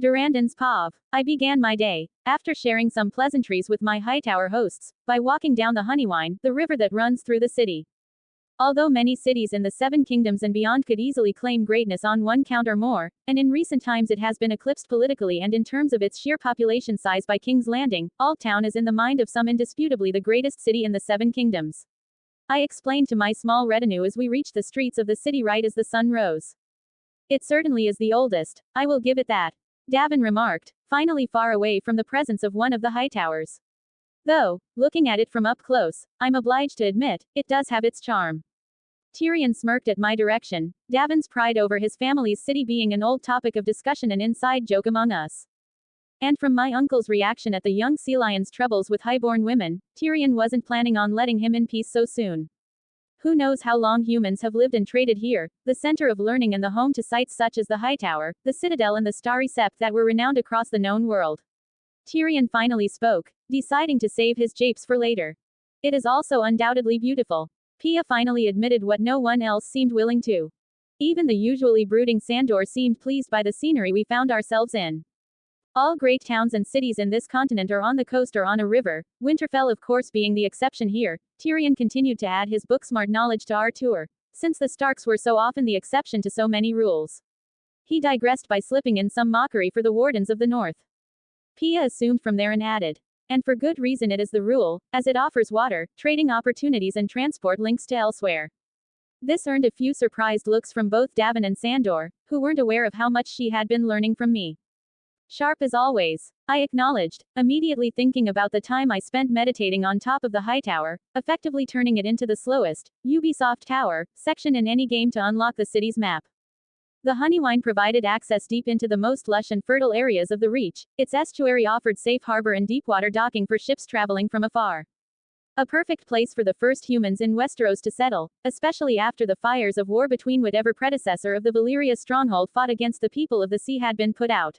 Durandon's Pav. I began my day, after sharing some pleasantries with my Hightower hosts, by walking down the Honeywine, the river that runs through the city. Although many cities in the Seven Kingdoms and beyond could easily claim greatness on one count or more, and in recent times it has been eclipsed politically and in terms of its sheer population size by King's Landing, Aldtown is in the mind of some indisputably the greatest city in the Seven Kingdoms. I explained to my small retinue as we reached the streets of the city right as the sun rose. It certainly is the oldest, I will give it that. Davin remarked, finally far away from the presence of one of the Hightowers. Though, looking at it from up close, I'm obliged to admit, it does have its charm. Tyrion smirked at my direction, Davin's pride over his family's city being an old topic of discussion and inside joke among us. And from my uncle's reaction at the young sea lion's troubles with highborn women, Tyrion wasn't planning on letting him in peace so soon. Who knows how long humans have lived and traded here, the center of learning and the home to sites such as the Hightower, the Citadel and the Starry Sept that were renowned across the known world. Tyrion finally spoke, deciding to save his japes for later. It is also undoubtedly beautiful. Pia finally admitted what no one else seemed willing to. Even the usually brooding Sandor seemed pleased by the scenery we found ourselves in. All great towns and cities in this continent are on the coast or on a river, Winterfell of course being the exception here. Tyrion continued to add his booksmart knowledge to our tour, since the Starks were so often the exception to so many rules. He digressed by slipping in some mockery for the Wardens of the North. Pia assumed from there and added. And for good reason it is the rule, as it offers water, trading opportunities and transport links to elsewhere. This earned a few surprised looks from both Davin and Sandor, who weren't aware of how much she had been learning from me. Sharp as always, I acknowledged, immediately thinking about the time I spent meditating on top of the Hightower, effectively turning it into the slowest, Ubisoft Tower, section in any game to unlock the city's map. The Honeywine provided access deep into the most lush and fertile areas of the Reach, its estuary offered safe harbor and deep-water docking for ships traveling from afar. A perfect place for the first humans in Westeros to settle, especially after the fires of war between whatever predecessor of the Valyria stronghold fought against the people of the sea had been put out.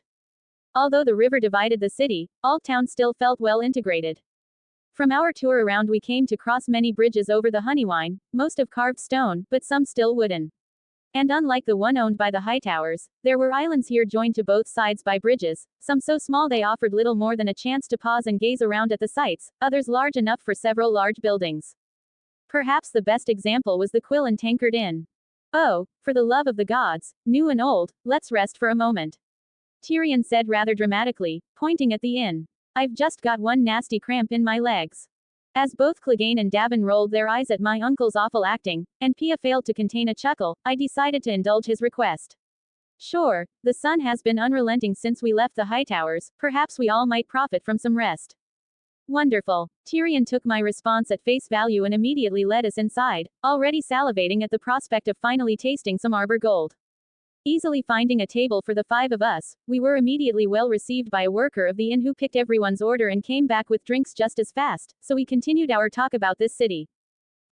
Although the river divided the city, Aldtown still felt well integrated. From our tour around we came to cross many bridges over the Honeywine, most of carved stone, but some still wooden. And unlike the one owned by the Hightowers, there were islands here joined to both sides by bridges, some so small they offered little more than a chance to pause and gaze around at the sights, others large enough for several large buildings. Perhaps the best example was the Quill and Tankard Inn. Oh, for the love of the gods, new and old, let's rest for a moment. Tyrion said rather dramatically, pointing at the inn. I've just got one nasty cramp in my legs. As both Clegane and Davin rolled their eyes at my uncle's awful acting, and Pia failed to contain a chuckle, I decided to indulge his request. Sure, the sun has been unrelenting since we left the Hightowers, perhaps we all might profit from some rest. Wonderful. Tyrion took my response at face value and immediately led us inside, already salivating at the prospect of finally tasting some Arbor Gold. Easily finding a table for the 5 of us, we were immediately well received by a worker of the inn who picked everyone's order and came back with drinks just as fast, so we continued our talk about this city.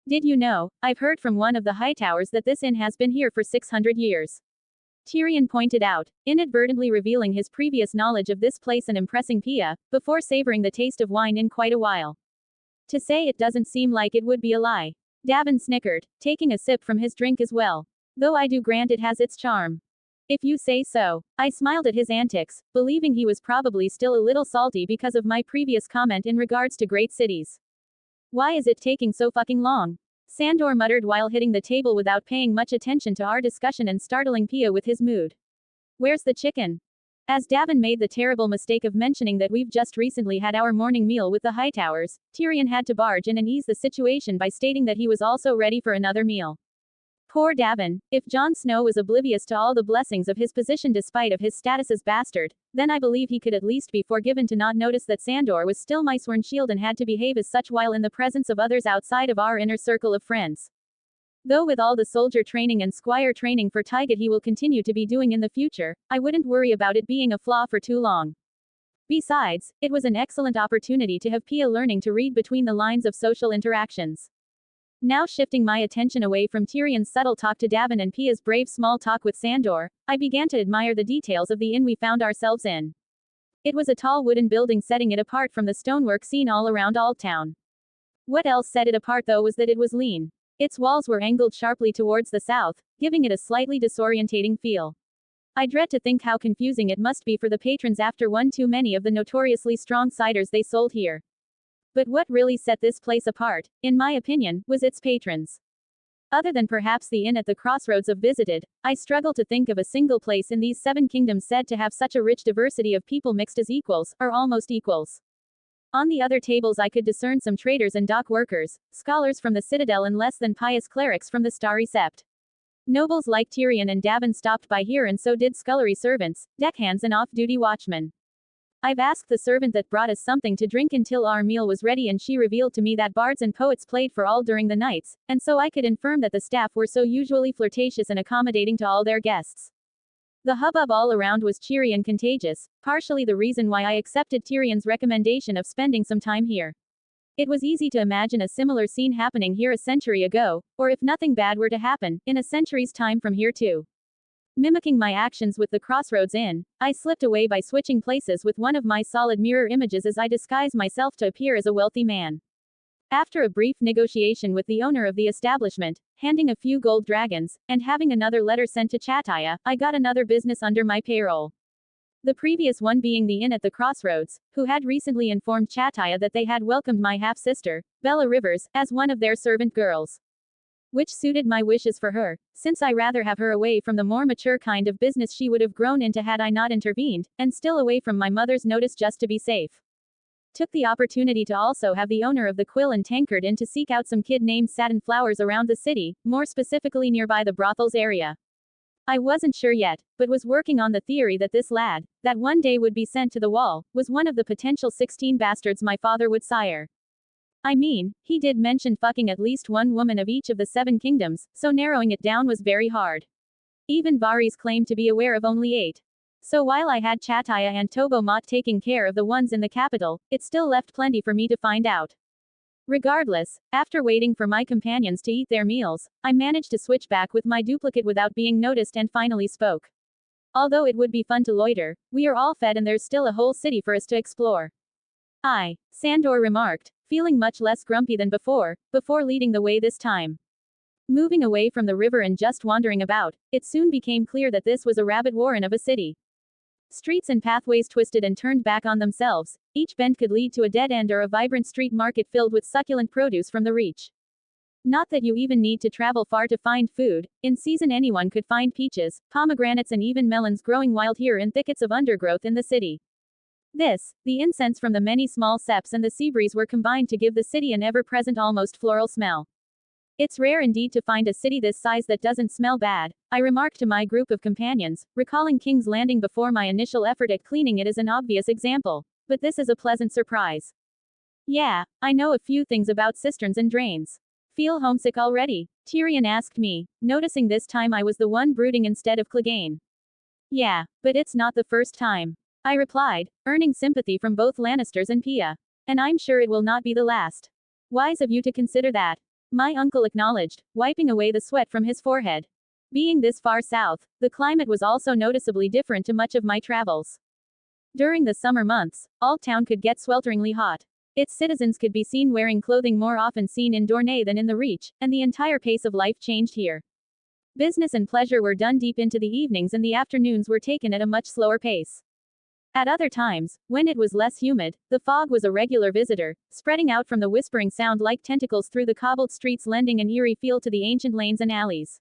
Did you know, I've heard from one of the Hightowers that this inn has been here for 600 years. Tyrion pointed out, inadvertently revealing his previous knowledge of this place and impressing Pia, before savoring the taste of wine in quite a while. To say it doesn't seem like it would be a lie. Davin snickered, taking a sip from his drink as well. Though I do grant it has its charm. If you say so. I smiled at his antics, believing he was probably still a little salty because of my previous comment in regards to great cities. Why is it taking so fucking long? Sandor muttered while hitting the table without paying much attention to our discussion and startling Pia with his mood. Where's the chicken? As Davin made the terrible mistake of mentioning that we've just recently had our morning meal with the Hightowers, Tyrion had to barge in and ease the situation by stating that he was also ready for another meal. Poor Davin. If Jon Snow was oblivious to all the blessings of his position despite of his status as bastard, then I believe he could at least be forgiven to not notice that Sandor was still my sworn shield and had to behave as such while in the presence of others outside of our inner circle of friends. Though with all the soldier training and squire training for Tygot he will continue to be doing in the future, I wouldn't worry about it being a flaw for too long. Besides, it was an excellent opportunity to have Pia learning to read between the lines of social interactions. Now shifting my attention away from Tyrion's subtle talk to Davin and Pia's brave small talk with Sandor, I began to admire the details of the inn we found ourselves in. It was a tall wooden building setting it apart from the stonework seen all around Aldtown. What else set it apart though was that it was lean. Its walls were angled sharply towards the south, giving it a slightly disorientating feel. I dread to think how confusing it must be for the patrons after one too many of the notoriously strong ciders they sold here. But what really set this place apart, in my opinion, was its patrons. Other than perhaps the inn at the crossroads of Visited, I struggle to think of a single place in these 7 kingdoms said to have such a rich diversity of people mixed as equals, or almost equals. On the other tables I could discern some traders and dock workers, scholars from the Citadel and less than pious clerics from the Starry Sept. Nobles like Tyrion and Davin stopped by here and so did scullery servants, deckhands and off-duty watchmen. I've asked the servant that brought us something to drink until our meal was ready and she revealed to me that bards and poets played for all during the nights, and so I could infirm that the staff were so usually flirtatious and accommodating to all their guests. The hubbub all around was cheery and contagious, partially the reason why I accepted Tyrion's recommendation of spending some time here. It was easy to imagine a similar scene happening here a century ago, or if nothing bad were to happen, in a century's time from here too. Mimicking my actions with the Crossroads Inn, I slipped away by switching places with one of my solid mirror images as I disguised myself to appear as a wealthy man. After a brief negotiation with the owner of the establishment, handing a few gold dragons, and having another letter sent to Chataya, I got another business under my payroll. The previous one being the inn at the Crossroads, who had recently informed Chataya that they had welcomed my half-sister, Bella Rivers, as one of their servant girls. Which suited my wishes for her, since I rather have her away from the more mature kind of business she would have grown into had I not intervened, and still away from my mother's notice just to be safe. Took the opportunity to also have the owner of the Quill and Tankard in to seek out some kid named Satin Flowers around the city, more specifically nearby the brothels area. I wasn't sure yet, but was working on the theory that this lad, that one day would be sent to the wall, was one of the potential 16 bastards my father would sire. I mean, he did mention fucking at least one woman of each of the 7 kingdoms, so narrowing it down was very hard. Even Varys claimed to be aware of only 8. So while I had Chataya and Tobo Mott taking care of the ones in the capital, it still left plenty for me to find out. Regardless, after waiting for my companions to eat their meals, I managed to switch back with my duplicate without being noticed and finally spoke. Although it would be fun to loiter, we are all fed and there's still a whole city for us to explore. Sandor remarked, feeling much less grumpy than before leading the way this time. Moving away from the river and just wandering about, it soon became clear that this was a rabbit warren of a city. Streets and pathways twisted and turned back on themselves, each bend could lead to a dead end or a vibrant street market filled with succulent produce from the reach. Not that you even need to travel far to find food, in season anyone could find peaches, pomegranates and even melons growing wild here in thickets of undergrowth in the city. The incense from the many small seps and the sea breeze were combined to give the city an ever-present almost floral smell. It's rare indeed to find a city this size that doesn't smell bad, I remarked to my group of companions, recalling King's Landing before my initial effort at cleaning it as an obvious example. But this is a pleasant surprise. Yeah, I know a few things about cisterns and drains. Feel homesick already? Tyrion asked me, noticing this time I was the one brooding instead of Clegane. Yeah, but it's not the first time, I replied, earning sympathy from both Lannisters and Pia. And I'm sure it will not be the last. Wise of you to consider that, my uncle acknowledged, wiping away the sweat from his forehead. Being this far south, the climate was also noticeably different to much of my travels. During the summer months, Aldtown could get swelteringly hot. Its citizens could be seen wearing clothing more often seen in Dorne than in the Reach, and the entire pace of life changed here. Business and pleasure were done deep into the evenings and the afternoons were taken at a much slower pace. At other times, when it was less humid, the fog was a regular visitor, spreading out from the whispering sound like tentacles through the cobbled streets lending an eerie feel to the ancient lanes and alleys.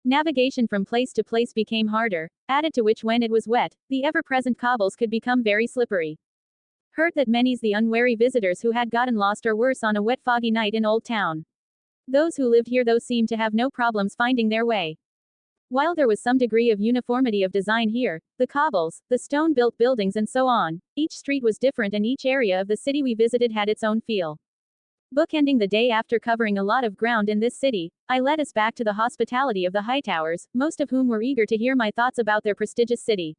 Navigation from place to place became harder, added to which when it was wet, the ever-present cobbles could become very slippery. Heard that many's the unwary visitors who had gotten lost or worse on a wet foggy night in Old Town. Those who lived here though seemed to have no problems finding their way. While there was some degree of uniformity of design here, the cobbles, the stone-built buildings and so on, each street was different and each area of the city we visited had its own feel. Bookending the day after covering a lot of ground in this city, I led us back to the hospitality of the Hightowers, most of whom were eager to hear my thoughts about their prestigious city.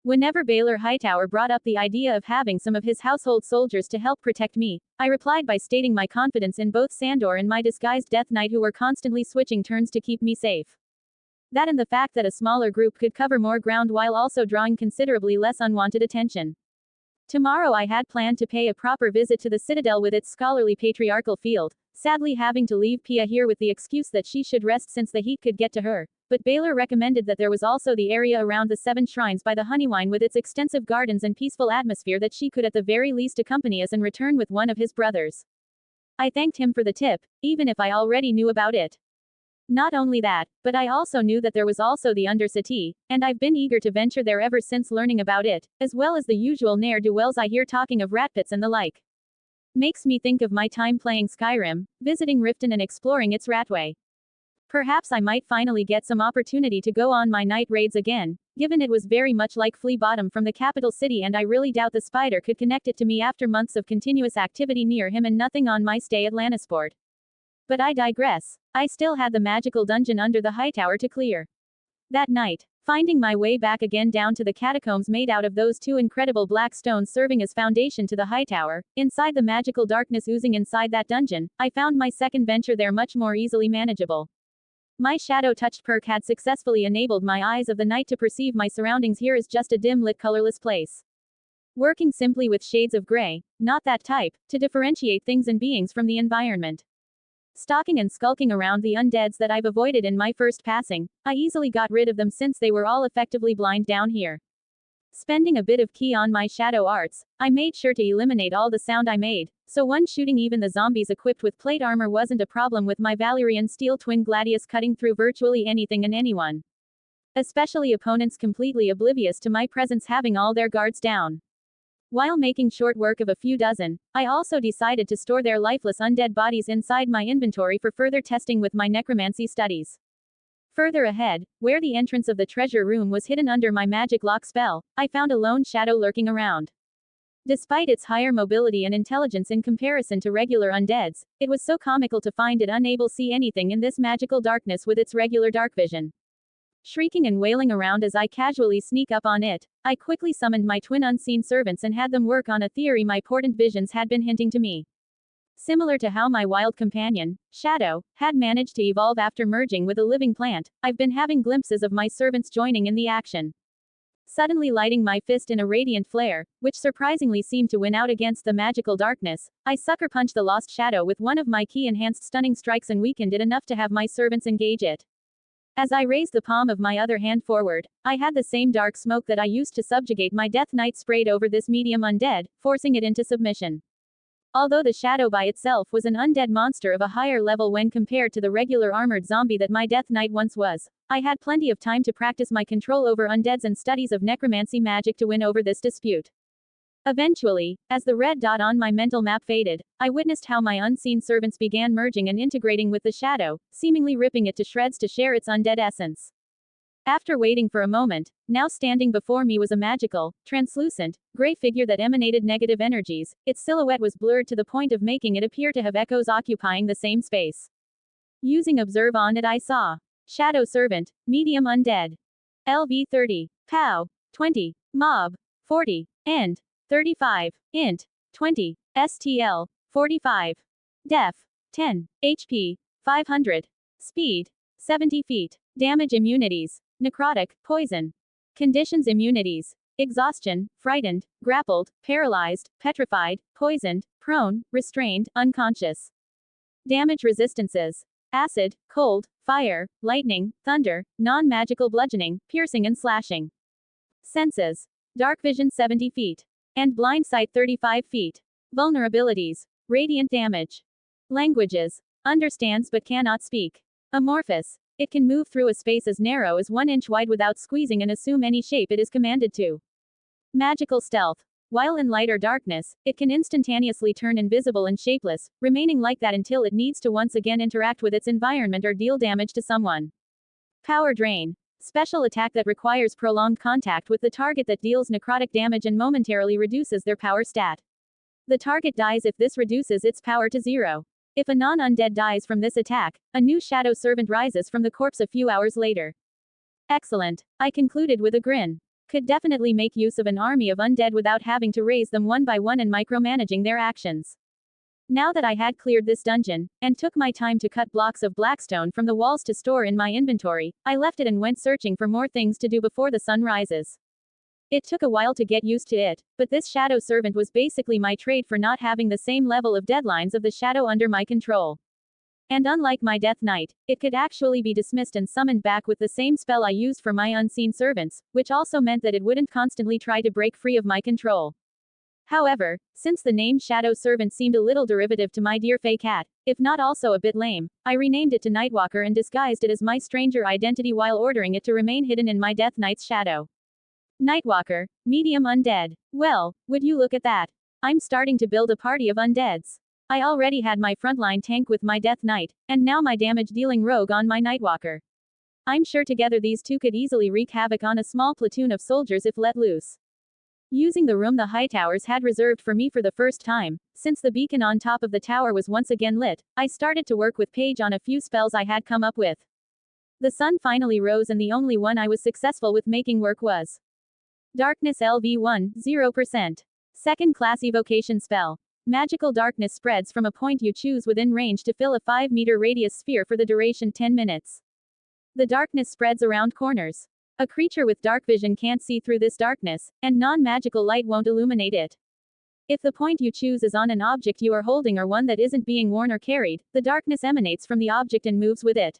Whenever Baylor Hightower brought up the idea of having some of his household soldiers to help protect me, I replied by stating my confidence in both Sandor and my disguised Death Knight who were constantly switching turns to keep me safe. That and the fact that a smaller group could cover more ground while also drawing considerably less unwanted attention. Tomorrow I had planned to pay a proper visit to the Citadel with its scholarly patriarchal field, sadly having to leave Pia here with the excuse that she should rest since the heat could get to her, but Baylor recommended that there was also the area around the 7 shrines by the Honeywine with its extensive gardens and peaceful atmosphere that she could at the very least accompany us and return with one of his brothers. I thanked him for the tip, even if I already knew about it. Not only that, but I also knew that there was also the Undercity, and I've been eager to venture there ever since learning about it, as well as the usual ne'er-do-wells I hear talking of rat pits and the like. Makes me think of my time playing Skyrim, visiting Riften and exploring its ratway. Perhaps I might finally get some opportunity to go on my night raids again, given it was very much like Flea Bottom from the capital city and I really doubt the spider could connect it to me after months of continuous activity near him and nothing on my stay at Lannisport. But I digress. I still had the magical dungeon under the Hightower to clear. That night, finding my way back again down to the catacombs made out of those 2 incredible black stones serving as foundation to the Hightower, inside the magical darkness oozing inside that dungeon, I found my second venture there much more easily manageable. My shadow-touched perk had successfully enabled my eyes of the night to perceive my surroundings here as just a dim-lit colorless place. Working simply with shades of gray, not that type, to differentiate things and beings from the environment. Stalking and skulking around the undeads that I've avoided in my first passing, I easily got rid of them since they were all effectively blind down here. Spending a bit of key on my shadow arts, I made sure to eliminate all the sound I made, so one-shooting even the zombies equipped with plate armor wasn't a problem with my Valyrian steel twin gladius cutting through virtually anything and anyone. Especially opponents completely oblivious to my presence having all their guards down. While making short work of a few dozen, I also decided to store their lifeless undead bodies inside my inventory for further testing with my necromancy studies. Further ahead, where the entrance of the treasure room was hidden under my magic lock spell, I found a lone shadow lurking around. Despite its higher mobility and intelligence in comparison to regular undeads, it was so comical to find it unable to see anything in this magical darkness with its regular dark vision. Shrieking and wailing around as I casually sneak up on it, I quickly summoned my twin unseen servants and had them work on a theory my portent visions had been hinting to me. Similar to how my wild companion, Shadow, had managed to evolve after merging with a living plant, I've been having glimpses of my servants joining in the action. Suddenly lighting my fist in a radiant flare, which surprisingly seemed to win out against the magical darkness, I sucker punched the lost Shadow with one of my key-enhanced stunning strikes and weakened it enough to have my servants engage it. As I raised the palm of my other hand forward, I had the same dark smoke that I used to subjugate my Death Knight sprayed over this medium undead, forcing it into submission. Although the Shadow by itself was an undead monster of a higher level when compared to the regular armored zombie that my Death Knight once was, I had plenty of time to practice my control over undeads and studies of necromancy magic to win over this dispute. Eventually, as the red dot on my mental map faded, I witnessed how my unseen servants began merging and integrating with the Shadow, seemingly ripping it to shreds to share its undead essence. After waiting for a moment, now standing before me was a magical, translucent, gray figure that emanated negative energies. Its silhouette was blurred to the point of making it appear to have echoes occupying the same space. Using Observe on it I saw. Shadow Servant, Medium Undead. LV 30. POW. 20. Mob. 40. End. 35. Int. 20. STL. 45. Def. 10. HP. 500. Speed. 70 feet. Damage immunities. Necrotic, poison. Conditions immunities. Exhaustion, frightened, grappled, paralyzed, petrified, poisoned, prone, restrained, unconscious. Damage resistances. Acid, cold, fire, lightning, thunder, non-magical bludgeoning, piercing and slashing. Senses. Dark vision 70 feet. And blind sight 35 feet. Vulnerabilities. Radiant damage. Languages. Understands but cannot speak. Amorphous. It can move through a space as narrow as 1 inch wide without squeezing and assume any shape it is commanded to. Magical stealth. while in light or darkness, it can instantaneously turn invisible and shapeless, remaining like that until it needs to once again interact with its environment or deal damage to someone. Power drain. Special attack that requires prolonged contact with the target that deals necrotic damage and momentarily reduces their power stat. The target dies if this reduces its power to 0. If a non-undead dies from this attack, a new shadow servant rises from the corpse a few hours later. Excellent, I concluded with a grin. Could definitely make use of an army of undead without having to raise them one by one and micromanaging their actions. Now that I had cleared this dungeon, and took my time to cut blocks of blackstone from the walls to store in my inventory, I left it and went searching for more things to do before the sun rises. It took a while to get used to it, but this shadow servant was basically my trade for not having the same level of deadlines of the shadow under my control. And unlike my Death Knight, it could actually be dismissed and summoned back with the same spell I used for my unseen servants, which also meant that it wouldn't constantly try to break free of my control. However, since the name Shadow Servant seemed a little derivative to my dear Fey cat, if not also a bit lame, I renamed it to Nightwalker and disguised it as my stranger identity while ordering it to remain hidden in my Death Knight's shadow. Nightwalker, medium undead. Well, would you look at that? I'm starting to build a party of undeads. I already had my frontline tank with my Death Knight, and now my damage-dealing rogue on my Nightwalker. I'm sure together these two could easily wreak havoc on a small platoon of soldiers if let loose. Using the room the Hightowers had reserved for me for the first time, since the beacon on top of the tower was once again lit, I started to work with Paige on a few spells I had come up with. The sun finally rose and the only one I was successful with making work was Darkness LV1, 0%. Second class evocation spell. Magical darkness spreads from a point you choose within range to fill a 5-meter radius sphere for the duration 10 minutes. The darkness spreads around corners. A creature with dark vision can't see through this darkness, and non-magical light won't illuminate it. If the point you choose is on an object you are holding or one that isn't being worn or carried, the darkness emanates from the object and moves with it.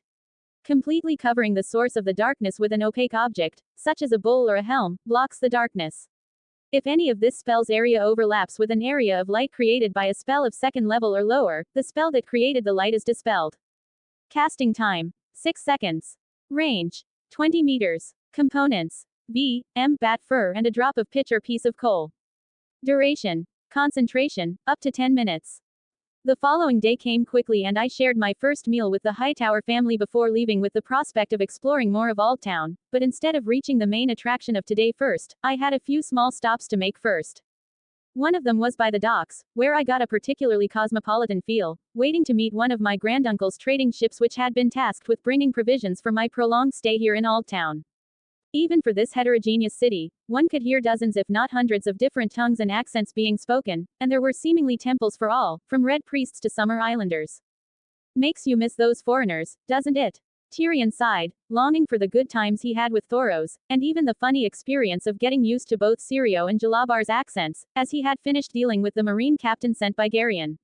Completely covering the source of the darkness with an opaque object, such as a bowl or a helm, blocks the darkness. If any of this spell's area overlaps with an area of light created by a spell of second level or lower, the spell that created the light is dispelled. Casting time: 6 seconds. Range: 20 meters. Components: V, M, bat fur and a drop of pitch or piece of coal. Duration: concentration, up to 10 minutes. The following day came quickly and I shared my first meal with the Hightower family before leaving with the prospect of exploring more of Oldtown, but instead of reaching the main attraction of today first, I had a few small stops to make first. One of them was by the docks, where I got a particularly cosmopolitan feel, waiting to meet one of my granduncle's trading ships which had been tasked with bringing provisions for my prolonged stay here in Oldtown. Even for this heterogeneous city, one could hear dozens if not hundreds of different tongues and accents being spoken, and there were seemingly temples for all, from red priests to summer islanders. Makes you miss those foreigners, doesn't it? Tyrion sighed, longing for the good times he had with Thoros, and even the funny experience of getting used to both Sirio and Jalabar's accents, as he had finished dealing with the marine captain sent by Garion.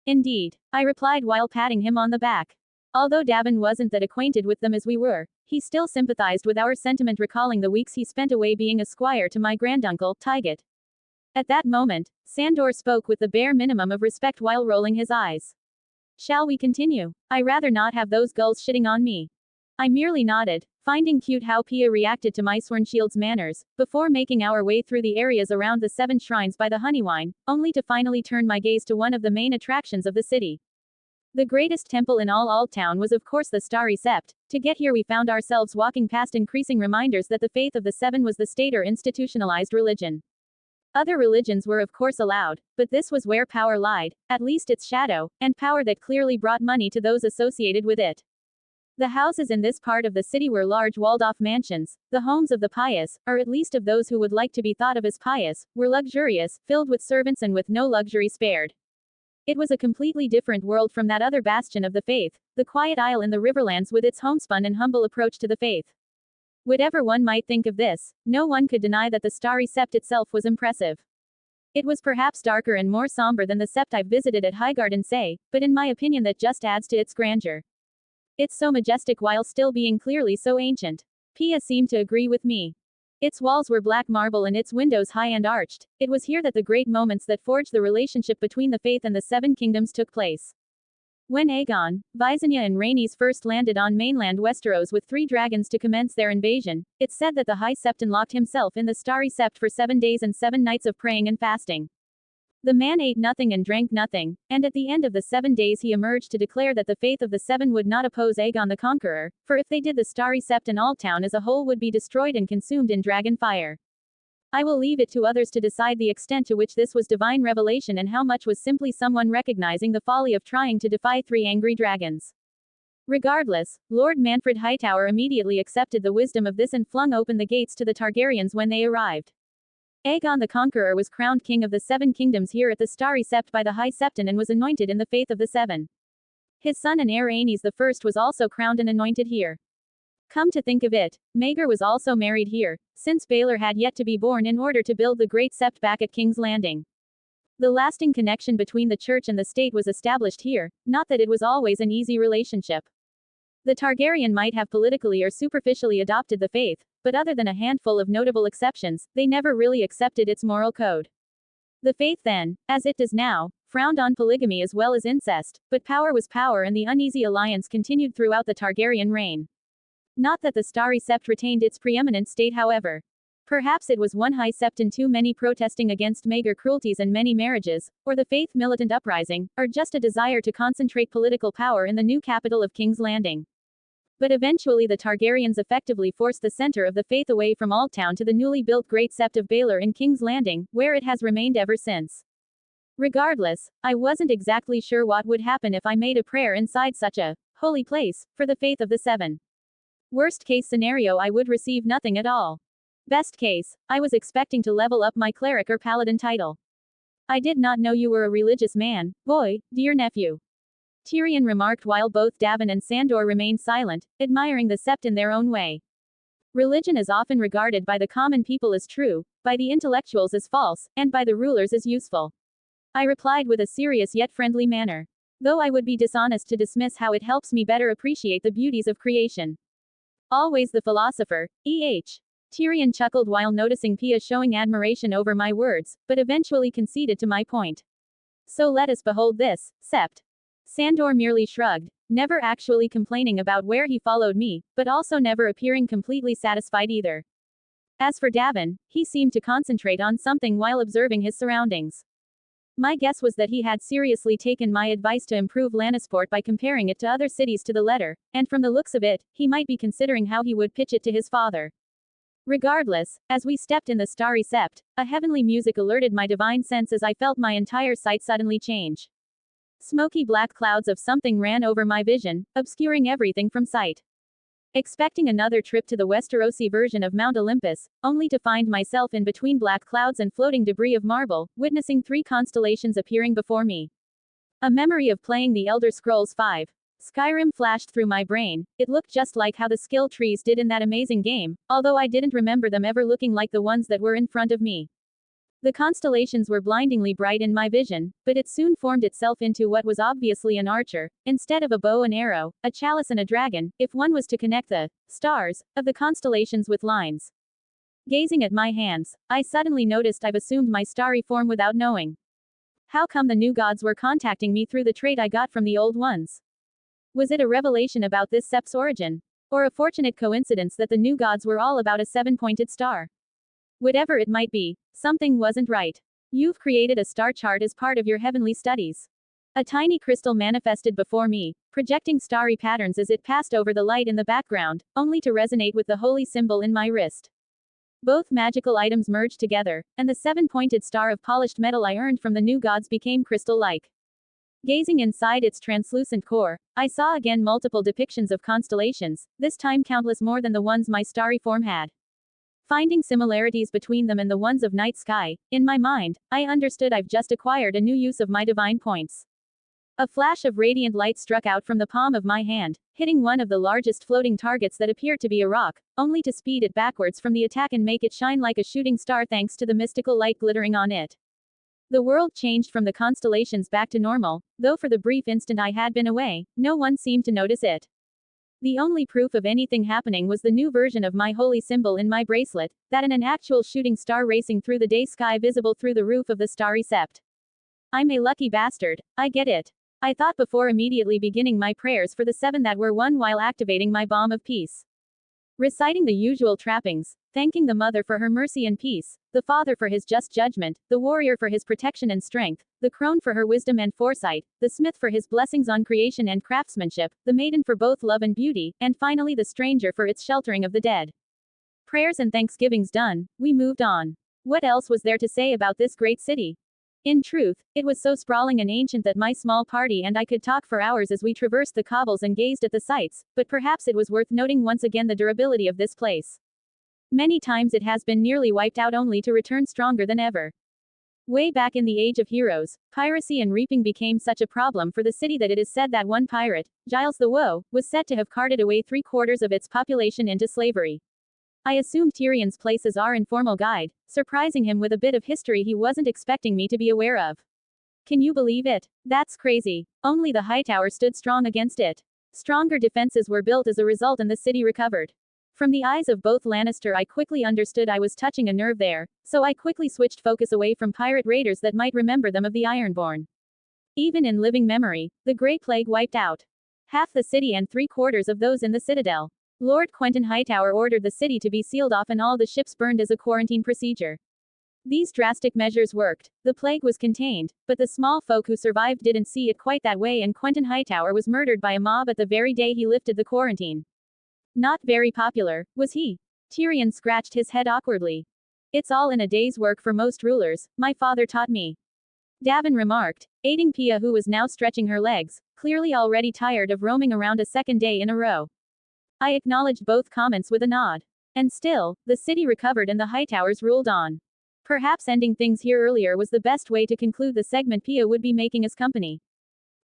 Indeed, I replied while patting him on the back. Although Davin wasn't that acquainted with them as we were, he still sympathized with our sentiment, recalling the weeks he spent away being a squire to my granduncle, Tyget. At that moment, Sandor spoke with the bare minimum of respect while rolling his eyes. Shall we continue? I rather not have those gulls shitting on me. I merely nodded, finding cute how Pia reacted to my Swornshield's manners, before making our way through the areas around the 7 shrines by the Honeywine, only to finally turn my gaze to one of the main attractions of the city. The greatest temple in all Oldtown was of course the Starry Sept. To get here we found ourselves walking past increasing reminders that the faith of the 7 was the state or institutionalized religion. Other religions were of course allowed, but this was where power lied, at least its shadow, and power that clearly brought money to those associated with it. The houses in this part of the city were large walled-off mansions. The homes of the pious, or at least of those who would like to be thought of as pious, were luxurious, filled with servants and with no luxury spared. It was a completely different world from that other bastion of the faith, the quiet isle in the Riverlands with its homespun and humble approach to the faith. Whatever one might think of this, no one could deny that the Starry Sept itself was impressive. It was perhaps darker and more somber than the sept I've visited at Highgarden Say, but in my opinion that just adds to its grandeur. It's so majestic while still being clearly so ancient. Pia seemed to agree with me. Its walls were black marble and its windows high and arched. It was here that the great moments that forged the relationship between the faith and the 7 kingdoms took place. When Aegon, Visenya and Rhaenys first landed on mainland Westeros with 3 dragons to commence their invasion, it's said that the High Septon locked himself in the Starry Sept for 7 days and 7 nights of praying and fasting. The man ate nothing and drank nothing, and at the end of the 7 days he emerged to declare that the faith of the 7 would not oppose Aegon the Conqueror, for if they did the Starry Sept and all town as a whole would be destroyed and consumed in dragon fire. I will leave it to others to decide the extent to which this was divine revelation and how much was simply someone recognizing the folly of trying to defy 3 angry dragons. Regardless, Lord Manfred Hightower immediately accepted the wisdom of this and flung open the gates to the Targaryens when they arrived. Aegon the Conqueror was crowned king of the 7 kingdoms here at the Starry Sept by the High Septon and was anointed in the faith of the 7. His son and heir Rhaenys I was also crowned and anointed here. Come to think of it, Maegor was also married here, since Baelor had yet to be born in order to build the Great Sept back at King's Landing. The lasting connection between the church and the state was established here, not that it was always an easy relationship. The Targaryen might have politically or superficially adopted the faith, but other than a handful of notable exceptions, they never really accepted its moral code. The faith then, as it does now, frowned on polygamy as well as incest, but power was power and the uneasy alliance continued throughout the Targaryen reign. Not that the Starry Sept retained its preeminent state however. Perhaps it was one High Septon too many protesting against Maegor cruelties and many marriages, or the faith militant uprising, or just a desire to concentrate political power in the new capital of King's Landing. But eventually the Targaryens effectively forced the center of the faith away from Aldtown to the newly built Great Sept of Baelor in King's Landing, where it has remained ever since. Regardless, I wasn't exactly sure what would happen if I made a prayer inside such a holy place, for the faith of the 7. Worst case scenario, I would receive nothing at all. Best case, I was expecting to level up my cleric or paladin title. I did not know you were a religious man, boy, dear nephew. Tyrion remarked while both Davin and Sandor remained silent, admiring the Sept in their own way. Religion is often regarded by the common people as true, by the intellectuals as false, and by the rulers as useful. I replied with a serious yet friendly manner. Though I would be dishonest to dismiss how it helps me better appreciate the beauties of creation. Always the philosopher, E.H. Tyrion chuckled while noticing Pia showing admiration over my words, but eventually conceded to my point. So let us behold this, Sept. Sandor merely shrugged, never actually complaining about where he followed me, but also never appearing completely satisfied either. As for Davin, he seemed to concentrate on something while observing his surroundings. My guess was that he had seriously taken my advice to improve Lannisport by comparing it to other cities to the letter, and from the looks of it, he might be considering how he would pitch it to his father. Regardless, as we stepped in the Starry Sept, a heavenly music alerted my divine sense as I felt my entire sight suddenly change. Smoky black clouds of something ran over my vision, obscuring everything from sight. Expecting another trip to the Westerosi version of Mount Olympus, only to find myself in between black clouds and floating debris of marble, witnessing 3 constellations appearing before me. A memory of playing the Elder Scrolls V. Skyrim flashed through my brain. It looked just like how the skill trees did in that amazing game, although I didn't remember them ever looking like the ones that were in front of me. The constellations were blindingly bright in my vision, but it soon formed itself into what was obviously an archer, instead of a bow and arrow, a chalice and a dragon, if one was to connect the stars of the constellations with lines. Gazing at my hands, I suddenly noticed I've assumed my starry form without knowing. How come the new gods were contacting me through the trait I got from the old ones? Was it a revelation about this Sept's origin? Or a fortunate coincidence that the new gods were all about a 7-pointed star? Whatever it might be, something wasn't right. You've created a star chart as part of your heavenly studies. A tiny crystal manifested before me, projecting starry patterns as it passed over the light in the background, only to resonate with the holy symbol in my wrist. Both magical items merged together, and the 7-pointed star of polished metal I earned from the new gods became crystal-like. Gazing inside its translucent core, I saw again multiple depictions of constellations, this time countless more than the ones my starry form had. Finding similarities between them and the ones of night sky, in my mind, I understood I've just acquired a new use of my divine points. A flash of radiant light struck out from the palm of my hand, hitting one of the largest floating targets that appeared to be a rock, only to speed it backwards from the attack and make it shine like a shooting star thanks to the mystical light glittering on it. The world changed from the constellations back to normal, though for the brief instant I had been away, no one seemed to notice it. The only proof of anything happening was the new version of my holy symbol in my bracelet, that in an actual shooting star racing through the day sky visible through the roof of the Starry Sept. I'm a lucky bastard, I get it. I thought before immediately beginning my prayers for the 7 that were won while activating my bomb of peace. Reciting the usual trappings, thanking the mother for her mercy and peace, the father for his just judgment, the warrior for his protection and strength, the crone for her wisdom and foresight, the smith for his blessings on creation and craftsmanship, the maiden for both love and beauty, and finally the stranger for its sheltering of the dead. Prayers and thanksgivings done, we moved on. What else was there to say about this great city? In truth, it was so sprawling and ancient that my small party and I could talk for hours as we traversed the cobbles and gazed at the sights, but perhaps it was worth noting once again the durability of this place. Many times it has been nearly wiped out only to return stronger than ever. Way back in the Age of Heroes, piracy and reaping became such a problem for the city that it is said that one pirate, Giles the Woe, was said to have carted away 3/4 of its population into slavery. I assumed Tyrion's place as our informal guide, surprising him with a bit of history he wasn't expecting me to be aware of. Can you believe it? That's crazy. Only the Hightower stood strong against it. Stronger defenses were built as a result and the city recovered. From the eyes of both Lannister I quickly understood I was touching a nerve there, so I quickly switched focus away from pirate raiders that might remember them of the Ironborn. Even in living memory, the Grey Plague wiped out half the city and 3/4 of those in the Citadel. Lord Quentin Hightower ordered the city to be sealed off and all the ships burned as a quarantine procedure. These drastic measures worked. The plague was contained, but the small folk who survived didn't see it quite that way and Quentin Hightower was murdered by a mob at the very day he lifted the quarantine. Not very popular, was he? Tyrion scratched his head awkwardly. It's all in a day's work for most rulers, my father taught me. Davin remarked, aiding Pia who was now stretching her legs, clearly already tired of roaming around a second day in a row. I acknowledged both comments with a nod. And still, the city recovered and the Hightowers ruled on. Perhaps ending things here earlier was the best way to conclude the segment Pia would be making us company.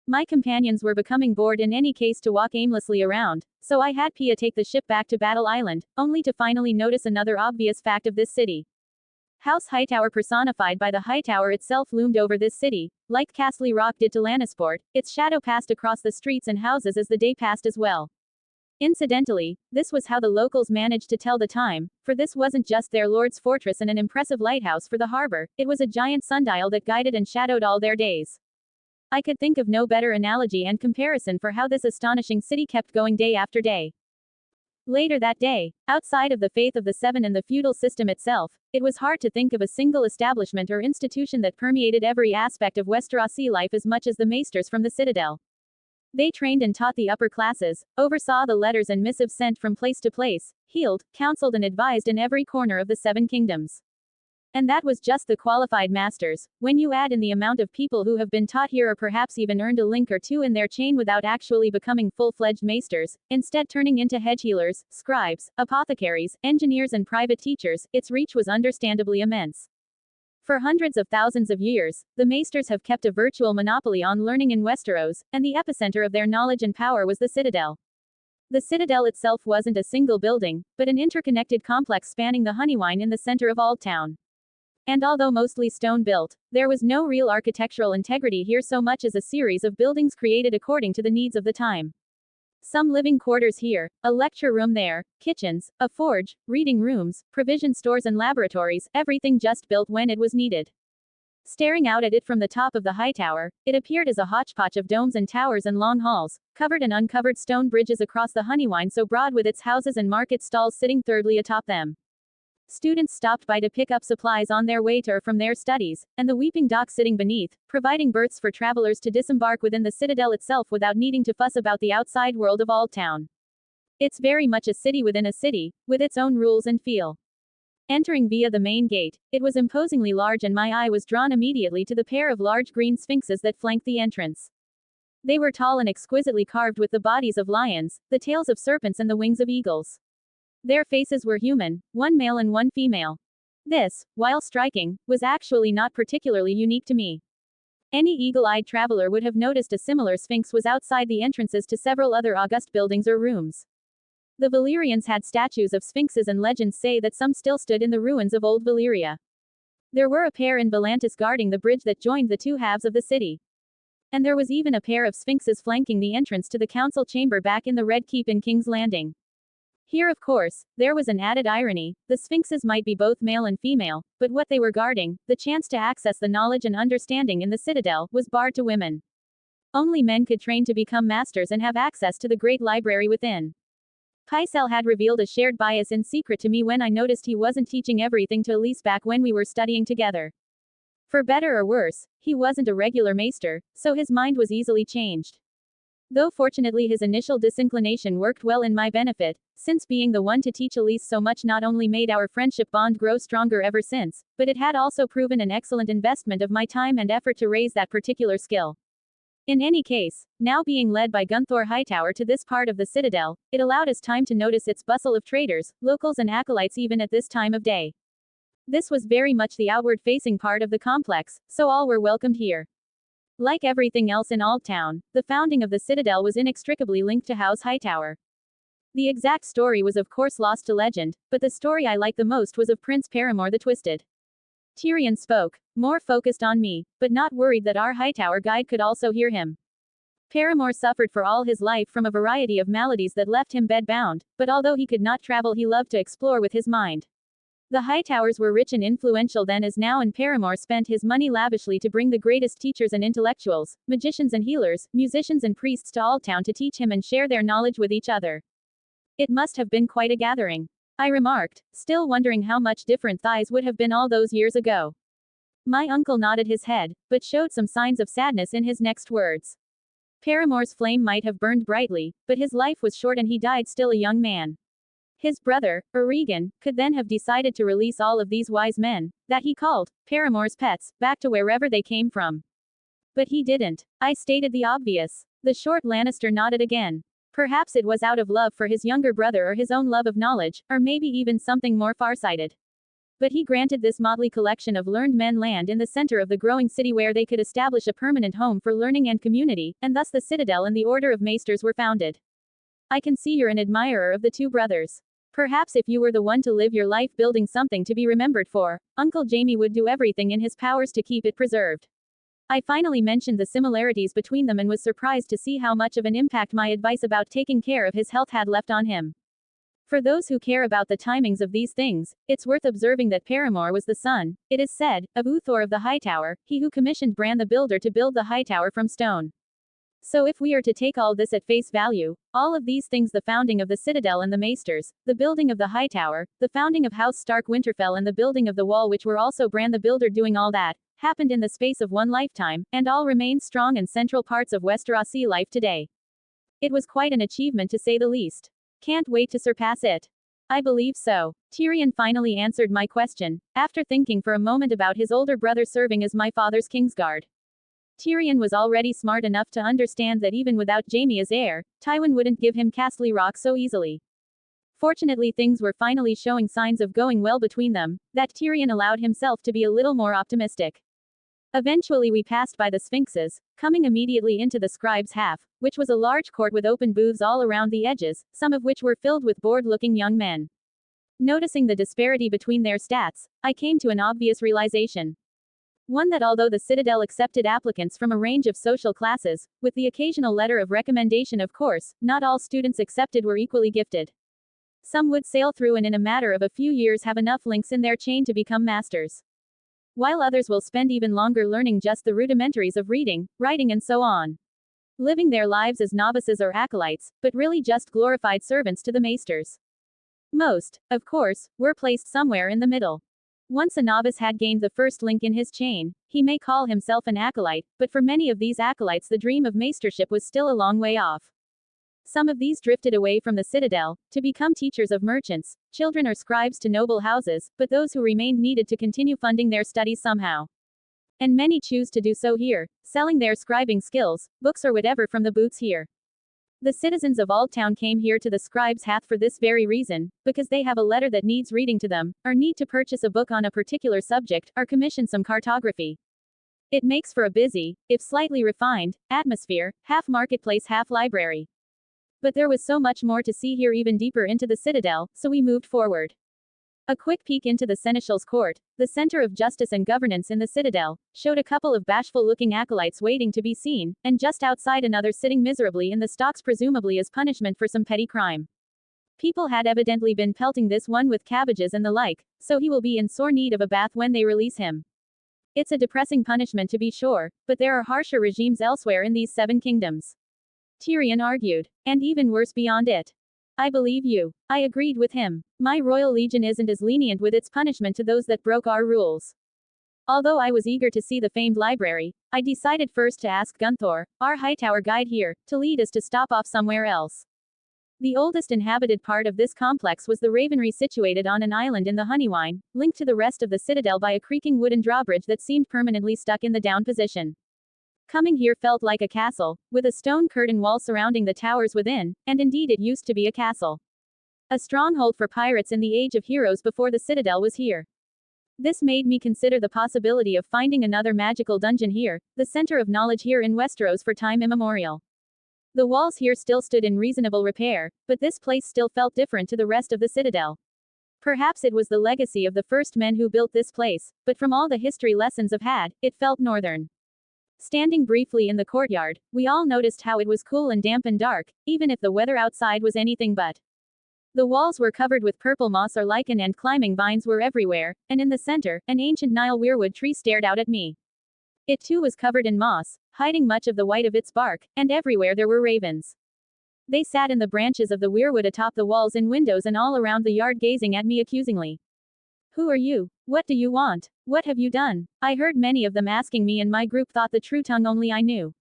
My companions were becoming bored in any case to walk aimlessly around, so I had Pia take the ship back to Battle Island, only to finally notice another obvious fact of this city. House Hightower personified by the Hightower itself loomed over this city, like Castle Rock did to Lannisport, its shadow passed across the streets and houses as the day passed as well. Incidentally, this was how the locals managed to tell the time, for this wasn't just their lord's fortress and an impressive lighthouse for the harbor, it was a giant sundial that guided and shadowed all their days. I could think of no better analogy and comparison for how this astonishing city kept going day after day. Later that day, outside of the faith of the Seven and the feudal system itself, it was hard to think of a single establishment or institution that permeated every aspect of Westerosi life as much as the maesters from the Citadel. They trained and taught the upper classes, oversaw the letters and missives sent from place to place, healed, counseled and advised in every corner of the Seven Kingdoms. And that was just the qualified masters. When you add in the amount of people who have been taught here or perhaps even earned a link or two in their chain without actually becoming full-fledged maesters, instead turning into hedge healers, scribes, apothecaries, engineers and private teachers, its reach was understandably immense. For hundreds of thousands of years, the maesters have kept a virtual monopoly on learning in Westeros, and the epicenter of their knowledge and power was the Citadel. The Citadel itself wasn't a single building, but an interconnected complex spanning the Honeywine in the center of Aldtown. And although mostly stone-built, there was no real architectural integrity here so much as a series of buildings created according to the needs of the time. Some living quarters here, a lecture room there, kitchens, a forge, reading rooms, provision stores and laboratories, everything just built when it was needed. Staring out at it from the top of the high tower, it appeared as a hodgepodge of domes and towers and long halls, covered and uncovered stone bridges across the Honeywine so broad with its houses and market stalls sitting thirdly atop them. Students stopped by to pick up supplies on their way to or from their studies, and the weeping dock sitting beneath, providing berths for travelers to disembark within the citadel itself without needing to fuss about the outside world of Aldtown. It's very much a city within a city, with its own rules and feel. Entering via the main gate, it was imposingly large and my eye was drawn immediately to the pair of large green sphinxes that flanked the entrance. They were tall and exquisitely carved with the bodies of lions, the tails of serpents and the wings of eagles. Their faces were human, one male and one female. This, while striking, was actually not particularly unique to me. Any eagle-eyed traveler would have noticed a similar sphinx was outside the entrances to several other august buildings or rooms. The Valyrians had statues of sphinxes and legends say that some still stood in the ruins of old Valyria. There were a pair in Volantis guarding the bridge that joined the two halves of the city. And there was even a pair of sphinxes flanking the entrance to the council chamber back in the Red Keep in King's Landing. Here of course, there was an added irony, the sphinxes might be both male and female, but what they were guarding, the chance to access the knowledge and understanding in the citadel, was barred to women. Only men could train to become masters and have access to the great library within. Pycelle had revealed a shared bias in secret to me when I noticed he wasn't teaching everything to Elise back when we were studying together. For better or worse, he wasn't a regular maester, so his mind was easily changed. Though fortunately his initial disinclination worked well in my benefit, since being the one to teach Elise so much not only made our friendship bond grow stronger ever since, but it had also proven an excellent investment of my time and effort to raise that particular skill. In any case, now being led by Gunthor Hightower to this part of the citadel, it allowed us time to notice its bustle of traders, locals and acolytes even at this time of day. This was very much the outward-facing part of the complex, so all were welcomed here. Like everything else in Aldtown, the founding of the citadel was inextricably linked to House Hightower. The exact story was of course lost to legend, but the story I liked the most was of Prince Paramore the Twisted. Tyrion spoke, more focused on me, but not worried that our Hightower guide could also hear him. Paramore suffered for all his life from a variety of maladies that left him bedbound, but although he could not travel he loved to explore with his mind. The Hightowers were rich and influential then as now, and Paramore spent his money lavishly to bring the greatest teachers and intellectuals, magicians and healers, musicians and priests to Aldtown to teach him and share their knowledge with each other. It must have been quite a gathering, I remarked, still wondering how much different things would have been all those years ago. My uncle nodded his head, but showed some signs of sadness in his next words. Paramore's flame might have burned brightly, but his life was short and he died still a young man. His brother, Oregon, could then have decided to release all of these wise men, that he called Paramore's pets, back to wherever they came from. But he didn't. I stated the obvious. The short Lannister nodded again. Perhaps it was out of love for his younger brother or his own love of knowledge, or maybe even something more farsighted. But he granted this motley collection of learned men land in the center of the growing city where they could establish a permanent home for learning and community, and thus the Citadel and the Order of Maesters were founded. I can see you're an admirer of the two brothers. Perhaps if you were the one to live your life building something to be remembered for, Uncle Jamie would do everything in his powers to keep it preserved. I finally mentioned the similarities between them and was surprised to see how much of an impact my advice about taking care of his health had left on him. For those who care about the timings of these things, it's worth observing that Paramore was the son, it is said, of Uthor of the Hightower, he who commissioned Bran the Builder to build the Hightower from stone. So if we are to take all this at face value, all of these things, the founding of the Citadel and the Maesters, the building of the Hightower, the founding of House Stark Winterfell and the building of the Wall, which were also Bran the Builder doing all that, happened in the space of one lifetime, and all remain strong and central parts of Westerosi life today. It was quite an achievement to say the least. Can't wait to surpass it. I believe so. Tyrion finally answered my question, after thinking for a moment about his older brother serving as my father's Kingsguard. Tyrion was already smart enough to understand that even without Jaime as heir, Tywin wouldn't give him Castle Rock so easily. Fortunately, things were finally showing signs of going well between them, that Tyrion allowed himself to be a little more optimistic. Eventually we passed by the Sphinxes, coming immediately into the scribe's half, which was a large court with open booths all around the edges, some of which were filled with bored-looking young men. Noticing the disparity between their stats, I came to an obvious realization. One, that although the Citadel accepted applicants from a range of social classes, with the occasional letter of recommendation of course, not all students accepted were equally gifted. Some would sail through and in a matter of a few years have enough links in their chain to become masters, while others will spend even longer learning just the rudimentaries of reading, writing and so on. Living their lives as novices or acolytes, but really just glorified servants to the maesters. Most, of course, were placed somewhere in the middle. Once a novice had gained the first link in his chain, he may call himself an acolyte, but for many of these acolytes the dream of maestership was still a long way off. Some of these drifted away from the Citadel, to become teachers of merchants, children or scribes to noble houses, but those who remained needed to continue funding their studies somehow. And many choose to do so here, selling their scribing skills, books or whatever from the booths here. The citizens of Aldtown came here to the scribe's hath for this very reason, because they have a letter that needs reading to them, or need to purchase a book on a particular subject, or commission some cartography. It makes for a busy, if slightly refined, atmosphere, half marketplace, half library. But there was so much more to see here, even deeper into the Citadel, so we moved forward. A quick peek into the Seneschal's court, the center of justice and governance in the Citadel, showed a couple of bashful-looking acolytes waiting to be seen, and just outside another sitting miserably in the stocks, presumably as punishment for some petty crime. People had evidently been pelting this one with cabbages and the like, so he will be in sore need of a bath when they release him. It's a depressing punishment to be sure, but there are harsher regimes elsewhere in these 7 kingdoms. Tyrion argued. And even worse beyond it. I believe you. I agreed with him. My royal legion isn't as lenient with its punishment to those that broke our rules. Although I was eager to see the famed library, I decided first to ask Gunthor, our Hightower guide here, to lead us to stop off somewhere else. The oldest inhabited part of this complex was the Ravenry, situated on an island in the Honeywine, linked to the rest of the citadel by a creaking wooden drawbridge that seemed permanently stuck in the down position. Coming here felt like a castle, with a stone curtain wall surrounding the towers within, and indeed it used to be a castle. A stronghold for pirates in the Age of Heroes before the citadel was here. This made me consider the possibility of finding another magical dungeon here, the center of knowledge here in Westeros for time immemorial. The walls here still stood in reasonable repair, but this place still felt different to the rest of the citadel. Perhaps it was the legacy of the first men who built this place, but from all the history lessons I've had, it felt northern. Standing briefly in the courtyard, we all noticed how it was cool and damp and dark, even if the weather outside was anything but. The walls were covered with purple moss or lichen, and climbing vines were everywhere, and in the center, an ancient Nile weirwood tree stared out at me. It too was covered in moss, hiding much of the white of its bark, and everywhere there were ravens. They sat in the branches of the weirwood atop the walls and windows and all around the yard, gazing at me accusingly. Who are you? What do you want? What have you done? I heard many of them asking me, and my group thought the true tongue only I knew.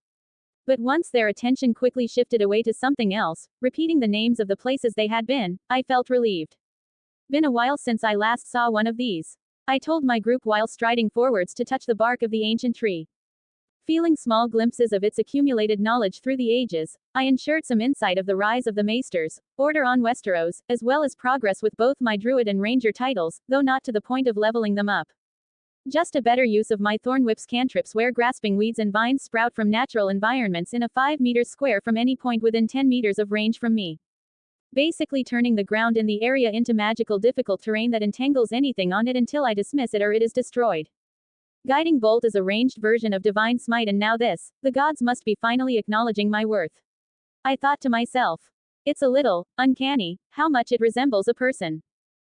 But once their attention quickly shifted away to something else, repeating the names of the places they had been, I felt relieved. Been a while since I last saw one of these. I told my group while striding forwards to touch the bark of the ancient tree. Feeling small glimpses of its accumulated knowledge through the ages, I ensured some insight of the rise of the Maesters, order on Westeros, as well as progress with both my Druid and Ranger titles, though not to the point of leveling them up. Just a better use of my Thornwhip's cantrips, where grasping weeds and vines sprout from natural environments in a 5 meters square from any point within 10 meters of range from me. Basically turning the ground in the area into magical difficult terrain that entangles anything on it until I dismiss it or it is destroyed. Guiding Bolt is a ranged version of Divine Smite, and now this, the gods must be finally acknowledging my worth. I thought to myself. It's a little uncanny how much it resembles a person.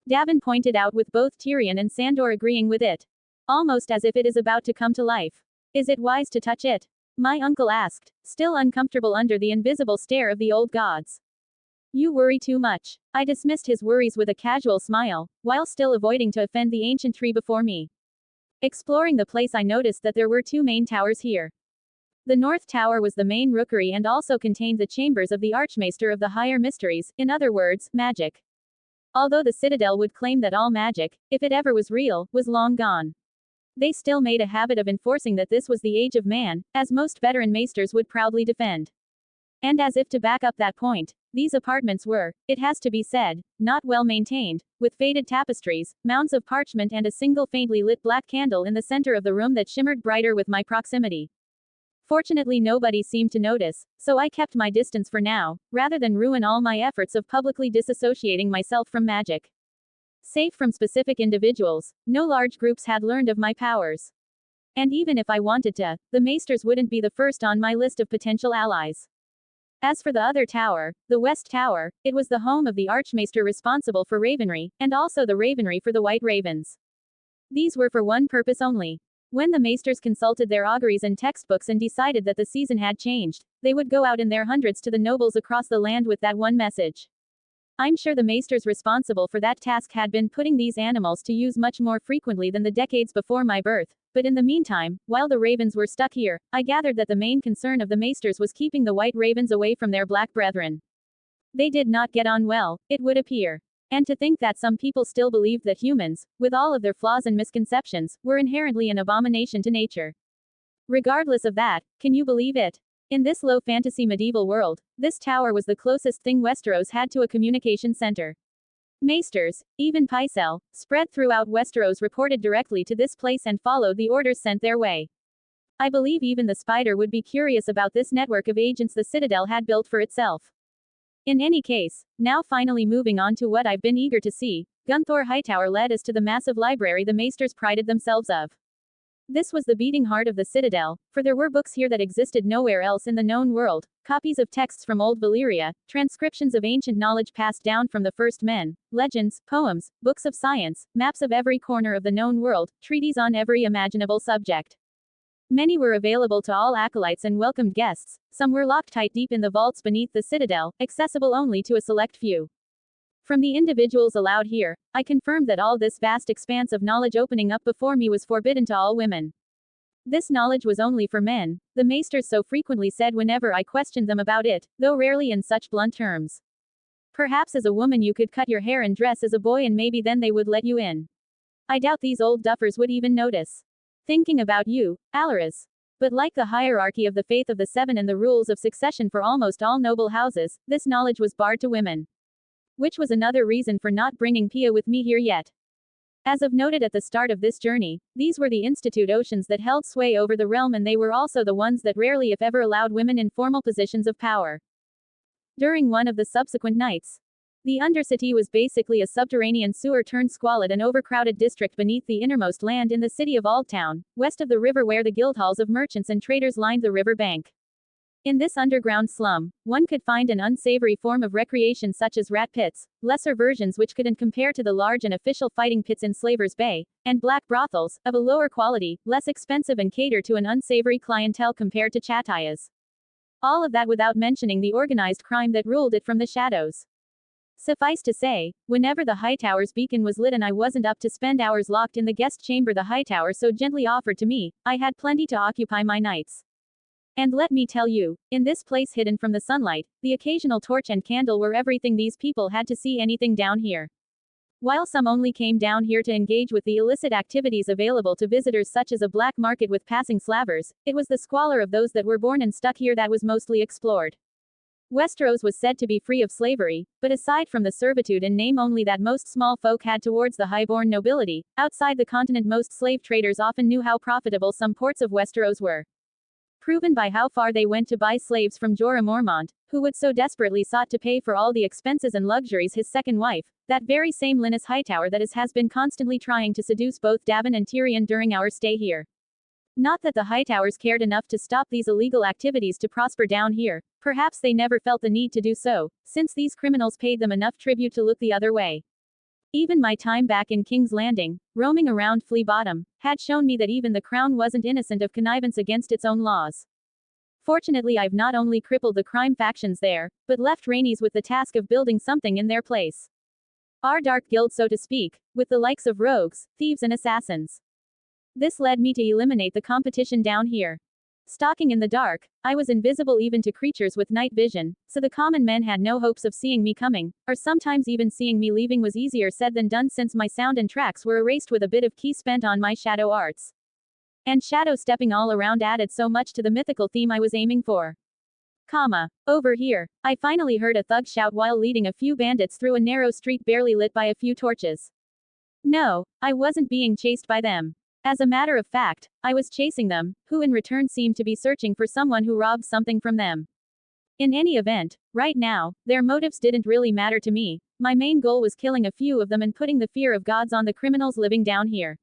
Davin pointed out, with both Tyrion and Sandor agreeing with it. Almost as if it is about to come to life. Is it wise to touch it? My uncle asked, still uncomfortable under the invisible stare of the old gods. You worry too much. I dismissed his worries with a casual smile, while still avoiding to offend the ancient tree before me. Exploring the place, I noticed that there were 2 main towers here. The North Tower was the main rookery and also contained the chambers of the Archmaester of the Higher Mysteries, in other words, magic. Although the Citadel would claim that all magic, if it ever was real, was long gone. They still made a habit of enforcing that this was the age of man, as most veteran maesters would proudly defend. And as if to back up that point, these apartments were, it has to be said, not well maintained, with faded tapestries, mounds of parchment, and a single faintly lit black candle in the center of the room that shimmered brighter with my proximity. Fortunately, nobody seemed to notice, so I kept my distance for now, rather than ruin all my efforts of publicly disassociating myself from magic. Safe from specific individuals, no large groups had learned of my powers. And even if I wanted to, the Maesters wouldn't be the first on my list of potential allies. As for the other tower, the West Tower, it was the home of the Archmaester responsible for Ravenry, and also the Ravenry for the White Ravens. These were for one purpose only. When the Maesters consulted their auguries and textbooks and decided that the season had changed, they would go out in their hundreds to the nobles across the land with that one message. I'm sure the Maesters responsible for that task had been putting these animals to use much more frequently than the decades before my birth, but in the meantime, while the ravens were stuck here, I gathered that the main concern of the Maesters was keeping the white ravens away from their black brethren. They did not get on well, it would appear. And to think that some people still believed that humans, with all of their flaws and misconceptions, were inherently an abomination to nature. Regardless of that, can you believe it? In this low fantasy medieval world, this tower was the closest thing Westeros had to a communication center. Maesters, even Pycelle, spread throughout Westeros, reported directly to this place and followed the orders sent their way. I believe even the Spider would be curious about this network of agents the Citadel had built for itself. In any case, now finally moving on to what I've been eager to see, Gunthor Hightower led us to the massive library the Maesters prided themselves of. This was the beating heart of the citadel, for there were books here that existed nowhere else in the known world, copies of texts from old Valyria, transcriptions of ancient knowledge passed down from the first men, legends, poems, books of science, maps of every corner of the known world, treaties on every imaginable subject. Many were available to all acolytes and welcomed guests, some were locked tight deep in the vaults beneath the citadel, accessible only to a select few. From the individuals allowed here, I confirmed that all this vast expanse of knowledge opening up before me was forbidden to all women. This knowledge was only for men, the maesters so frequently said whenever I questioned them about it, though rarely in such blunt terms. Perhaps as a woman you could cut your hair and dress as a boy and maybe then they would let you in. I doubt these old duffers would even notice. Thinking about you, Alaris. But like the hierarchy of the faith of the seven and the rules of succession for almost all noble houses, this knowledge was barred to women. Which was another reason for not bringing Pia with me here yet. As of noted at the start of this journey, these were the institute oceans that held sway over the realm and they were also the ones that rarely if ever allowed women in formal positions of power. During one of the subsequent nights, the Undercity was basically a subterranean sewer turned squalid and overcrowded district beneath the innermost land in the city of Aldtown, west of the river where the guild halls of merchants and traders lined the river bank. In this underground slum, one could find an unsavory form of recreation such as rat pits, lesser versions which couldn't compare to the large and official fighting pits in Slaver's Bay, and black brothels, of a lower quality, less expensive and cater to an unsavory clientele compared to Chataya's. All of that without mentioning the organized crime that ruled it from the shadows. Suffice to say, whenever the Hightower's beacon was lit and I wasn't up to spend hours locked in the guest chamber the Hightower so gently offered to me, I had plenty to occupy my nights. And let me tell you, in this place hidden from the sunlight, the occasional torch and candle were everything these people had to see anything down here. While some only came down here to engage with the illicit activities available to visitors such as a black market with passing slavers, it was the squalor of those that were born and stuck here that was mostly explored. Westeros was said to be free of slavery, but aside from the servitude in name only that most small folk had towards the highborn nobility, outside the continent most slave traders often knew how profitable some ports of Westeros were. Proven by how far they went to buy slaves from Jorah Mormont, who would so desperately sought to pay for all the expenses and luxuries his second wife, that very same Linus Hightower that has been constantly trying to seduce both Davin and Tyrion during our stay here. Not that the Hightowers cared enough to stop these illegal activities to prosper down here, perhaps they never felt the need to do so, since these criminals paid them enough tribute to look the other way. Even my time back in King's Landing, roaming around Flea Bottom, had shown me that even the crown wasn't innocent of connivance against its own laws. Fortunately I've not only crippled the crime factions there, but left Rhaenys with the task of building something in their place. Our dark guild so to speak, with the likes of rogues, thieves and assassins. This led me to eliminate the competition down here. Stalking in the dark, I was invisible even to creatures with night vision, so the common men had no hopes of seeing me coming, or sometimes even seeing me leaving was easier said than done since my sound and tracks were erased with a bit of key spent on my shadow arts. And shadow stepping all around added so much to the mythical theme I was aiming for. Over here, I finally heard a thug shout while leading a few bandits through a narrow street barely lit by a few torches. No, I wasn't being chased by them. As a matter of fact, I was chasing them, who in return seemed to be searching for someone who robbed something from them. In any event, right now, their motives didn't really matter to me. My main goal was killing a few of them and putting the fear of gods on the criminals living down here.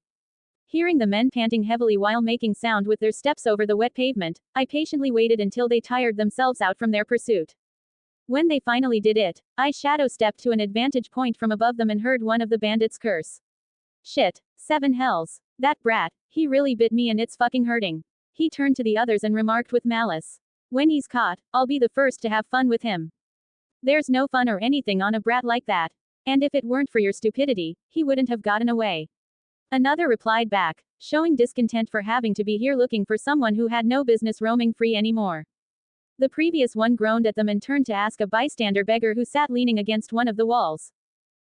Hearing the men panting heavily while making sound with their steps over the wet pavement, I patiently waited until they tired themselves out from their pursuit. When they finally did it, I shadow stepped to an advantage point from above them and heard one of the bandits curse. Shit, 7 hells. That brat, he really bit me and it's fucking hurting. He turned to the others and remarked with malice. When he's caught, I'll be the first to have fun with him. There's no fun or anything on a brat like that. And if it weren't for your stupidity, he wouldn't have gotten away. Another replied back, showing discontent for having to be here looking for someone who had no business roaming free anymore. The previous one groaned at them and turned to ask a bystander beggar who sat leaning against one of the walls.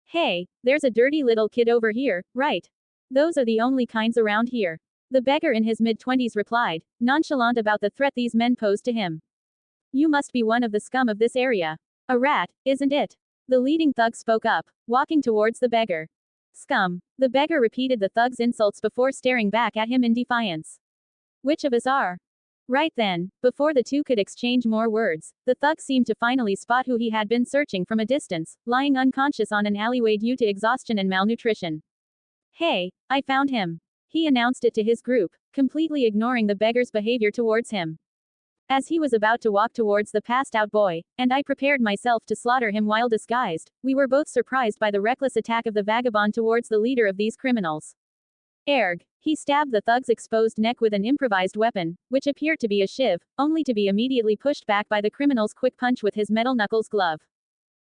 Hey, there's a dirty little kid over here, right? Those are the only kinds around here. The beggar in his mid-20s replied, nonchalant about the threat these men posed to him. You must be one of the scum of this area. A rat, isn't it? The leading thug spoke up, walking towards the beggar. Scum. The beggar repeated the thug's insults before staring back at him in defiance. Which of us are? Right then, before the two could exchange more words, the thug seemed to finally spot who he had been searching from a distance, lying unconscious on an alleyway due to exhaustion and malnutrition. Hey, I found him. He announced it to his group, completely ignoring the beggar's behavior towards him. As he was about to walk towards the passed-out boy, and I prepared myself to slaughter him while disguised, we were both surprised by the reckless attack of the vagabond towards the leader of these criminals. Erg. He stabbed the thug's exposed neck with an improvised weapon, which appeared to be a shiv, only to be immediately pushed back by the criminal's quick punch with his metal knuckles glove.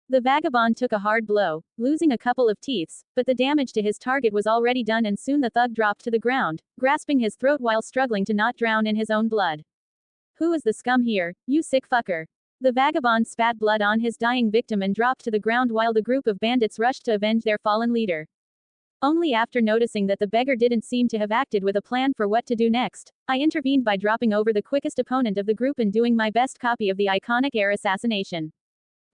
The vagabond took a hard blow, losing a couple of teeth, but the damage to his target was already done and soon the thug dropped to the ground, grasping his throat while struggling to not drown in his own blood. Who is the scum here, you sick fucker? The vagabond spat blood on his dying victim and dropped to the ground while the group of bandits rushed to avenge their fallen leader. Only after noticing that the beggar didn't seem to have acted with a plan for what to do next, I intervened by dropping over the quickest opponent of the group and doing my best copy of the iconic air assassination.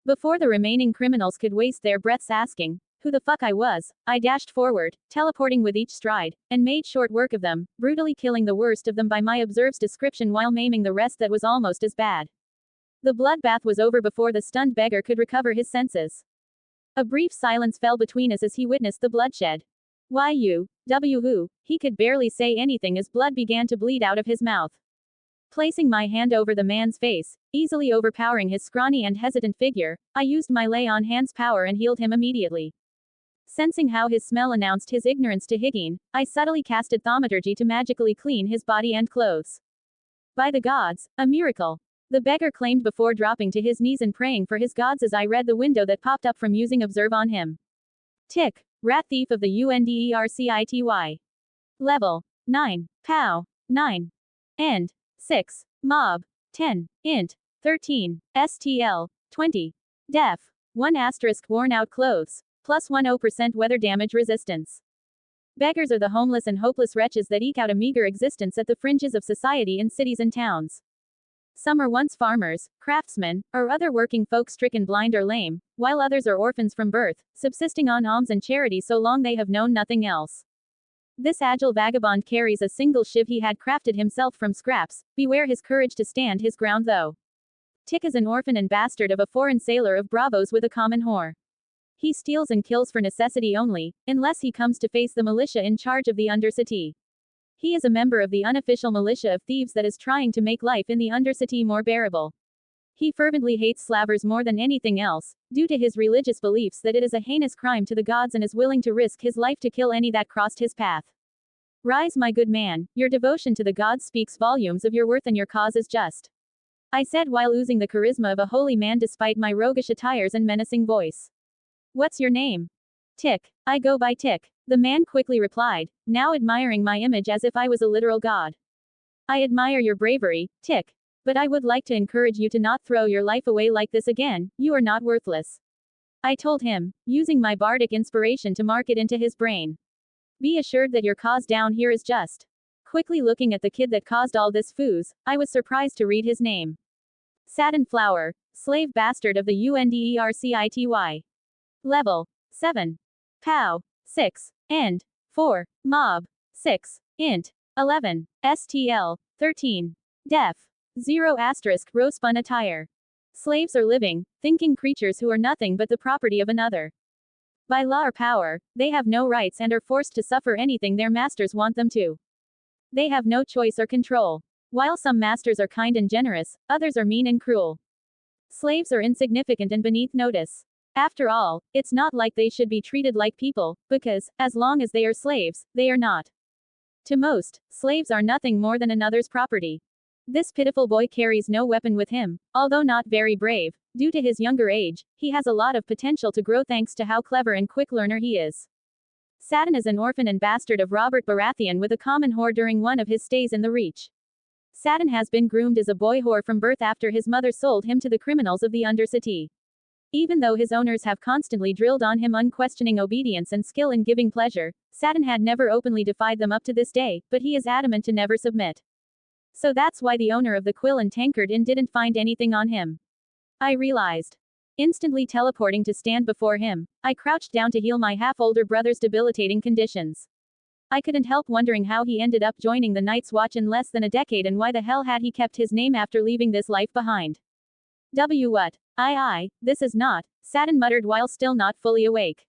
Before the remaining criminals could waste their breaths asking who the fuck I was, I dashed forward, teleporting with each stride, and made short work of them, brutally killing the worst of them by my observed's description while maiming the rest that was almost as bad. The bloodbath was over before the stunned beggar could recover his senses. A brief silence fell between us as he witnessed the bloodshed. Why you, who? He could barely say anything as blood began to bleed out of his mouth. Placing my hand over the man's face, easily overpowering his scrawny and hesitant figure, I used my lay-on-hands power and healed him immediately. Sensing how his smell announced his ignorance to hygiene, I subtly casted thaumaturgy to magically clean his body and clothes. By the gods, a miracle! The beggar claimed before dropping to his knees and praying for his gods as I read the window that popped up from using observe on him. Tick. Rat thief of the UNDERCITY. Level 9. POW 9. End 6. Mob 10. Int 13. STL 20. Def 1 asterisk worn out clothes. Plus 10% weather damage resistance. Beggars are the homeless and hopeless wretches that eke out a meager existence at the fringes of society in cities and towns. Some are once farmers, craftsmen, or other working folk stricken blind or lame, while others are orphans from birth, subsisting on alms and charity so long they have known nothing else. This agile vagabond carries a single shiv he had crafted himself from scraps. Beware his courage to stand his ground though. Tick is an orphan and bastard of a foreign sailor of Bravos with a common whore. He steals and kills for necessity only, unless he comes to face the militia in charge of the Undercity. He is a member of the unofficial militia of thieves that is trying to make life in the Undercity more bearable. He fervently hates slavers more than anything else, due to his religious beliefs that it is a heinous crime to the gods and is willing to risk his life to kill any that crossed his path. Rise, my good man, your devotion to the gods speaks volumes of your worth and your cause is just. I said while oozing the charisma of a holy man despite my roguish attires and menacing voice. What's your name? Tick. I go by Tick. The man quickly replied, now admiring my image as if I was a literal god. I admire your bravery, Tick. But I would like to encourage you to not throw your life away like this again, you are not worthless. I told him, using my bardic inspiration to mark it into his brain. Be assured that your cause down here is just. Quickly looking at the kid that caused all this foos, I was surprised to read his name. Satin Flower, slave bastard of the UNDERCITY. Level 7. POW 6. End 4. Mob 6. Int 11. STL 13. Def 0 asterisk row-spun attire. Slaves are living, thinking creatures who are nothing but the property of another. By law or power, they have no rights and are forced to suffer anything their masters want them to. They have no choice or control. While some masters are kind and generous, others are mean and cruel. Slaves are insignificant and beneath notice. After all, it's not like they should be treated like people, because, as long as they are slaves, they are not. To most, slaves are nothing more than another's property. This pitiful boy carries no weapon with him, although not very brave. Due to his younger age, he has a lot of potential to grow thanks to how clever and quick learner he is. Satin is an orphan and bastard of Robert Baratheon with a common whore during one of his stays in the Reach. Satin has been groomed as a boy whore from birth after his mother sold him to the criminals of the Undercity. Even though his owners have constantly drilled on him unquestioning obedience and skill in giving pleasure, Satin had never openly defied them up to this day, but he is adamant to never submit. So that's why the owner of the Quill and Tankard Inn didn't find anything on him. I realized. Instantly teleporting to stand before him, I crouched down to heal my half-older brother's debilitating conditions. I couldn't help wondering how he ended up joining the Night's Watch in less than a decade and why the hell had he kept his name after leaving this life behind. What? This is not, Satin muttered while still not fully awake.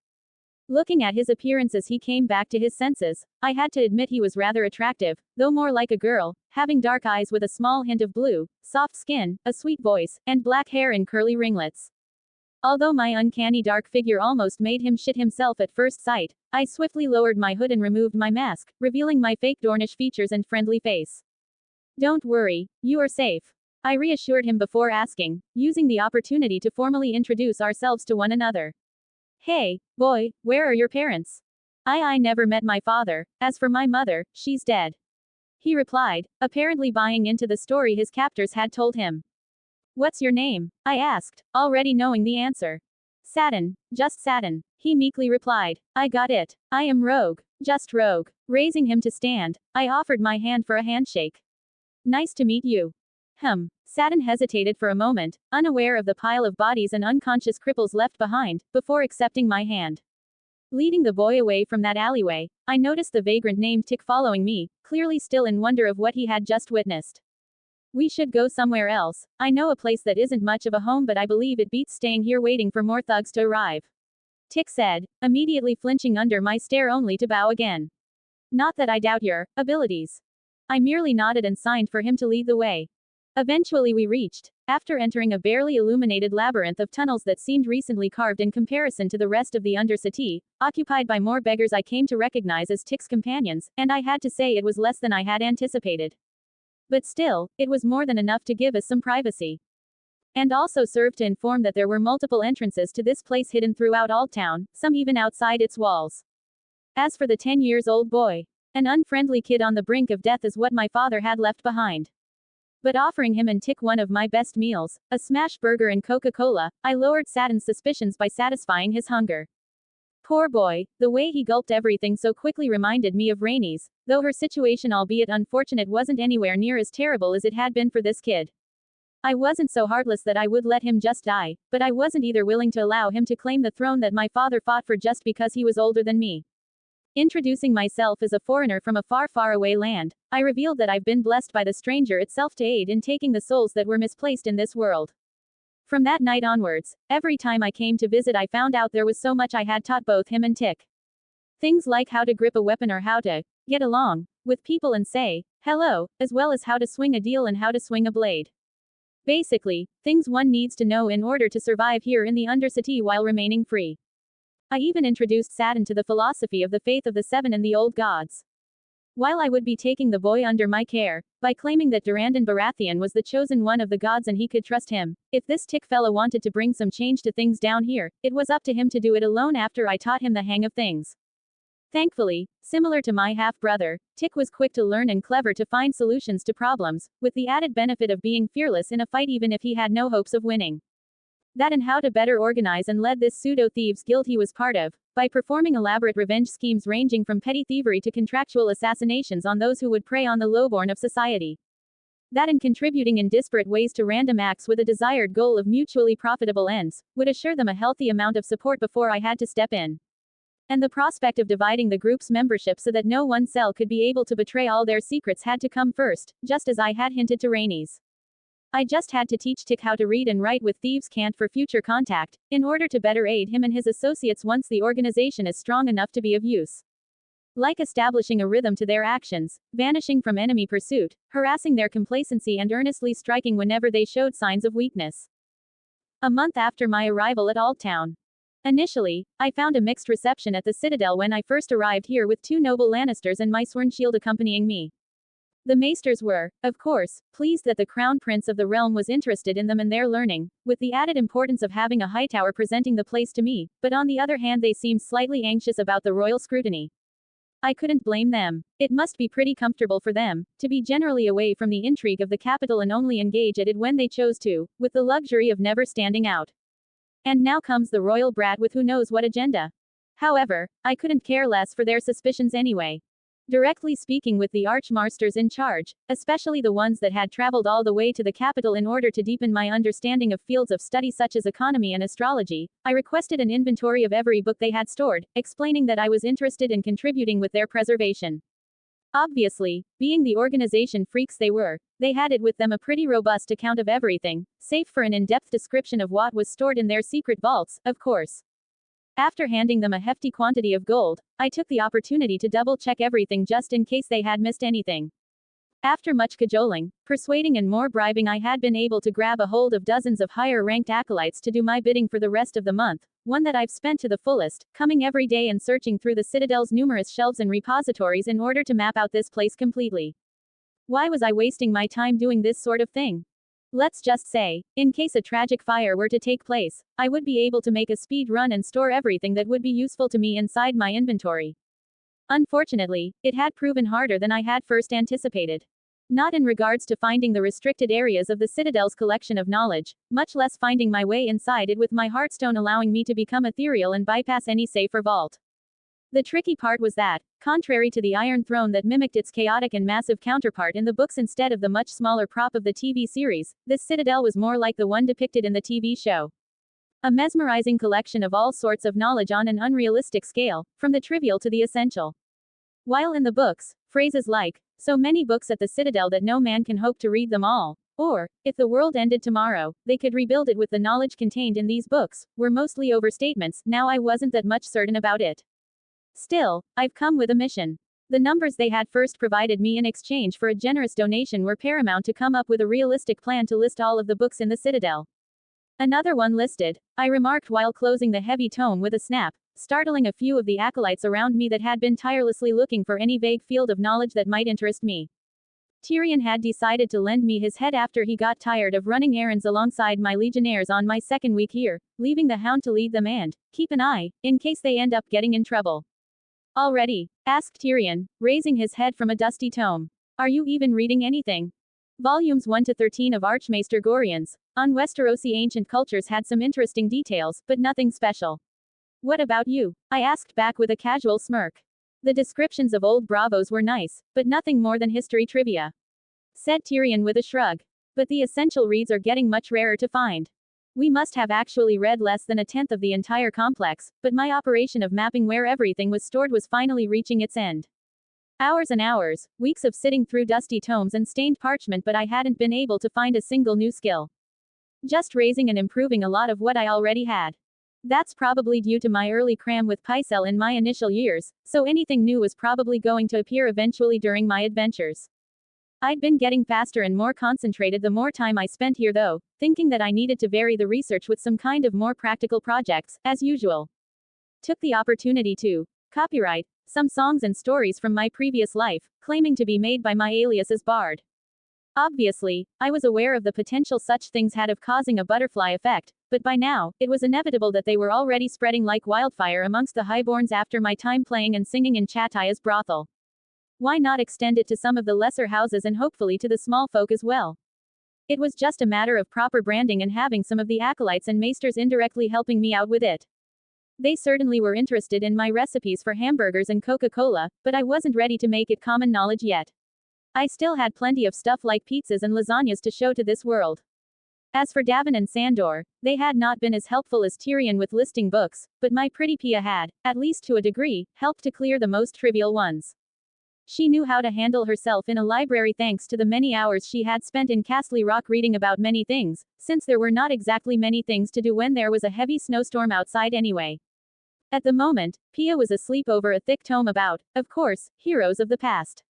Looking at his appearance as he came back to his senses, I had to admit he was rather attractive, though more like a girl, having dark eyes with a small hint of blue, soft skin, a sweet voice, and black hair in curly ringlets. Although my uncanny dark figure almost made him shit himself at first sight, I swiftly lowered my hood and removed my mask, revealing my fake Dornish features and friendly face. Don't worry, you are safe. I reassured him before asking, using the opportunity to formally introduce ourselves to one another. Hey, boy, where are your parents? I never met my father. As for my mother, she's dead. He replied, apparently buying into the story his captors had told him. What's your name? I asked, already knowing the answer. Satin, just Satin, he meekly replied. I got it. I am Rogue, just Rogue. Raising him to stand, I offered my hand for a handshake. Nice to meet you. Satin hesitated for a moment, unaware of the pile of bodies and unconscious cripples left behind, before accepting my hand. Leading the boy away from that alleyway, I noticed the vagrant named Tick following me, clearly still in wonder of what he had just witnessed. We should go somewhere else. I know a place that isn't much of a home, but I believe it beats staying here waiting for more thugs to arrive. Tick said, immediately flinching under my stare only to bow again. Not that I doubt your abilities. I merely nodded and signed for him to lead the way. Eventually we reached, after entering a barely illuminated labyrinth of tunnels that seemed recently carved in comparison to the rest of the Undercity, occupied by more beggars I came to recognize as Tick's companions, and I had to say it was less than I had anticipated. But still, it was more than enough to give us some privacy. And also served to inform that there were multiple entrances to this place hidden throughout Old Town, some even outside its walls. As for the 10-year-old boy, an unfriendly kid on the brink of death is what my father had left behind. But offering him and Tick one of my best meals, a smash burger and Coca-Cola, I lowered Satin's suspicions by satisfying his hunger. Poor boy, the way he gulped everything so quickly reminded me of Rainy's, though her situation, albeit unfortunate, wasn't anywhere near as terrible as it had been for this kid. I wasn't so heartless that I would let him just die, but I wasn't either willing to allow him to claim the throne that my father fought for just because he was older than me. Introducing myself as a foreigner from a far, far away land, I revealed that I've been blessed by the stranger itself to aid in taking the souls that were misplaced in this world. From that night onwards, every time I came to visit I found out there was so much I had taught both him and Tick. Things like how to grip a weapon or how to get along with people and say hello, as well as how to swing a deal and how to swing a blade. Basically, things one needs to know in order to survive here in the Undercity while remaining free. I even introduced Satin to the philosophy of the faith of the Seven and the old gods. While I would be taking the boy under my care, by claiming that Durandon Baratheon was the chosen one of the gods and he could trust him, if this Tick fella wanted to bring some change to things down here, it was up to him to do it alone after I taught him the hang of things. Thankfully, similar to my half-brother, Tick was quick to learn and clever to find solutions to problems, with the added benefit of being fearless in a fight even if he had no hopes of winning. That and how to better organize and lead this pseudo-thieves guild he was part of, by performing elaborate revenge schemes ranging from petty thievery to contractual assassinations on those who would prey on the lowborn of society. That and contributing in disparate ways to random acts with a desired goal of mutually profitable ends, would assure them a healthy amount of support before I had to step in. And the prospect of dividing the group's membership so that no one cell could be able to betray all their secrets had to come first, just as I had hinted to Rainy's. I just had to teach Tick how to read and write with thieves' cant for future contact, in order to better aid him and his associates once the organization is strong enough to be of use. Like establishing a rhythm to their actions, vanishing from enemy pursuit, harassing their complacency and earnestly striking whenever they showed signs of weakness. A month after my arrival at Old Town. Initially, I found a mixed reception at the Citadel when I first arrived here, with two noble Lannisters and my sworn shield accompanying me. The maesters were, of course, pleased that the crown prince of the realm was interested in them and their learning, with the added importance of having a hightower presenting the place to me, but on the other hand they seemed slightly anxious about the royal scrutiny. I couldn't blame them. It must be pretty comfortable for them, to be generally away from the intrigue of the capital and only engage at it when they chose to, with the luxury of never standing out. And now comes the royal brat with who knows what agenda. However, I couldn't care less for their suspicions anyway. Directly speaking with the archmasters in charge, especially the ones that had traveled all the way to the capital in order to deepen my understanding of fields of study such as economy and astrology, I requested an inventory of every book they had stored, explaining that I was interested in contributing with their preservation. Obviously, being the organization freaks they were, they had it with them a pretty robust account of everything, save for an in-depth description of what was stored in their secret vaults, of course. After handing them a hefty quantity of gold, I took the opportunity to double-check everything just in case they had missed anything. After much cajoling, persuading and more bribing, I had been able to grab a hold of dozens of higher-ranked acolytes to do my bidding for the rest of the month, one that I've spent to the fullest, coming every day and searching through the Citadel's numerous shelves and repositories in order to map out this place completely. Why was I wasting my time doing this sort of thing? Let's just say, in case a tragic fire were to take place, I would be able to make a speed run and store everything that would be useful to me inside my inventory. Unfortunately, it had proven harder than I had first anticipated. Not in regards to finding the restricted areas of the Citadel's collection of knowledge, much less finding my way inside it with my heartstone allowing me to become ethereal and bypass any safe or vault. The tricky part was that, contrary to the Iron Throne that mimicked its chaotic and massive counterpart in the books instead of the much smaller prop of the TV series, this Citadel was more like the one depicted in the TV show. A mesmerizing collection of all sorts of knowledge on an unrealistic scale, from the trivial to the essential. While in the books, phrases like, "So many books at the Citadel that no man can hope to read them all," or, "If the world ended tomorrow, they could rebuild it with the knowledge contained in these books," were mostly overstatements. Now I wasn't that much certain about it. Still, I've come with a mission. The numbers they had first provided me in exchange for a generous donation were paramount to come up with a realistic plan to list all of the books in the Citadel. "Another one listed," I remarked while closing the heavy tome with a snap, startling a few of the acolytes around me that had been tirelessly looking for any vague field of knowledge that might interest me. Tyrion had decided to lend me his head after he got tired of running errands alongside my legionnaires on my second week here, leaving the Hound to lead them and keep an eye, in case they end up getting in trouble. "Already?" asked Tyrion, raising his head from a dusty tome. "Are you even reading anything?" Volumes 1 to 13 of Archmaester Gorian's on Westerosi Ancient Cultures had some interesting details, but nothing special. "What about you?" I asked back with a casual smirk. "The descriptions of old bravos were nice, but nothing more than history trivia," said Tyrion with a shrug. "But the essential reads are getting much rarer to find. We must have actually read less than a tenth of the entire complex, but my operation of mapping where everything was stored was finally reaching its end. Hours and hours, weeks of sitting through dusty tomes and stained parchment, but I hadn't been able to find a single new skill. Just raising and improving a lot of what I already had. That's probably due to my early cram with Pycelle in my initial years, so anything new was probably going to appear eventually during my adventures. I'd been getting faster and more concentrated the more time I spent here though, thinking that I needed to vary the research with some kind of more practical projects, as usual. Took the opportunity to copyright some songs and stories from my previous life, claiming to be made by my alias as Bard. Obviously, I was aware of the potential such things had of causing a butterfly effect, but by now, it was inevitable that they were already spreading like wildfire amongst the highborns after my time playing and singing in Chataya's brothel. Why not extend it to some of the lesser houses and hopefully to the small folk as well? It was just a matter of proper branding and having some of the acolytes and maesters indirectly helping me out with it. They certainly were interested in my recipes for hamburgers and Coca-Cola, but I wasn't ready to make it common knowledge yet. I still had plenty of stuff like pizzas and lasagnas to show to this world. As for Davin and Sandor, they had not been as helpful as Tyrion with listing books, but my pretty Pia had, at least to a degree, helped to clear the most trivial ones. She knew how to handle herself in a library thanks to the many hours she had spent in Castle Rock reading about many things, since there were not exactly many things to do when there was a heavy snowstorm outside anyway. At the moment, Pia was asleep over a thick tome about, of course, heroes of the past.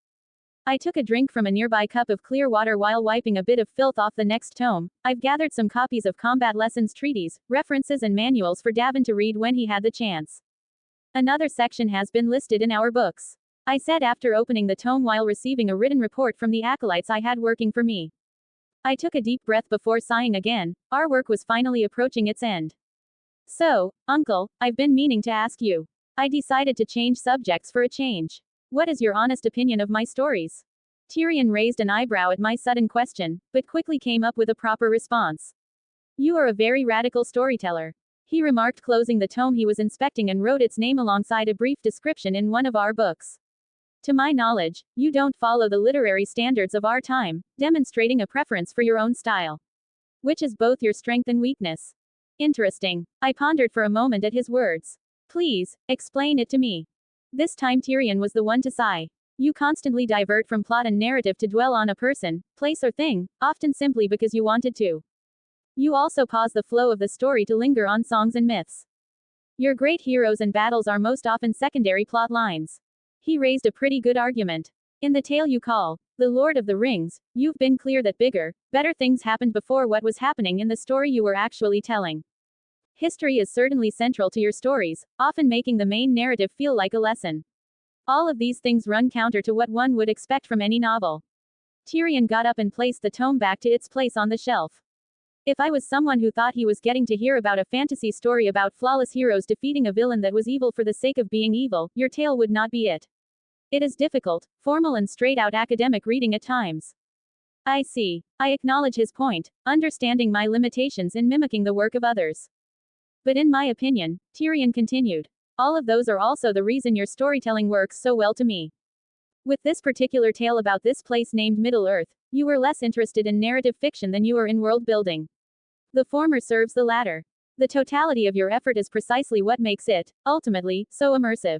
I took a drink from a nearby cup of clear water while wiping a bit of filth off the next tome. I've gathered some copies of combat lessons treaties, references and manuals for Davin to read when he had the chance. Another section has been listed in our books, I said after opening the tome while receiving a written report from the acolytes I had working for me. I took a deep breath before sighing again. Our work was finally approaching its end. "So, Uncle, I've been meaning to ask you." I decided to change subjects for a change. "What is your honest opinion of my stories?" Tyrion raised an eyebrow at my sudden question, but quickly came up with a proper response. "You are a very radical storyteller," he remarked, closing the tome he was inspecting and wrote its name alongside a brief description in one of our books. "To my knowledge, you don't follow the literary standards of our time, demonstrating a preference for your own style. Which is both your strength and weakness." Interesting. I pondered for a moment at his words. "Please, explain it to me." This time Tyrion was the one to sigh. "You constantly divert from plot and narrative to dwell on a person, place or thing, often simply because you wanted to. You also pause the flow of the story to linger on songs and myths. Your great heroes and battles are most often secondary plot lines. He raised a pretty good argument. In the tale you call The Lord of the Rings, you've been clear that bigger, better things happened before what was happening in the story you were actually telling. History is certainly central to your stories, often making the main narrative feel like a lesson. All of these things run counter to what one would expect from any novel. Tyrion got up and placed the tome back to its place on the shelf. If I was someone who thought he was getting to hear about a fantasy story about flawless heroes defeating a villain that was evil for the sake of being evil, your tale would not be it. It is difficult, formal and straight-out academic reading at times. I see. I acknowledge his point, understanding my limitations in mimicking the work of others. But in my opinion, Tyrion continued, all of those are also the reason your storytelling works so well to me. With this particular tale about this place named Middle-earth, you were less interested in narrative fiction than you were in world building. The former serves the latter. The totality of your effort is precisely what makes it, ultimately, so immersive.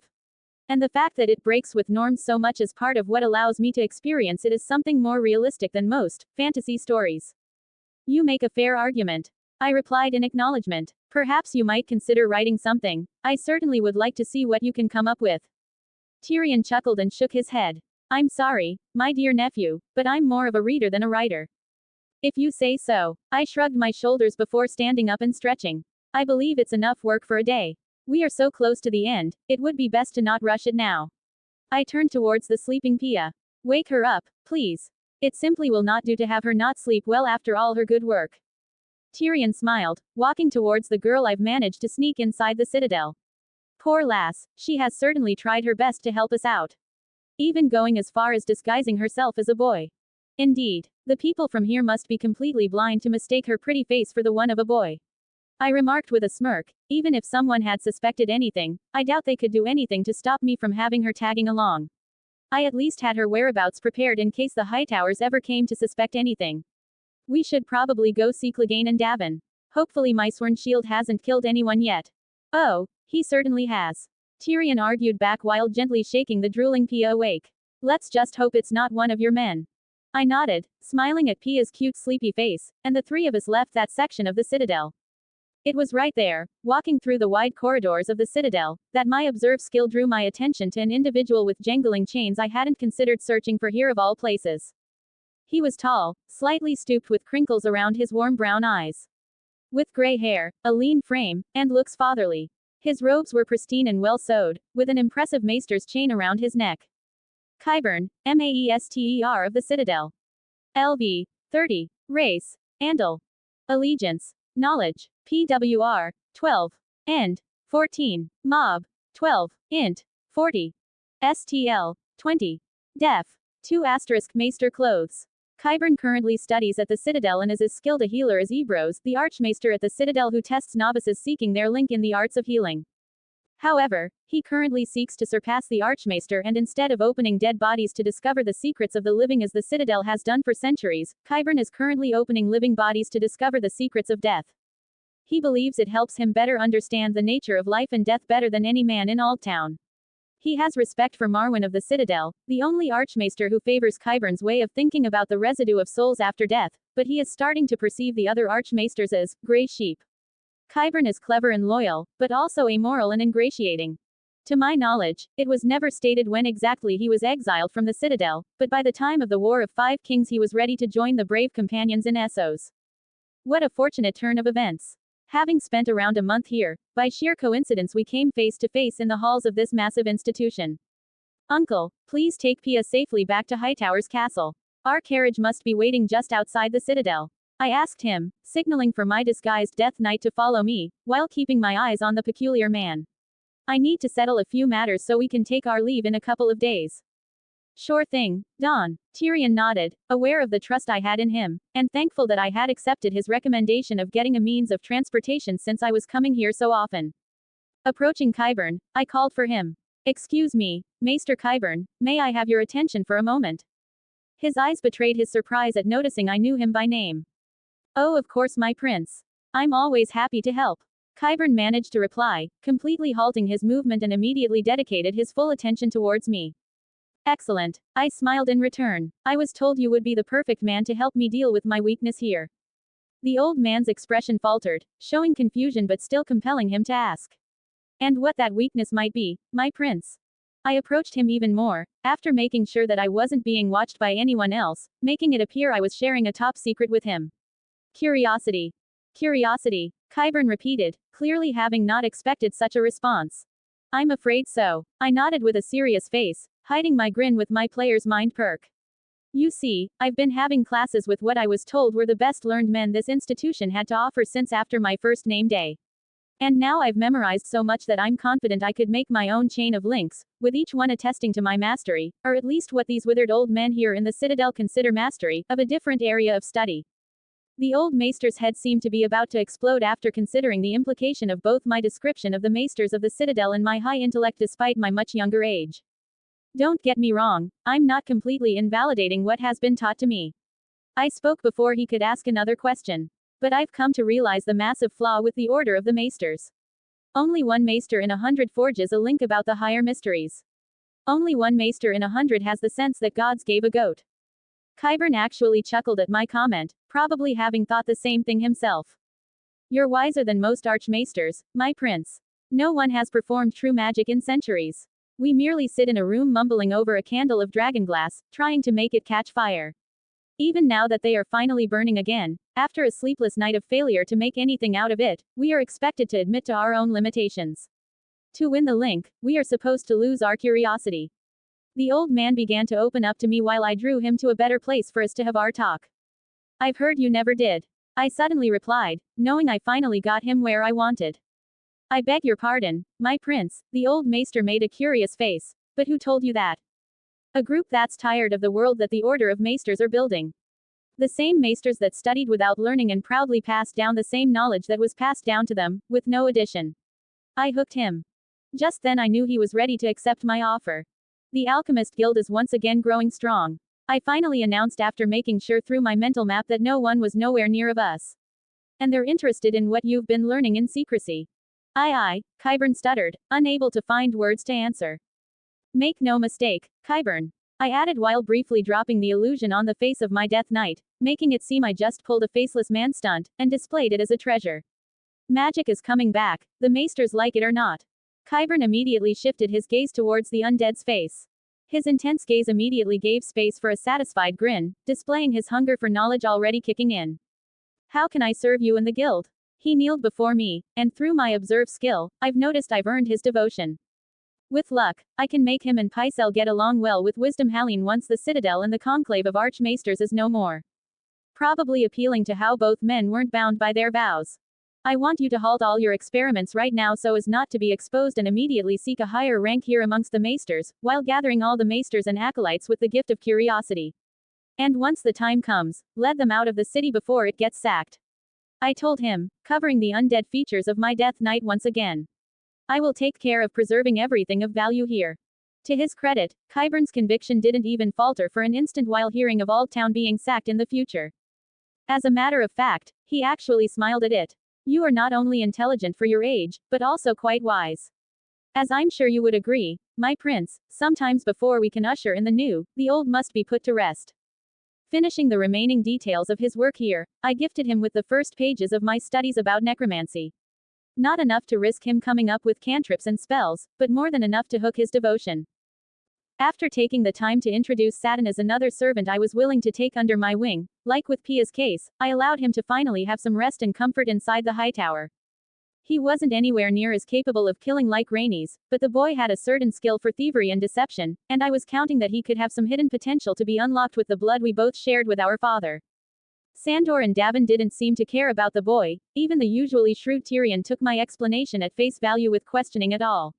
And the fact that it breaks with norms so much is part of what allows me to experience it as something more realistic than most fantasy stories. You make a fair argument. I replied in acknowledgement. Perhaps you might consider writing something. I certainly would like to see what you can come up with. Tyrion chuckled and shook his head. I'm sorry, my dear nephew, but I'm more of a reader than a writer. If you say so. I shrugged my shoulders before standing up and stretching. I believe it's enough work for a day. We are so close to the end, it would be best to not rush it now. I turned towards the sleeping Pia. Wake her up, please. It simply will not do to have her not sleep well after all her good work. Tyrion smiled, walking towards the girl I've managed to sneak inside the citadel. Poor lass, she has certainly tried her best to help us out. Even going as far as disguising herself as a boy. Indeed, the people from here must be completely blind to mistake her pretty face for the one of a boy. I remarked with a smirk, even if someone had suspected anything, I doubt they could do anything to stop me from having her tagging along. I at least had her whereabouts prepared in case the Hightowers ever came to suspect anything. We should probably go see Clegane and Davin. Hopefully my sworn shield hasn't killed anyone yet. Oh, he certainly has. Tyrion argued back while gently shaking the drooling Pia awake. Let's just hope it's not one of your men. I nodded, smiling at Pia's cute sleepy face, and the three of us left that section of the citadel. It was right there, walking through the wide corridors of the citadel, that my observe skill drew my attention to an individual with jangling chains I hadn't considered searching for here of all places. He was tall, slightly stooped with crinkles around his warm brown eyes. With gray hair, a lean frame, and looks fatherly. His robes were pristine and well sewed, with an impressive maester's chain around his neck. Qyburn, Maester of the Citadel. LV. 30. Race. Andal. Allegiance. Knowledge. PWR. 12. End. 14. Mob. 12. Int. 40. STL. 20. Def. 2 Maester clothes. Qyburn currently studies at the Citadel and is as skilled a healer as Ebros, the Archmaester at the Citadel who tests novices seeking their link in the arts of healing. However, he currently seeks to surpass the Archmaester and instead of opening dead bodies to discover the secrets of the living as the Citadel has done for centuries, Qyburn is currently opening living bodies to discover the secrets of death. He believes it helps him better understand the nature of life and death better than any man in Aldtown. He has respect for Marwyn of the Citadel, the only Archmaester who favors Qyburn's way of thinking about the residue of souls after death, but he is starting to perceive the other Archmaesters as gray sheep. Qyburn is clever and loyal, but also amoral and ingratiating. To my knowledge, it was never stated when exactly he was exiled from the Citadel, but by the time of the War of Five Kings he was ready to join the brave companions in Essos. What a fortunate turn of events. Having spent around a month here, by sheer coincidence we came face to face in the halls of this massive institution. Uncle, please take Pia safely back to Hightower's castle. Our carriage must be waiting just outside the Citadel. I asked him, signaling for my disguised Death Knight to follow me, while keeping my eyes on the peculiar man. I need to settle a few matters so we can take our leave in a couple of days. Sure thing, Don. Tyrion nodded, aware of the trust I had in him, and thankful that I had accepted his recommendation of getting a means of transportation since I was coming here so often. Approaching Qyburn, I called for him. Excuse me, Maester Qyburn, may I have your attention for a moment? His eyes betrayed his surprise at noticing I knew him by name. Oh, of course, my prince. I'm always happy to help. Qyburn managed to reply, completely halting his movement and immediately dedicated his full attention towards me. Excellent. I smiled in return. I was told you would be the perfect man to help me deal with my weakness here. The old man's expression faltered, showing confusion but still compelling him to ask. And what that weakness might be, my prince. I approached him even more, after making sure that I wasn't being watched by anyone else, making it appear I was sharing a top secret with him. Curiosity. Curiosity, Qyburn repeated, clearly having not expected such a response. I'm afraid so. I nodded with a serious face, hiding my grin with my player's mind perk. You see, I've been having classes with what I was told were the best learned men this institution had to offer since after my first name day. And now I've memorized so much that I'm confident I could make my own chain of links, with each one attesting to my mastery, or at least what these withered old men here in the Citadel consider mastery, of a different area of study. The old maester's head seemed to be about to explode after considering the implication of both my description of the maesters of the Citadel and my high intellect despite my much younger age. Don't get me wrong, I'm not completely invalidating what has been taught to me. I spoke before he could ask another question. But I've come to realize the massive flaw with the order of the maesters. Only one maester in 100 forges a link about the higher mysteries. Only one maester in 100 has the sense that gods gave a goat. Qyburn actually chuckled at my comment, probably having thought the same thing himself. You're wiser than most archmaesters, my prince. No one has performed true magic in centuries. We merely sit in a room mumbling over a candle of dragonglass, trying to make it catch fire. Even now that they are finally burning again, after a sleepless night of failure to make anything out of it, we are expected to admit to our own limitations. To win the link, we are supposed to lose our curiosity. The old man began to open up to me while I drew him to a better place for us to have our talk. I've heard you never did. I suddenly replied, knowing I finally got him where I wanted. I beg your pardon, my prince, the old maester made a curious face. But who told you that? A group that's tired of the world that the Order of Maesters are building. The same maesters that studied without learning and proudly passed down the same knowledge that was passed down to them, with no addition. I hooked him. Just then I knew he was ready to accept my offer. The Alchemist Guild is once again growing strong. I finally announced after making sure through my mental map that no one was nowhere near of us. And they're interested in what you've been learning in secrecy. Aye, Qyburn stuttered, unable to find words to answer. Make no mistake, Qyburn. I added while briefly dropping the illusion on the face of my Death Knight, making it seem I just pulled a faceless man stunt, and displayed it as a treasure. Magic is coming back, the maesters like it or not. Qyburn immediately shifted his gaze towards the undead's face. His intense gaze immediately gave space for a satisfied grin, displaying his hunger for knowledge already kicking in. How can I serve you in the guild? He kneeled before me, and through my observe skill, I've noticed I've earned his devotion. With luck, I can make him and Pycelle get along well with Wisdom Haline once the Citadel and the Conclave of Archmaesters is no more. Probably appealing to how both men weren't bound by their vows. I want you to halt all your experiments right now so as not to be exposed and immediately seek a higher rank here amongst the maesters, while gathering all the maesters and acolytes with the gift of curiosity. And once the time comes, let them out of the city before it gets sacked. I told him, covering the undead features of my Death Knight once again. I will take care of preserving everything of value here. To his credit, Qyburn's conviction didn't even falter for an instant while hearing of Old Town being sacked in the future. As a matter of fact, he actually smiled at it. You are not only intelligent for your age, but also quite wise. As I'm sure you would agree, my prince, sometimes before we can usher in the new, the old must be put to rest. Finishing the remaining details of his work here, I gifted him with the first pages of my studies about necromancy. Not enough to risk him coming up with cantrips and spells, but more than enough to hook his devotion. After taking the time to introduce Satin as another servant I was willing to take under my wing, like with Pia's case, I allowed him to finally have some rest and comfort inside the high tower. He wasn't anywhere near as capable of killing like Rainey's, but the boy had a certain skill for thievery and deception, and I was counting that he could have some hidden potential to be unlocked with the blood we both shared with our father. Sandor and Davin didn't seem to care about the boy, even the usually shrewd Tyrion took my explanation at face value with questioning at all.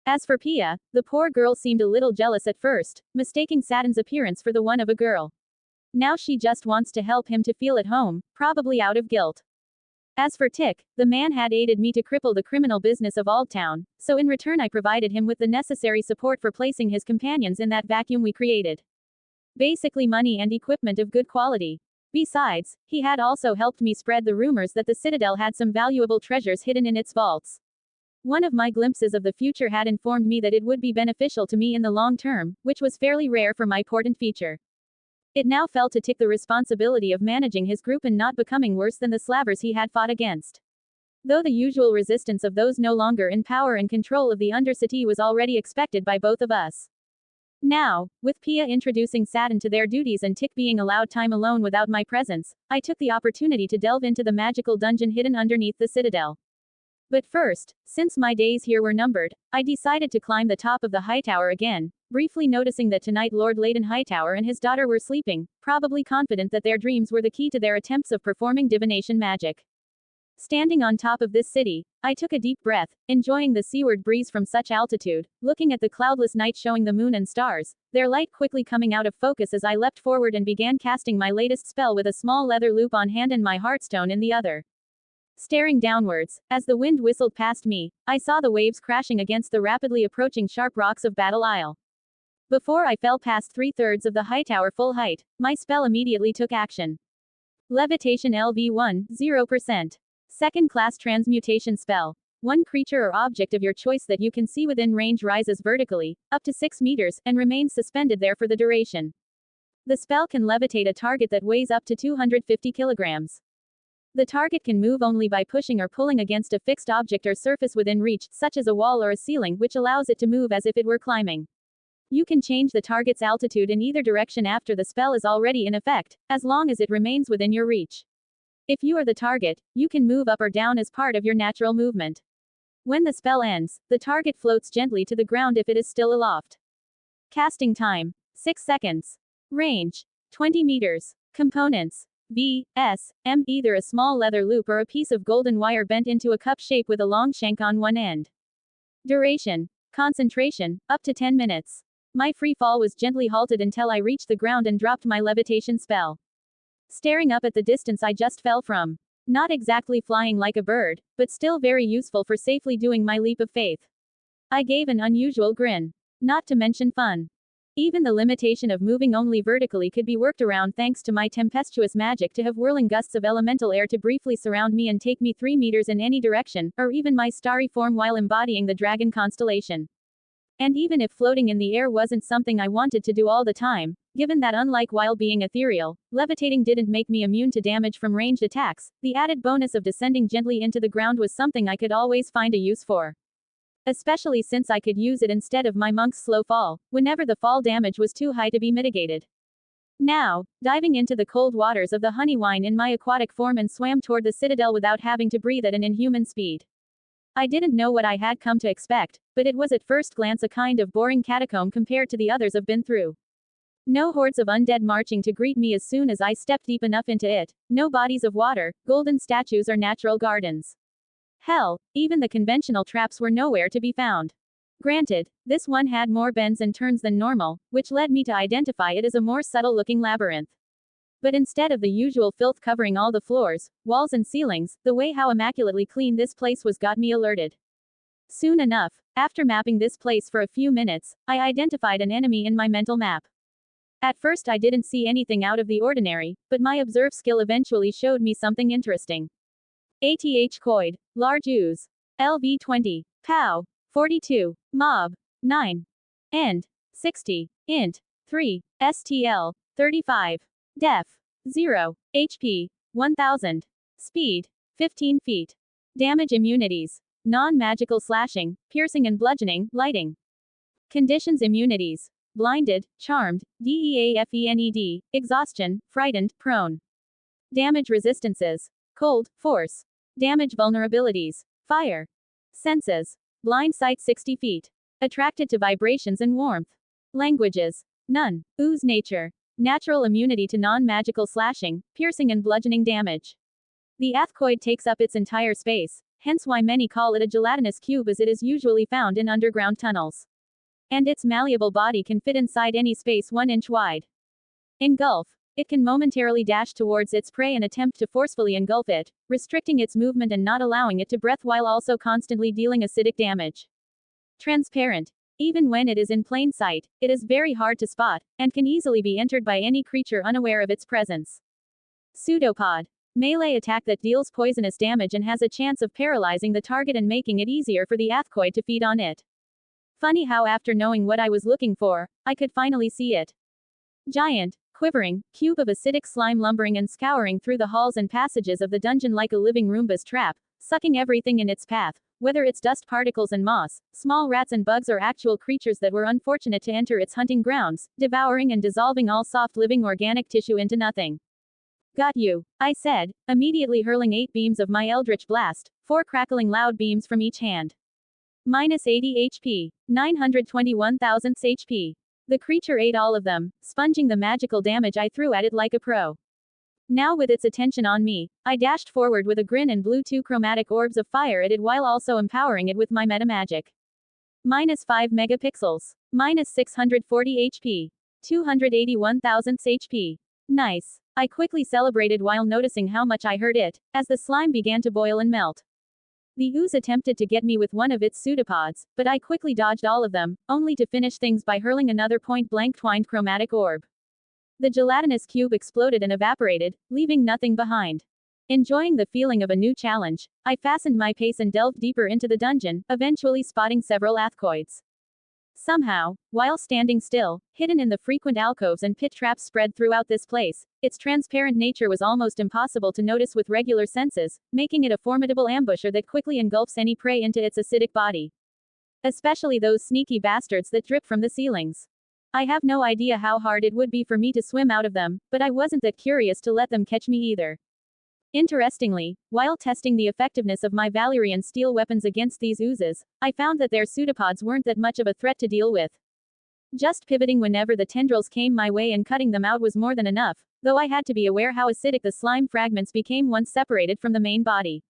As for Pia, the poor girl seemed a little jealous at first, mistaking Satin's appearance for the one of a girl. Now she just wants to help him to feel at home, probably out of guilt. As for Tick, the man had aided me to cripple the criminal business of Old Town, so in return I provided him with the necessary support for placing his companions in that vacuum we created. Basically money and equipment of good quality. Besides, he had also helped me spread the rumors that the Citadel had some valuable treasures hidden in its vaults. One of my glimpses of the future had informed me that it would be beneficial to me in the long term, which was fairly rare for my portent feature. It now fell to Tick the responsibility of managing his group and not becoming worse than the slavers he had fought against. though the usual resistance of those no longer in power and control of the Undercity was already expected by both of us. Now, with Pia introducing Saturn to their duties and Tick being allowed time alone without my presence, I took the opportunity to delve into the magical dungeon hidden underneath the citadel. But first, since my days here were numbered, I decided to climb the top of the Hightower again, briefly noticing that tonight Lord Leighton Hightower and his daughter were sleeping, probably confident that their dreams were the key to their attempts of performing divination magic. Standing on top of this city, I took a deep breath, enjoying the seaward breeze from such altitude, looking at the cloudless night showing the moon and stars, their light quickly coming out of focus as I leapt forward and began casting my latest spell with a small leather loop on hand and my heartstone in the other. Staring downwards, as the wind whistled past me, I saw the waves crashing against the rapidly approaching sharp rocks of Battle Isle. Before I fell past 3/3 of the Hightower full height, my spell immediately took action. Levitation LV1, 0%. Second class transmutation spell. One creature or object of your choice that you can see within range rises vertically, up to 6 meters, and remains suspended there for the duration. The spell can levitate a target that weighs up to 250 kilograms. The target can move only by pushing or pulling against a fixed object or surface within reach, such as a wall or a ceiling, which allows it to move as if it were climbing. You can change the target's altitude in either direction after the spell is already in effect, as long as it remains within your reach. If you are the target, you can move up or down as part of your natural movement. When the spell ends, the target floats gently to the ground if it is still aloft. Casting time: 6 seconds. Range: 20 meters. Components: V, S, M, either a small leather loop or a piece of golden wire bent into a cup shape with a long shank on one end. Duration: concentration, up to 10 minutes. My free fall was gently halted until I reached the ground and dropped my levitation spell. Staring up at the distance I just fell from. Not exactly flying like a bird, but still very useful for safely doing my leap of faith. I gave an unusual grin. Not to mention fun. Even the limitation of moving only vertically could be worked around thanks to my tempestuous magic to have whirling gusts of elemental air to briefly surround me and take me 3 meters in any direction, or even my starry form while embodying the dragon constellation. And even if floating in the air wasn't something I wanted to do all the time, given that unlike while being ethereal, levitating didn't make me immune to damage from ranged attacks, the added bonus of descending gently into the ground was something I could always find a use for. Especially since I could use it instead of my monk's slow fall, whenever the fall damage was too high to be mitigated. Now, diving into the cold waters of the Honeywine in my aquatic form and swam toward the citadel without having to breathe at an inhuman speed. I didn't know what I had come to expect, but it was at first glance a kind of boring catacomb compared to the others I've been through. No hordes of undead marching to greet me as soon as I stepped deep enough into it, no bodies of water, golden statues or natural gardens. Hell, even the conventional traps were nowhere to be found. Granted, this one had more bends and turns than normal, which led me to identify it as a more subtle-looking labyrinth. But instead of the usual filth covering all the floors, walls and ceilings, the way how immaculately clean this place was got me alerted. Soon enough, after mapping this place for a few minutes, I identified an enemy in my mental map. At first I didn't see anything out of the ordinary, but my observe skill eventually showed me something interesting. ATH Coid, Large Ooze. LV 20. POW. 42. Mob. 9. End. 60. Int. 3. STL. 35. Def. 0. HP. 1000. Speed. 15 feet. Damage immunities. Non-magical slashing, piercing and bludgeoning, lighting. Conditions immunities. Blinded, charmed, DEAFENED, exhaustion, frightened, prone. Damage resistances. Cold, force. Damage vulnerabilities. Fire. Senses. Blind sight 60 feet. Attracted to vibrations and warmth. Languages. None. Ooze nature. Natural immunity to non-magical slashing, piercing and bludgeoning damage. The athcoid takes up its entire space, hence why many call it a gelatinous cube as it is usually found in underground tunnels. And its malleable body can fit inside any space 1 inch wide. Engulf. It can momentarily dash towards its prey and attempt to forcefully engulf it, restricting its movement and not allowing it to breathe while also constantly dealing acidic damage. Transparent. Even when it is in plain sight, it is very hard to spot, and can easily be entered by any creature unaware of its presence. Pseudopod. Melee attack that deals poisonous damage and has a chance of paralyzing the target and making it easier for the athcoid to feed on it. Funny how after knowing what I was looking for, I could finally see it. Giant, quivering, cube of acidic slime lumbering and scouring through the halls and passages of the dungeon like a living Roomba's trap, sucking everything in its path, whether it's dust particles and moss, small rats and bugs, or actual creatures that were unfortunate to enter its hunting grounds, devouring and dissolving all soft living organic tissue into nothing. Got you, I said, immediately hurling 8 beams of my Eldritch Blast, 4 crackling loud beams from each hand. Minus 80 HP. 921 thousandths HP. The creature ate all of them, sponging the magical damage I threw at it like a pro. Now with its attention on me, I dashed forward with a grin and blew 2 chromatic orbs of fire at it while also empowering it with my meta magic. Minus 5 megapixels. Minus 640 HP. 281 thousandths HP. Nice. I quickly celebrated while noticing how much I hurt it, as the slime began to boil and melt. The ooze attempted to get me with one of its pseudopods, but I quickly dodged all of them, only to finish things by hurling another point-blank twined chromatic orb. The gelatinous cube exploded and evaporated, leaving nothing behind. Enjoying the feeling of a new challenge, I fastened my pace and delved deeper into the dungeon, eventually spotting several athcoids. Somehow, while standing still, hidden in the frequent alcoves and pit traps spread throughout this place, its transparent nature was almost impossible to notice with regular senses, making it a formidable ambusher that quickly engulfs any prey into its acidic body. Especially those sneaky bastards that drip from the ceilings. I have no idea how hard it would be for me to swim out of them, but I wasn't that curious to let them catch me either. Interestingly, while testing the effectiveness of my Valyrian steel weapons against these oozes, I found that their pseudopods weren't that much of a threat to deal with. Just pivoting whenever the tendrils came my way and cutting them out was more than enough, though I had to be aware how acidic the slime fragments became once separated from the main body.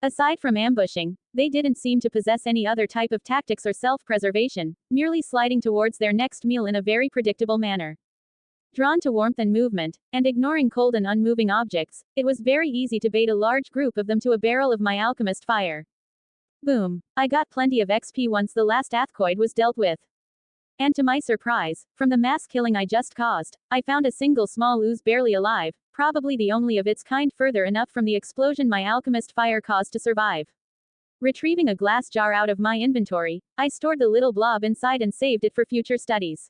Aside from ambushing, they didn't seem to possess any other type of tactics or self-preservation, merely sliding towards their next meal in a very predictable manner. Drawn to warmth and movement, and ignoring cold and unmoving objects, it was very easy to bait a large group of them to a barrel of my alchemist fire. Boom. I got plenty of XP once the last athcoid was dealt with. And to my surprise, from the mass killing I just caused, I found a single small ooze barely alive, probably the only of its kind further enough from the explosion my alchemist fire caused to survive. Retrieving a glass jar out of my inventory, I stored the little blob inside and saved it for future studies.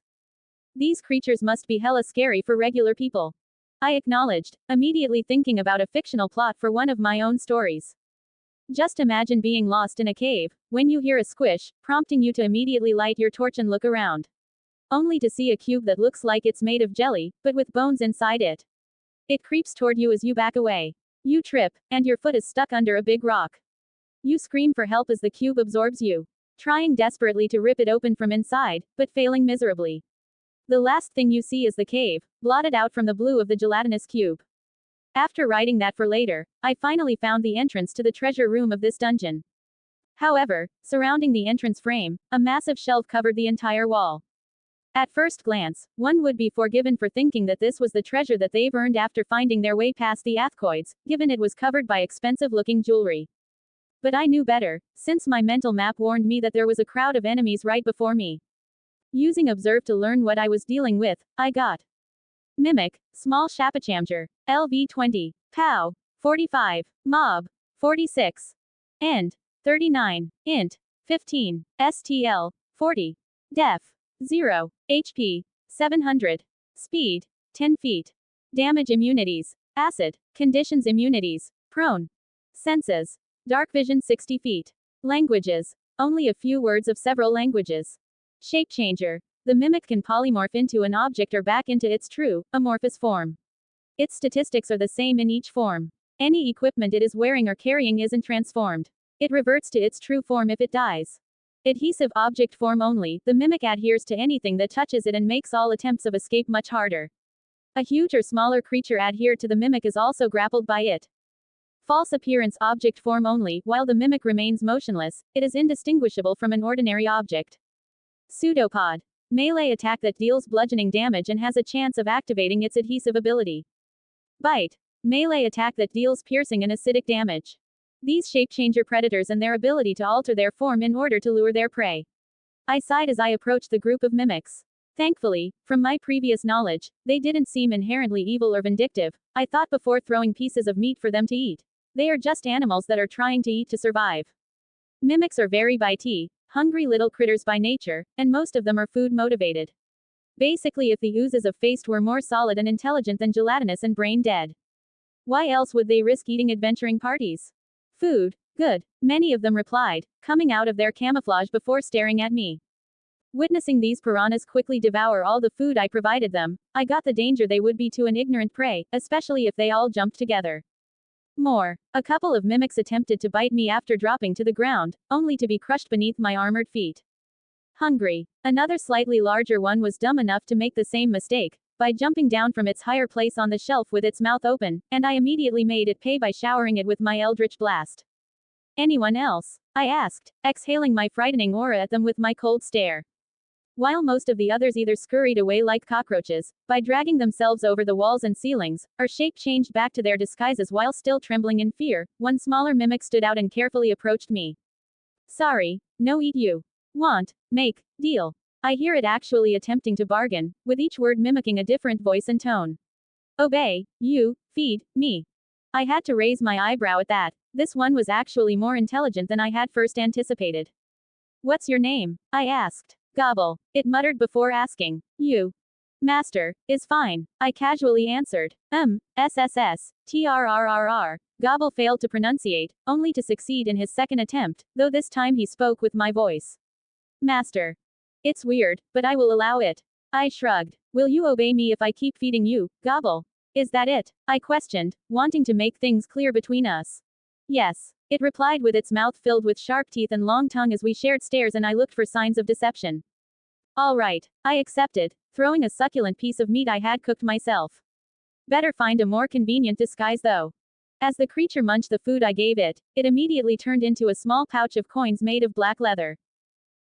These creatures must be hella scary for regular people. I acknowledged, immediately thinking about a fictional plot for one of my own stories. Just imagine being lost in a cave, when you hear a squish, prompting you to immediately light your torch and look around. Only to see a cube that looks like it's made of jelly, but with bones inside it. It creeps toward you as you back away. You trip, and your foot is stuck under a big rock. You scream for help as the cube absorbs you, trying desperately to rip it open from inside, but failing miserably. The last thing you see is the cave, blotted out from the blue of the gelatinous cube. After writing that for later, I finally found the entrance to the treasure room of this dungeon. However, surrounding the entrance frame, a massive shelf covered the entire wall. At first glance, one would be forgiven for thinking that this was the treasure that they've earned after finding their way past the athcoids, given it was covered by expensive-looking jewelry. But I knew better, since my mental map warned me that there was a crowd of enemies right before me. Using Observe to learn what I was dealing with, I got Mimic, Small Shapachamger, LV 20, POW, 45, Mob, 46, End, 39, Int, 15, STL, 40, Def, 0, HP, 700, Speed, 10 feet, Damage Immunities, Acid, Conditions Immunities, Prone, Senses, Dark Vision 60 feet, Languages, only a few words of several languages. Shape Changer. The mimic can polymorph into an object or back into its true, amorphous form. Its statistics are the same in each form. Any equipment it is wearing or carrying isn't transformed. It reverts to its true form if it dies. Adhesive object form only, the mimic adheres to anything that touches it and makes all attempts of escape much harder. A huge or smaller creature adhered to the mimic is also grappled by it. False appearance object form only, while the mimic remains motionless, it is indistinguishable from an ordinary object. Pseudopod. Melee attack that deals bludgeoning damage and has a chance of activating its adhesive ability. Bite. Melee attack that deals piercing and acidic damage. These shape-changer predators and their ability to alter their form in order to lure their prey. I sighed as I approached the group of mimics. Thankfully, from my previous knowledge, they didn't seem inherently evil or vindictive. I thought before throwing pieces of meat for them to eat. They are just animals that are trying to eat to survive. Mimics are very bitey, hungry little critters by nature, and most of them are food motivated. Basically, if the oozes of Faced were more solid and intelligent than gelatinous and brain dead. Why else would they risk eating adventuring parties? Food, Good, many of them replied, coming out of their camouflage before staring at me. Witnessing these piranhas quickly devour all the food I provided them, I got the danger they would be to an ignorant prey, especially if they all jumped together. More. A couple of mimics attempted to bite me after dropping to the ground, only to be crushed beneath my armored feet. Hungry. Another slightly larger one was dumb enough to make the same mistake, by jumping down from its higher place on the shelf with its mouth open, and I immediately made it pay by showering it with my eldritch blast. Anyone else? I asked, exhaling my frightening aura at them with my cold stare. While most of the others either scurried away like cockroaches, by dragging themselves over the walls and ceilings, or shape-changed back to their disguises while still trembling in fear, one smaller mimic stood out and carefully approached me. Sorry, no eat you. Want, make, deal. I hear it actually attempting to bargain, with each word mimicking a different voice and tone. Obey, you, feed, me. I had to raise my eyebrow at that. This one was actually more intelligent than I had first anticipated. What's your name? I asked. Gobble, it muttered before asking. You. Master, is fine, I casually answered. SSS, TRRRR. Gobble failed to pronunciate, only to succeed in his second attempt, though this time he spoke with my voice. Master. It's weird, but I will allow it. I shrugged. Will you obey me if I keep feeding you, Gobble? Is that it? I questioned, wanting to make things clear between us. Yes, it replied with its mouth filled with sharp teeth and long tongue as we shared stares and I looked for signs of deception. All right, I accepted, throwing a succulent piece of meat I had cooked myself. Better find a more convenient disguise though. As the creature munched the food I gave it, it immediately turned into a small pouch of coins made of black leather.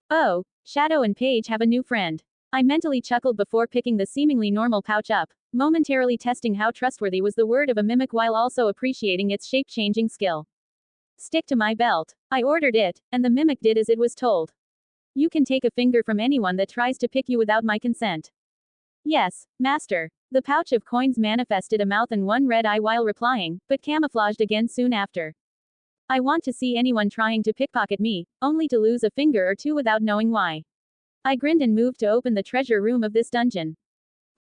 Oh, Shadow and Paige have a new friend. I mentally chuckled before picking the seemingly normal pouch up, momentarily testing how trustworthy was the word of a mimic while also appreciating its shape-changing skill. Stick to my belt. I ordered it, and the mimic did as it was told. You can take a finger from anyone that tries to pick you without my consent. Yes, master. The pouch of coins manifested a mouth and one red eye while replying, but camouflaged again soon after. I want to see anyone trying to pickpocket me, only to lose a finger or two without knowing why. I grinned and moved to open the treasure room of this dungeon.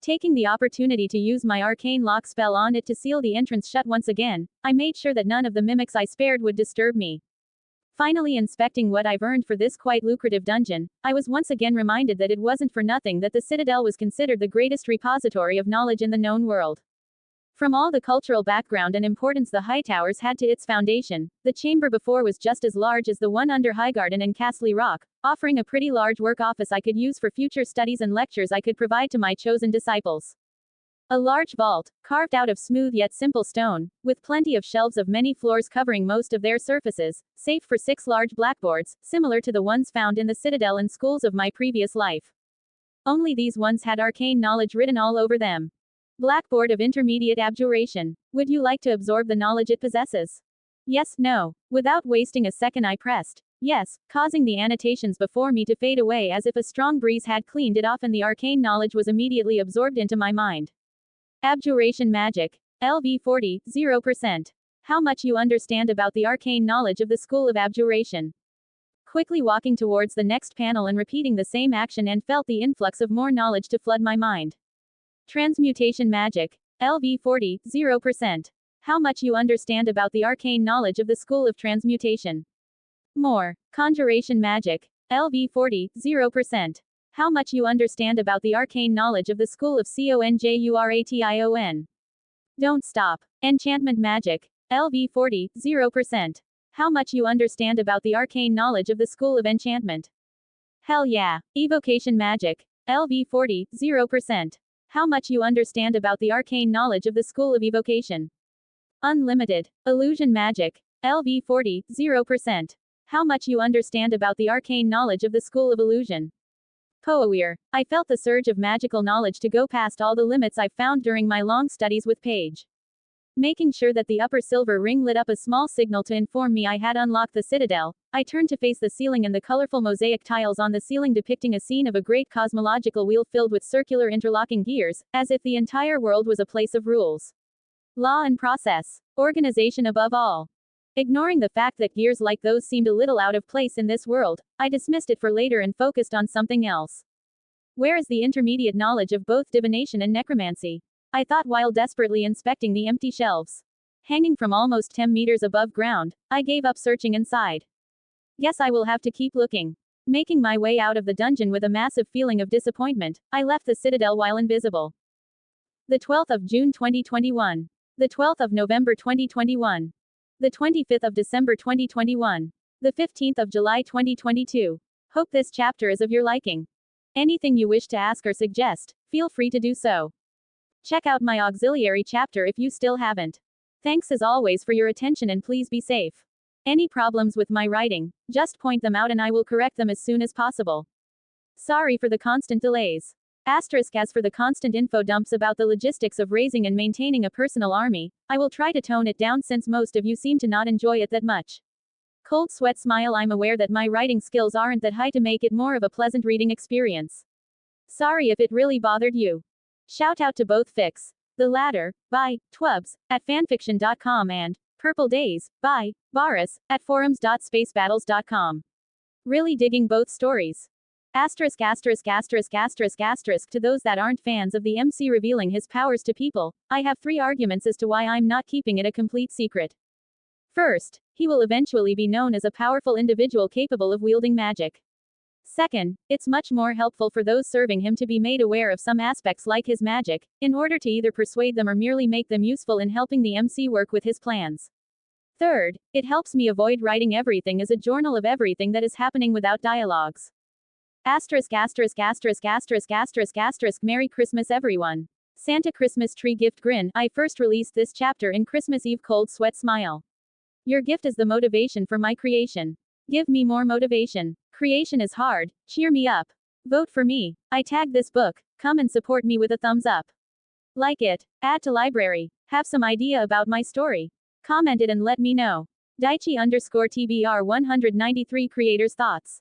Taking the opportunity to use my arcane lock spell on it to seal the entrance shut once again, I made sure that none of the mimics I spared would disturb me. Finally inspecting what I've earned for this quite lucrative dungeon, I was once again reminded that it wasn't for nothing that the Citadel was considered the greatest repository of knowledge in the known world. From all the cultural background and importance the high towers had to its foundation, the chamber before was just as large as the one under Highgarden and Castle Rock, offering a pretty large work office I could use for future studies and lectures I could provide to my chosen disciples. A large vault, carved out of smooth yet simple stone, with plenty of shelves of many floors covering most of their surfaces, save for 6 large blackboards, similar to the ones found in the Citadel and schools of my previous life. Only these ones had arcane knowledge written all over them. Blackboard of Intermediate Abjuration. Would you like to absorb the knowledge it possesses? Yes, no. Without wasting a second I pressed yes, causing the annotations before me to fade away as if a strong breeze had cleaned it off and the arcane knowledge was immediately absorbed into my mind. Abjuration Magic. LV 40, 0%. How much you understand about the arcane knowledge of the School of Abjuration. Quickly walking towards the next panel and repeating the same action and felt the influx of more knowledge to flood my mind. Transmutation Magic. LV 40, 0%. How much you understand about the arcane knowledge of the School of Transmutation. More. Conjuration Magic. LV 40, 0%. How much you understand about the arcane knowledge of the School of Conjuration. Don't stop. Enchantment Magic. LV 40, 0%. How much you understand about the arcane knowledge of the School of Enchantment. Hell yeah. Evocation Magic. LV 40, 0%. How much you understand about the arcane knowledge of the School of Evocation. Unlimited. Illusion Magic. LV 40, 0%. How much you understand about the arcane knowledge of the School of Illusion. Poaware. I felt the surge of magical knowledge to go past all the limits I found during my long studies with Paige. Making sure that the upper silver ring lit up a small signal to inform me I had unlocked the Citadel, I turned to face the ceiling and the colorful mosaic tiles on the ceiling depicting a scene of a great cosmological wheel filled with circular interlocking gears, as if the entire world was a place of rules. Law and process. Organization above all. Ignoring the fact that gears like those seemed a little out of place in this world, I dismissed it for later and focused on something else. Where is the intermediate knowledge of both divination and necromancy? I thought while desperately inspecting the empty shelves. Hanging from almost 10 meters above ground, I gave up searching inside. Guess I will have to keep looking. Making my way out of the dungeon with a massive feeling of disappointment, I left the citadel while invisible. The 12th of June 2021. The 12th of November 2021. The 25th of December 2021. The 15th of July 2022. Hope this chapter is of your liking. Anything you wish to ask or suggest, feel free to do so. Check out my auxiliary chapter if you still haven't. Thanks as always for your attention and please be safe. Any problems with my writing, just point them out and I will correct them as soon as possible. Sorry for the constant delays. As for the constant info dumps about the logistics of raising and maintaining a personal army, I will try to tone it down since most of you seem to not enjoy it that much. Cold sweat smile. I'm aware that my writing skills aren't that high to make it more of a pleasant reading experience. Sorry if it really bothered you. Shout out to both fics. The latter, by Twubs, at fanfiction.com and Purple Days, by Varus, at forums.spacebattles.com. Really digging both stories. To those that aren't fans of the MC revealing his powers to people, I have 3 arguments as to why I'm not keeping it a complete secret. First, he will eventually be known as a powerful individual capable of wielding magic. Second, it's much more helpful for those serving him to be made aware of some aspects like his magic, in order to either persuade them or merely make them useful in helping the MC work with his plans. Third, it helps me avoid writing everything as a journal of everything that is happening without dialogues. Merry Christmas everyone. Santa Christmas Tree Gift Grin. I first released this chapter in Christmas Eve. Cold sweat smile. Your gift is the motivation for my creation. Give me more motivation. Creation is hard, cheer me up. Vote for me. I tagged this book, come and support me with a thumbs up. Like it, add to library, have some idea about my story. Comment it and let me know. Daichi_TBR 193 Creators Thoughts.